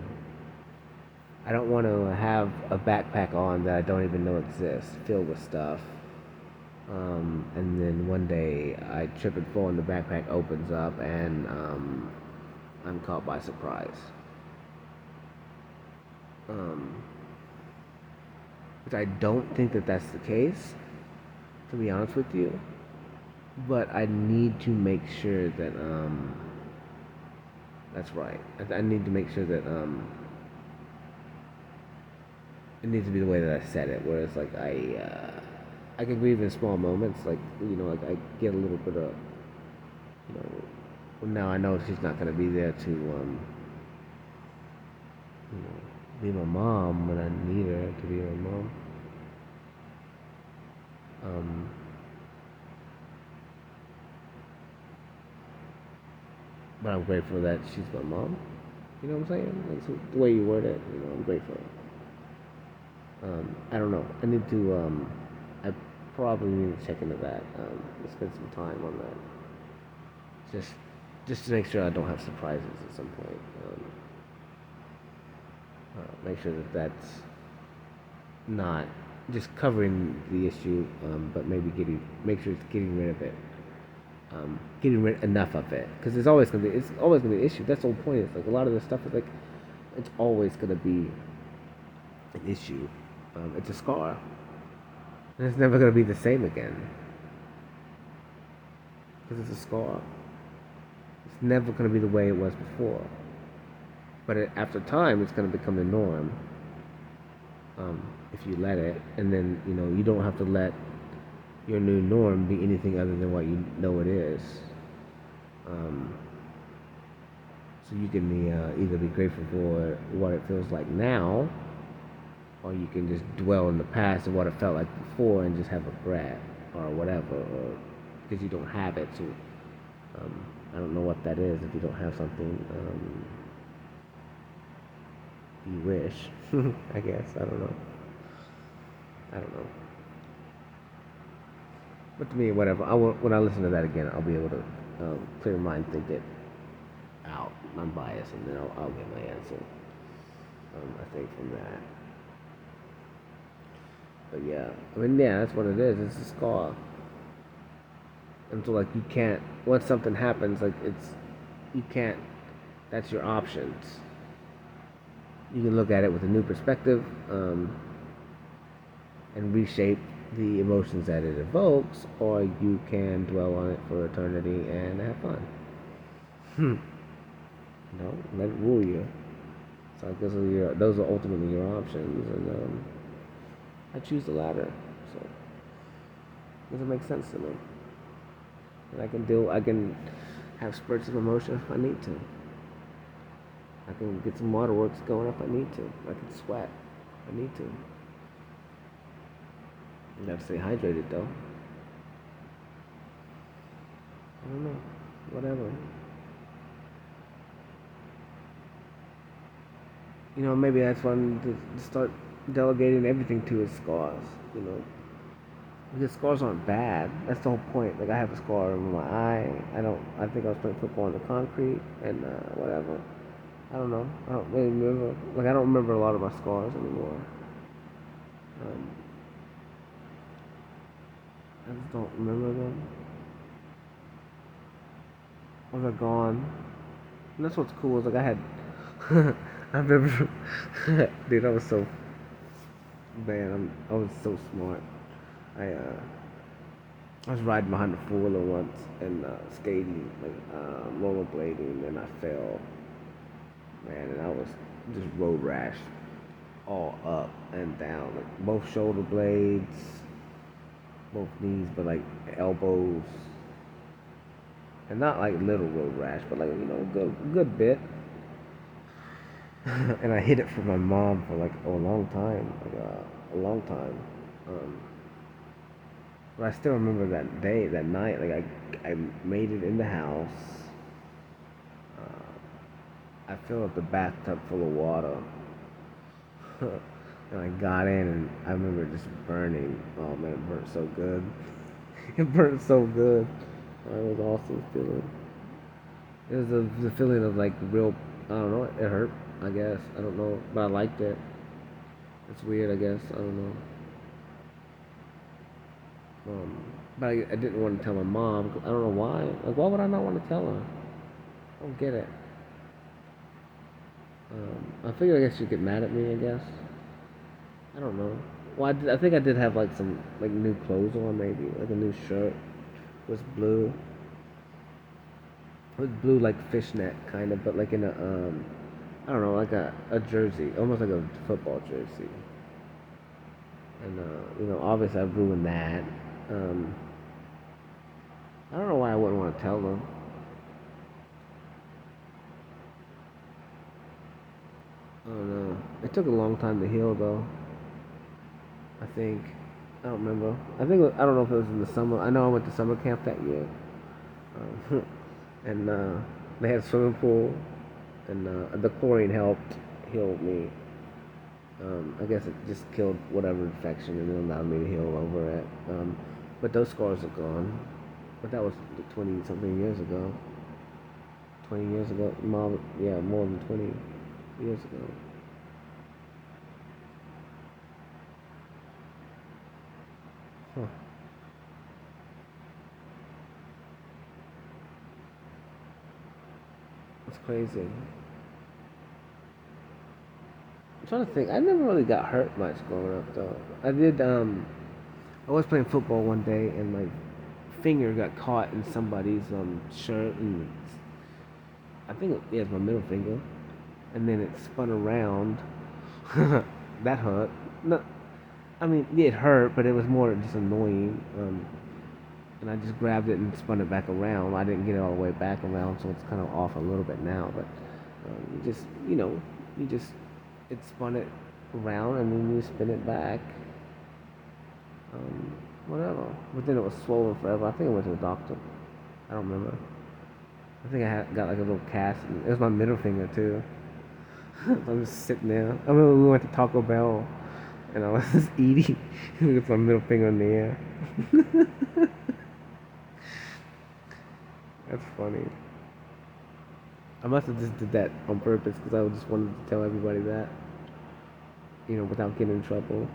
have a backpack on that I don't even know exists, filled with stuff. And then one day I trip and fall and the backpack opens up, and I'm caught by surprise. Um, which I don't think that that's the case, to be honest with you. But I need to make sure that that's right. I need to make sure that it needs to be the way that I said it, where it's like I can grieve in small moments, like like I get a little bit of well, now I know she's not gonna be there to be my mom when I need her to be my mom. Um, but I'm grateful that she's my mom. You know what I'm saying? Like, so the way you word it, I'm grateful. I don't know. I need to. I probably need to check into that. Spend some time on that. Just to make sure I don't have surprises at some point. Make sure that that's not just covering the issue, but maybe make sure it's getting rid of it. Getting rid enough of it, because it's always gonna be an issue. That's the whole point. It's like a lot of this stuff is like It's always gonna be an issue. It's a scar, and it's never gonna be the same again because it's a scar. It's never gonna be the way it was before. But after time, it's gonna become the norm if you let it, and then you don't have to let your new norm be anything other than what you know it is. Um, so you can either be grateful for what it feels like now, or you can just dwell in the past and what it felt like before and just have regret or whatever, or because you don't have it. So I don't know what that is if you don't have something. You wish, I guess. I don't know. I don't know. But to me, whatever. When I listen to that again, I'll be able to clear mind, think it out, unbiased, and then I'll get my answer. I think from that. But yeah, I mean, yeah, that's what it is. It's a scar. And so, like, you can't. Once something happens, like you can't. That's your options. You can look at it with a new perspective, and reshape the emotions that it evokes, or you can dwell on it for eternity and have fun. Let it rule you. So I guess those are ultimately your options, and I choose the latter. So does it make sense to me? And I can have spurts of emotion if I need to. I can get some waterworks going if I need to. I can sweat if I need to. You gotta stay hydrated though. I don't know. Whatever. Maybe that's when to start delegating everything to his scars. Because scars aren't bad. That's the whole point. Like I have a scar over my eye. I don't. I think I was playing football on the concrete and whatever. I don't know. I don't really remember. Like I don't remember a lot of my scars anymore. Um, I just don't remember them. Or they're gone. And that's what's cool is like I had. I remember, dude. I was so man. I was so smart. I uh, I was riding behind a four-wheeler once and skating, like rollerblading, and I fell, man, and I was just road rash all up and down, like both shoulder blades, both knees, but like elbows, and not like little road rash, but like a good bit. And I hid it from my mom for like a long time, like a long time. Um, but I still remember that day, that night, like I made it in the house. I filled up the bathtub full of water. And I got in and I remember just burning. Oh man, it burnt so good. It burnt so good. Oh, it was awesome feeling. It was the feeling of like real, I don't know, it hurt, I guess. I don't know, but I liked it. It's weird, I guess. I don't know. But I didn't want to tell my mom. I don't know why. Like, why would I not want to tell her? I don't get it. I figured I guess she'd get mad at me, I guess. I don't know. Well, I think I did have like some like new clothes on, maybe like a new shirt was blue, with blue like fishnet kind of, but like in a I don't know, like a jersey, almost like a football jersey. And obviously I ruined that. Um, I don't know why I wouldn't want to tell them. I don't know. It took a long time to heal though. I think. I don't remember. I don't know if it was in the summer. I know I went to summer camp that year, and they had a swimming pool, and the chlorine helped heal me. I guess it just killed whatever infection and it allowed me to heal over it. But those scars are gone. But that was 20 something years ago. 20 years ago. More than 20 years ago. Huh. That's crazy. trying to think. I never really got hurt much growing up though. I did. I was playing football one day and my finger got caught in somebody's shirt and I think it's my middle finger, and then it spun around. That hurt. No, I mean it hurt, but it was more just annoying. And I just grabbed it and spun it back around. I didn't get it all the way back around, so it's kind of off a little bit now. But you just it spun it around and then you spin it back. Whatever. But then it was swollen forever. I think I went to the doctor. I don't remember. I think got like a little cast. It was my middle finger too. So I'm just sitting there. I remember we went to Taco Bell, and I was just eating with my middle finger in the air. That's funny. I must have just did that on purpose because I just wanted to tell everybody that, without getting in trouble.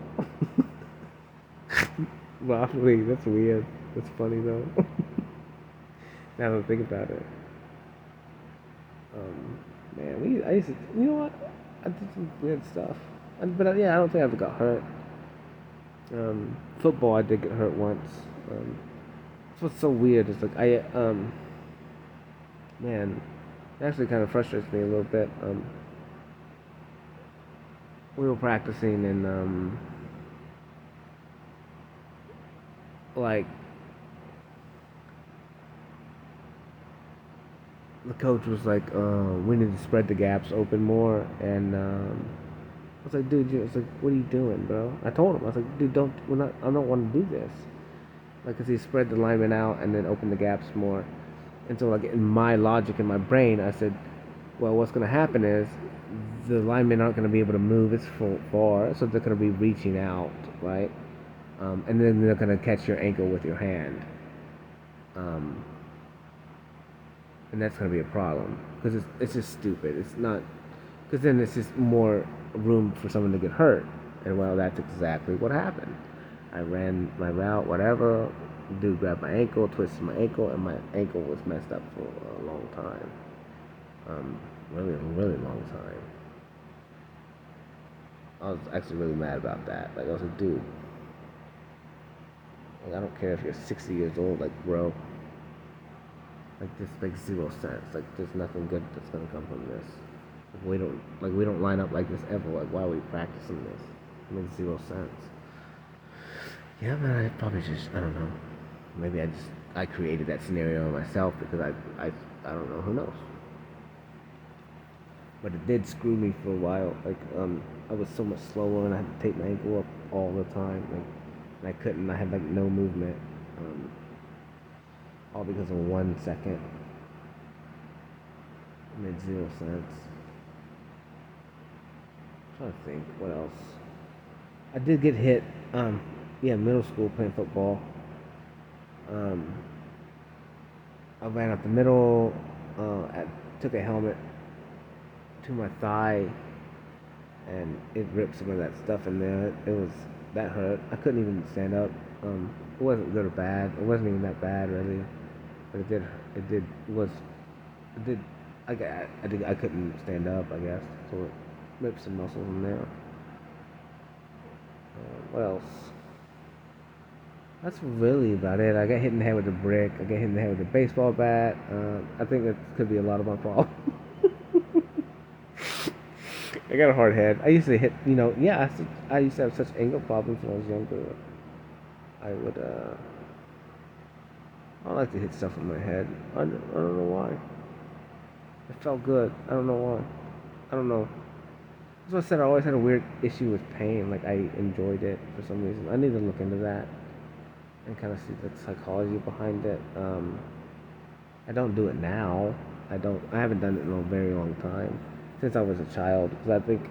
Well, wait, that's weird. That's funny though. Now that I think about it. Man, I used to, you know what? I did some weird stuff. But yeah, I don't think I ever got hurt. Football, I did get hurt once. That's what's so weird. It's like, man, it actually kind of frustrates me a little bit. We were practicing and, like, the coach was like, we need to spread the gaps open more, and I was like, dude, it's like, what are you doing, bro? I told him, I was like, dude, I don't want to do this. Like, cause he spread the linemen out and then opened the gaps more, and so like in my logic in my brain, I said, well, what's gonna happen is the linemen aren't gonna be able to move as far, so they're gonna be reaching out, right? And then they're gonna catch your ankle with your hand. And that's going to be a problem because it's just stupid. It's not because then it's just more room for someone to get hurt, and well, that's exactly what happened. I ran my route, whatever. Dude grabbed my ankle, twisted my ankle, and my ankle was messed up for a long time. Really, really long time. I was actually really mad about that. Like I was like, dude, like, I don't care if you're 60 years old, like bro. Like this makes zero sense. Like there's nothing good that's gonna come from this. We don't line up like this ever. Like why are we practicing this? It makes zero sense. Yeah, man. I probably just I don't know. Maybe I created that scenario myself because I don't know. Who knows? But it did screw me for a while. Like I was so much slower and I had to take my ankle up all the time. Like and I couldn't. I had like no movement. All because of 1 second. It made zero sense. I'm trying to think, what else? I did get hit, middle school playing football. I ran up the middle, I took a helmet to my thigh, and it ripped some of that stuff in there. That hurt. I couldn't even stand up. It wasn't good or bad. It wasn't even that bad, really. But I couldn't stand up, I guess, so it ripped some muscles in there. What else? That's really about it. I got hit in the head with a brick. I got hit in the head with a baseball bat. I think that could be a lot of my fault. I got a hard head. I used to hit, I used to have such anger problems when I was younger. I like to hit stuff in my head. I don't know why. It felt good. I don't know why. I don't know. As I said, I always had a weird issue with pain. Like, I enjoyed it for some reason. I need to look into that and kind of see the psychology behind it. I don't do it now. I haven't done it in a very long time. Since I was a child. Because I think,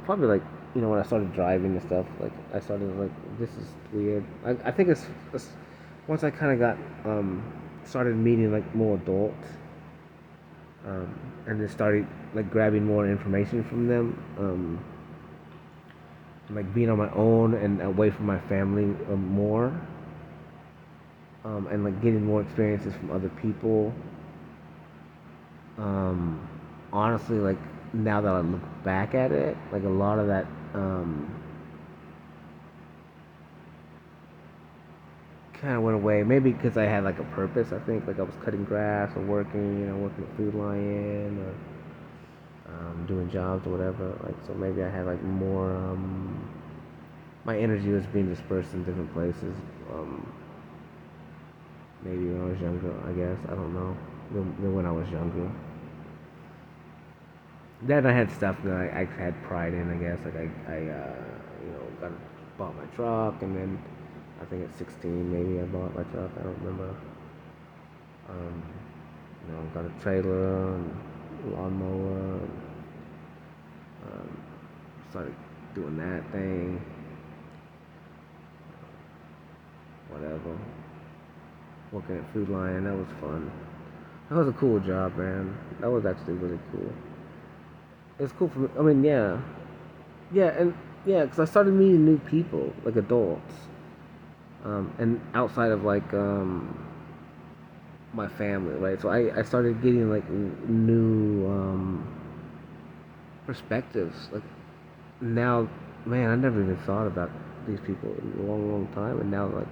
probably like, when I started driving and stuff, like, I started like, this is weird. I think it's once I kind of got, started meeting like more adults, and then started like grabbing more information from them, like being on my own and away from my family more, and like getting more experiences from other people. Honestly, like now that I look back at it, like a lot of that kind of went away. Maybe because I had like a purpose. I think like I was cutting grass or working, working at Food Lion or doing jobs or whatever. Like so, maybe I had like more. My energy was being dispersed in different places. Um, Maybe when I was younger, I guess I don't know. Than when I was younger. Then I had stuff that I had pride in. I guess like got bought my truck, and then I think at 16 maybe I bought my truck. I don't remember. Um, got a trailer and lawnmower. And, um, started doing that thing. Whatever. Working at Food Lion, that was fun. That was a cool job, man. That was actually really cool. It's cool for me. I mean, yeah, because I started meeting new people, like adults, and outside of like my family, right? So I started getting like new perspectives. Like now, man, I never even thought about these people in a long, long time, and now like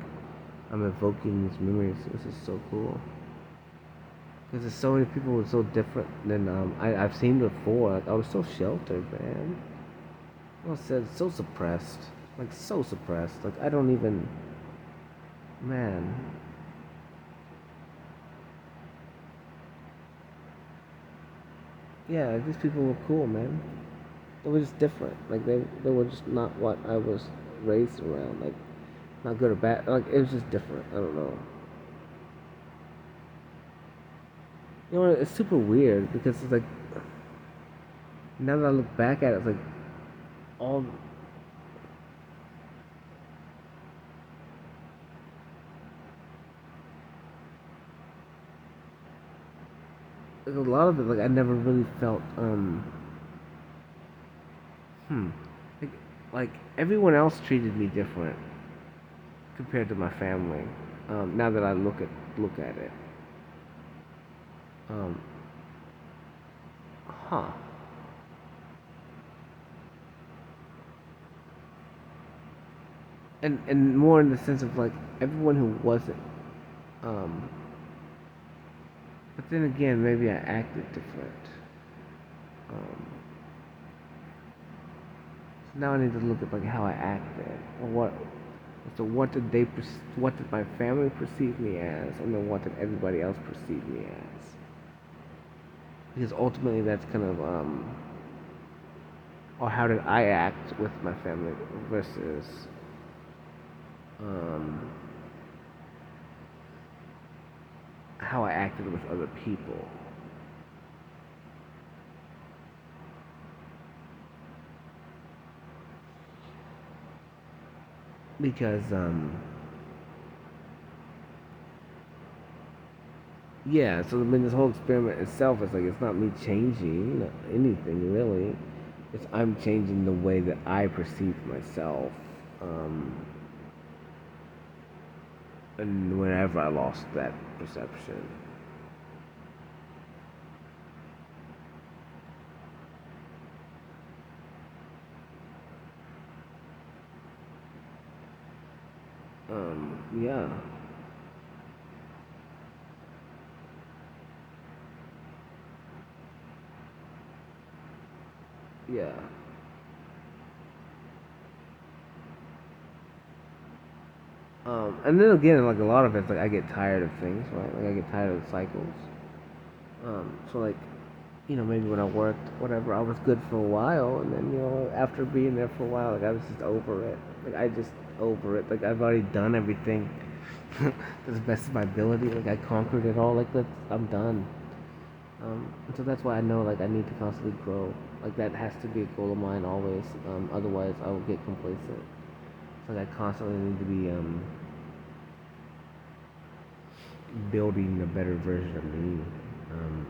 I'm evoking these memories. This is so cool. Because there's so many people who are so different than I've seen before. Like I was so sheltered, man. I was so suppressed, like so suppressed. Like I don't even, man. Yeah, like, these people were cool, man. They were just different. Like they were just not what I was raised around. Like not good or bad. Like it was just different. I don't know. It's super weird because it's like now that I look back at it, it's like all like a lot of it. Like I never really felt hmm like like everyone else treated me different compared to my family. Now that I look at it, um, huh? And more in the sense of like everyone who wasn't. Um, but then again, maybe I acted different. Um, so now I need to look at like how I acted, or what. So what did my family perceive me as, and then what did everybody else perceive me as? Because ultimately, that's kind of or how did I act with my family versus um, how I acted with other people. Because yeah, so I mean this whole experiment itself is like it's not me changing anything really. It's I'm changing the way that I perceive myself. Um, and whenever I lost that perception. Yeah. Yeah. And then again, like a lot of it's like I get tired of things, right? Like I get tired of cycles. So like, maybe when I worked, whatever, I was good for a while, and then after being there for a while, like I was just over it. Like I just over it. Like I've already done everything to the best of my ability. Like I conquered it all. Like I'm done. And so that's why I know like I need to constantly grow. Like that has to be a goal of mine always. Otherwise, I will get complacent. So like I constantly need to be building a better version of me. Um,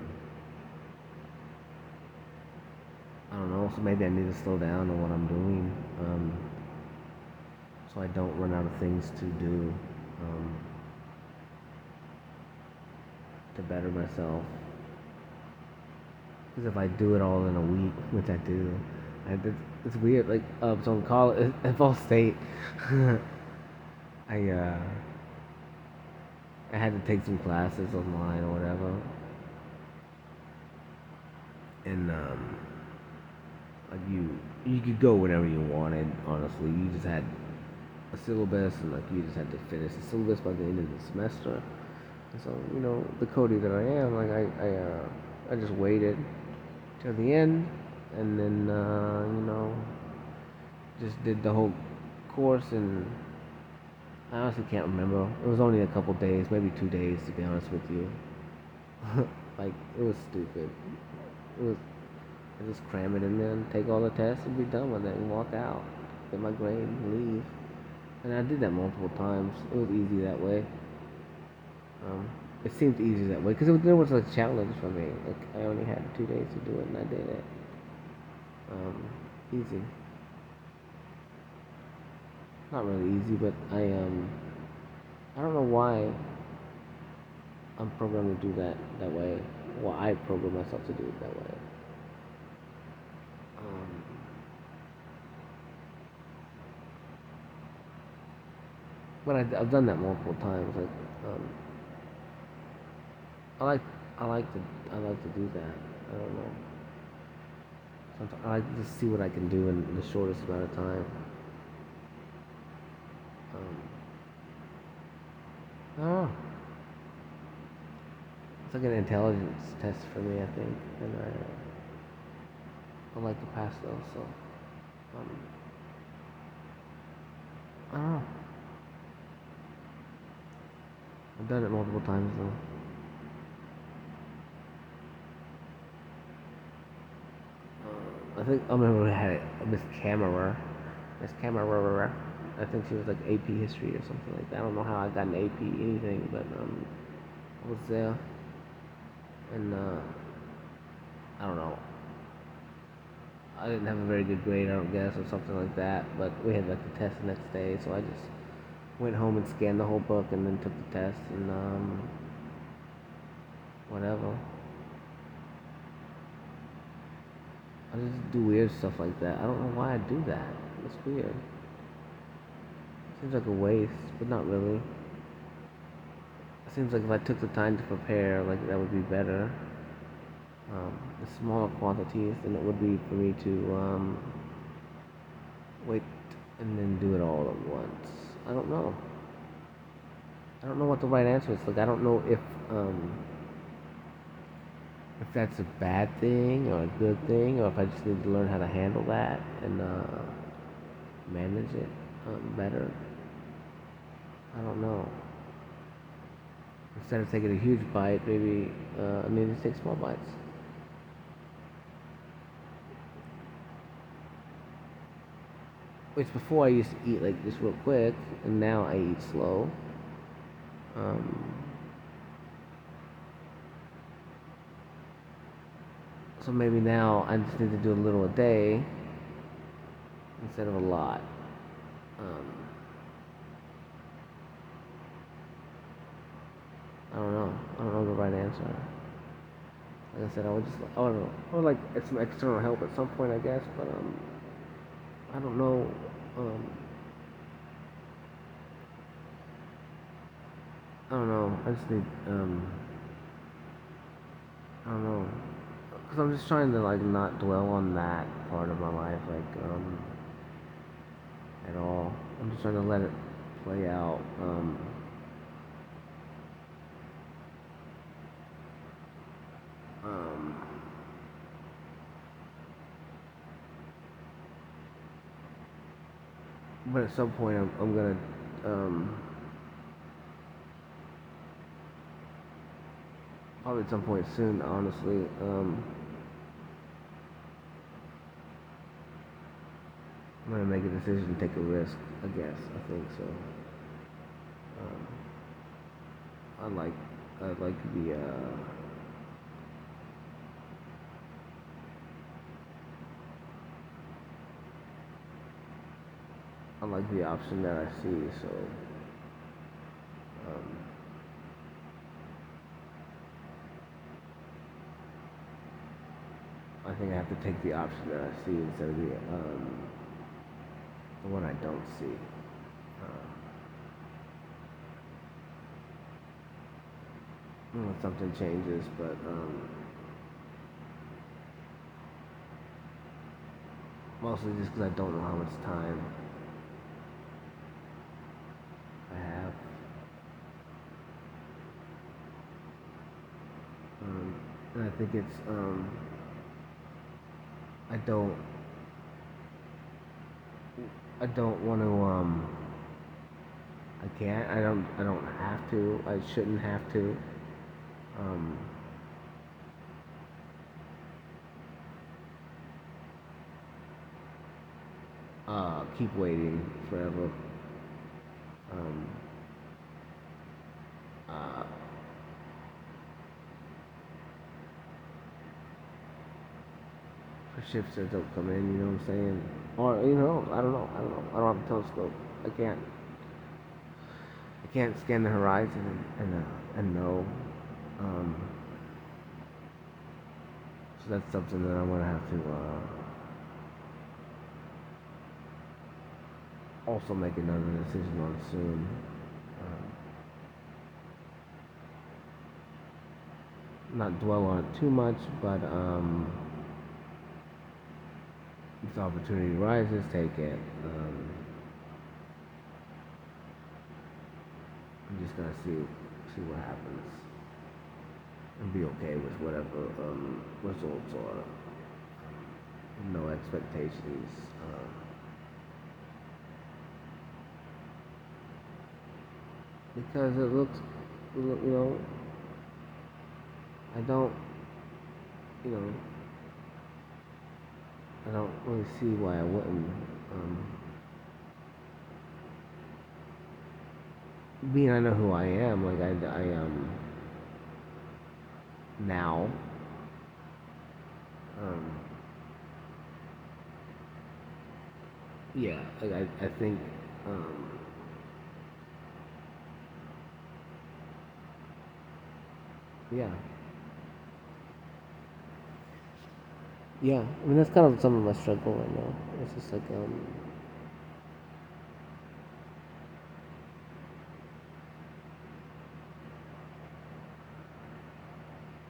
I don't know. So maybe I need to slow down on what I'm doing, so I don't run out of things to do um, to better myself. Because if I do it all in a week, which I do, it's weird. Like, so in college, at Ball State, I uh, I had to take some classes online or whatever, and like you could go whenever you wanted. Honestly, you just had a syllabus, and like you just had to finish the syllabus by the end of the semester. And so the Cody that I am, like I just waited till the end, and then just did the whole course, and I honestly can't remember. It was only a couple days, maybe 2 days, to be honest with you. Like, it was stupid. It was I just cram it in there and take all the tests and be done with it and walk out, get my grade and leave. And I did that multiple times. It was easy that way. Um, it seemed easy that way because there was a challenge for me. Like, I only had 2 days to do it, and I did it. Easy. Not really easy, but I don't know why I'm programmed to do that way. Well, I program myself to do it that way. Um, but I've done that multiple times. Like, I like I like to do that. I don't know. Sometimes I like to just see what I can do in the shortest amount of time. Um, I don't know. It's like an intelligence test for me, I think, and I like to pass those. So um, I don't know. I've done it multiple times though. I think I remember we had Miss Camera. Miss Camera. I think she was like AP History or something like that. I don't know how I got an AP anything, but I was there, and I don't know. I didn't have a very good grade, I don't guess, or something like that. But we had like the test the next day, so I just went home and scanned the whole book, and then took the test, and whatever. I just do weird stuff like that. I don't know why I do that. It's weird. Seems like a waste, but not really. It seems like if I took the time to prepare, like that would be better. The smaller quantities than it would be for me to wait and then do it all at once. I don't know. I don't know what the right answer is. Like, I don't know if that's a bad thing or a good thing, or if I just need to learn how to handle that and manage it better. I don't know. Instead of taking a huge bite, maybe I need to take small bites. Which before I used to eat like this real quick, and now I eat slow. Um, so maybe now I just need to do a little a day instead of a lot. Um, I don't know. I don't know the right answer. Like I said, I would like some external help at some point, I guess, but I don't know. Um, I don't know. I just need I don't know, because I'm just trying to like not dwell on that part of my life, like at all. I'm just trying to let it play out. Um, but at some point, I'm gonna um, probably at some point soon, honestly. I'm gonna make a decision, take a risk. I guess I think so. Um, I like I like the I like the option that I see. So um, I think I have to take the option that I see instead of the one I don't see. Unless something changes, but mostly just because I don't know how much time I have. And I think it's I don't I don't want to I can't I don't have to, I shouldn't have to um keep waiting forever. Um uh for shifts that don't come in, you know what I'm saying? Or I don't have a telescope. I can't I can't scan the horizon and know. Um so that's something that I'm gonna have to also make another decision on soon. Not dwell on it too much, but if the opportunity rises, take it. I'm just gonna see what happens and be okay with whatever results are. No expectations. Because it looks, I don't, you know, I don't really see why I wouldn't. Being I know who I am, like I am now. Um, yeah, like I think, um, yeah, yeah. I mean that's kind of some of my struggle right now. It's just like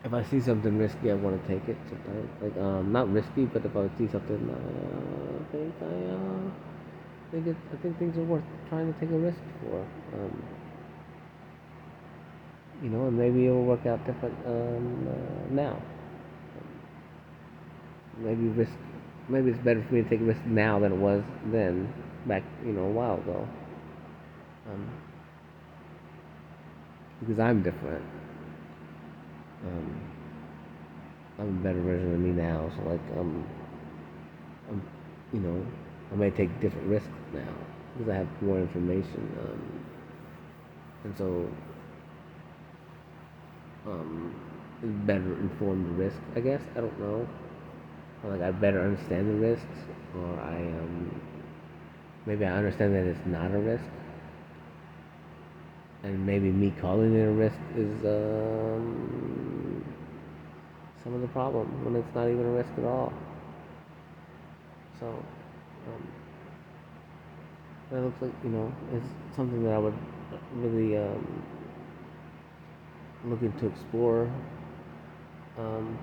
if I see something risky, I want to take it sometimes. Like not risky, but if I see something, I think things are worth trying to take a risk for. And maybe it'll work out different now. Maybe risk. Maybe it's better for me to take a risk now than it was then, back a while ago. Um, because I'm different. Um, I'm a better version of me now. So like I'm, you know, I may take different risks now because I have more information. And so better informed risk, I guess. I don't know. Or like I better understand the risks, or maybe I understand that it's not a risk, and maybe me calling it a risk is some of the problem when it's not even a risk at all. So that looks like it's something that I would really looking to explore. Um,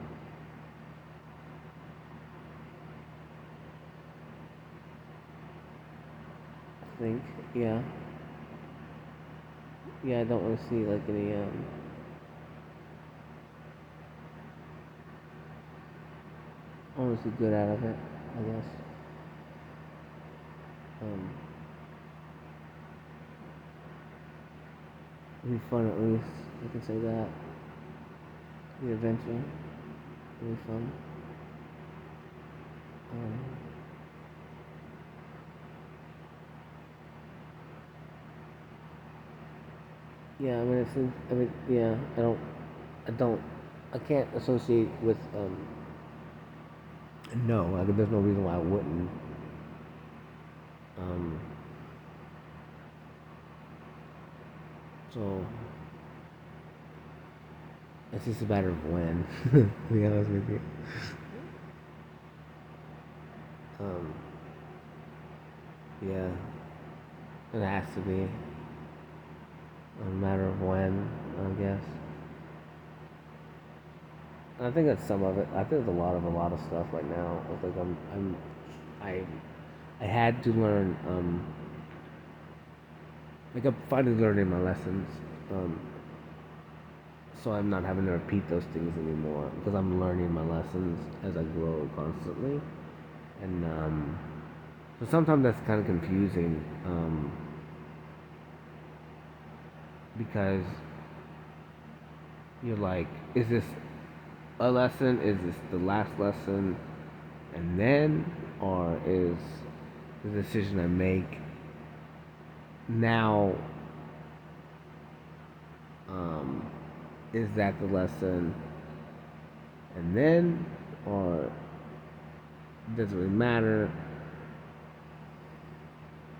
I think, yeah, yeah. I don't want to see like any. I want to see good out of it, I guess. Um, it'll be fun at least. I can say that. The adventure, it'll be fun. Um, yeah, I mean, yeah. I don't, I can't associate with. No, like, there's no reason why I wouldn't. Um, so it's just a matter of when. To be honest with you. Um, yeah, it has to be a matter of when, I guess. And I think that's some of it. I think there's a lot of stuff right now. It's like I, I had to learn. Like I'm finally learning my lessons. Um, so I'm not having to repeat those things anymore because I'm learning my lessons as I grow constantly. And so sometimes that's kind of confusing because you're like, is this a lesson? Is this the last lesson? And then, or is the decision I make now, um, is that the lesson? And then, or does it really matter?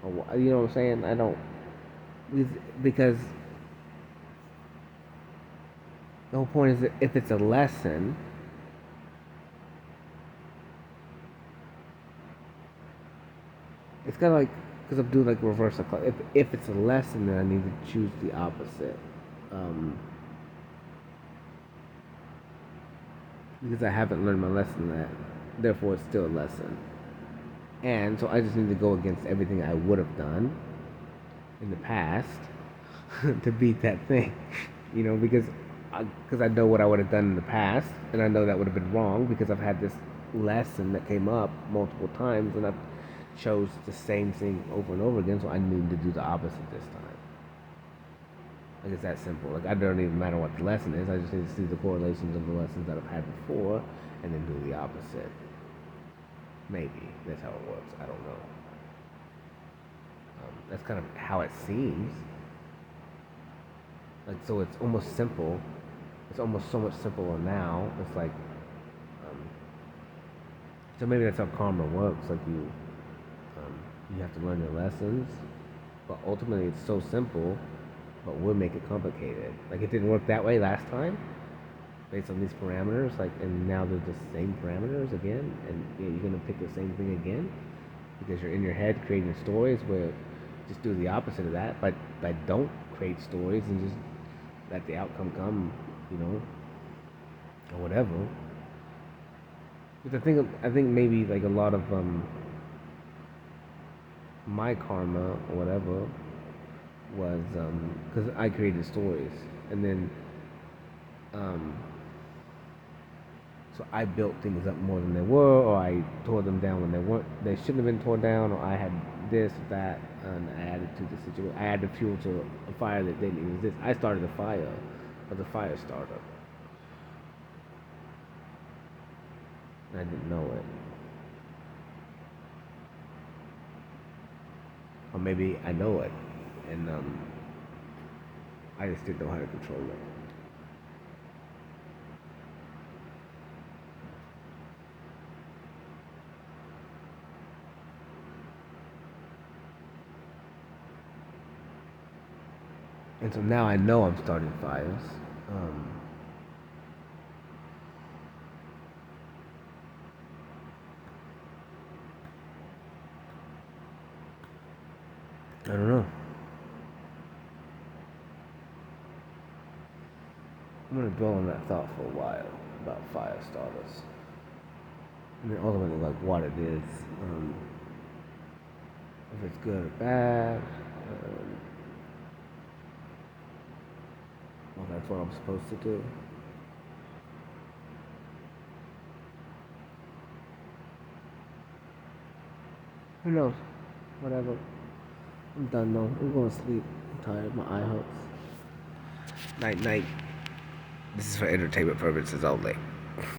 Or, you know what I'm saying? I don't, because the whole point is that if it's a lesson, it's kind of like, because I'm doing like reverse psychology. If it's a lesson, then I need to choose the opposite. Um, because I haven't learned my lesson yet. Therefore, it's still a lesson. And so I just need to go against everything I would have done in the past to beat that thing. You know, because I know what I would have done in the past, and I know that would have been wrong because I've had this lesson that came up multiple times, and I've chose the same thing over and over again. So I need to do the opposite this time. Like it's that simple. Like I don't even matter what the lesson is. I just need to see the correlations of the lessons that I've had before, and then do the opposite. Maybe that's how it works. I don't know. That's kind of how it seems. Like so, it's almost simple. It's almost so much simpler now. It's like, um, so maybe that's how karma works. Like you have to learn your lessons, but ultimately it's so simple, but we'll make it complicated. Like it didn't work that way last time, based on these parameters. Like, and now they're the same parameters again, and you're gonna pick the same thing again because you're in your head creating stories where just do the opposite of that, but don't create stories and just let the outcome come, you know, or whatever. Because I think maybe like a lot of my karma or whatever was because I created stories, and then um, so I built things up more than they were, or I tore them down when they shouldn't have been torn down, or I had this, that, and I added to the situation. I added fuel to a fire that didn't even exist. I started the fire, but the fire started. I didn't know it. Or maybe I know it, and I just didn't know how to control it. And so now I know I'm starting fires. Um, I don't know. I'm gonna dwell on that thought for a while about fire starters, and then ultimately like what it is, if it's good or bad. Well, that's what I'm supposed to do. Who knows? Whatever. I'm done though. I'm going to sleep. I'm tired. My eye hurts. Night, night. This is for entertainment purposes only.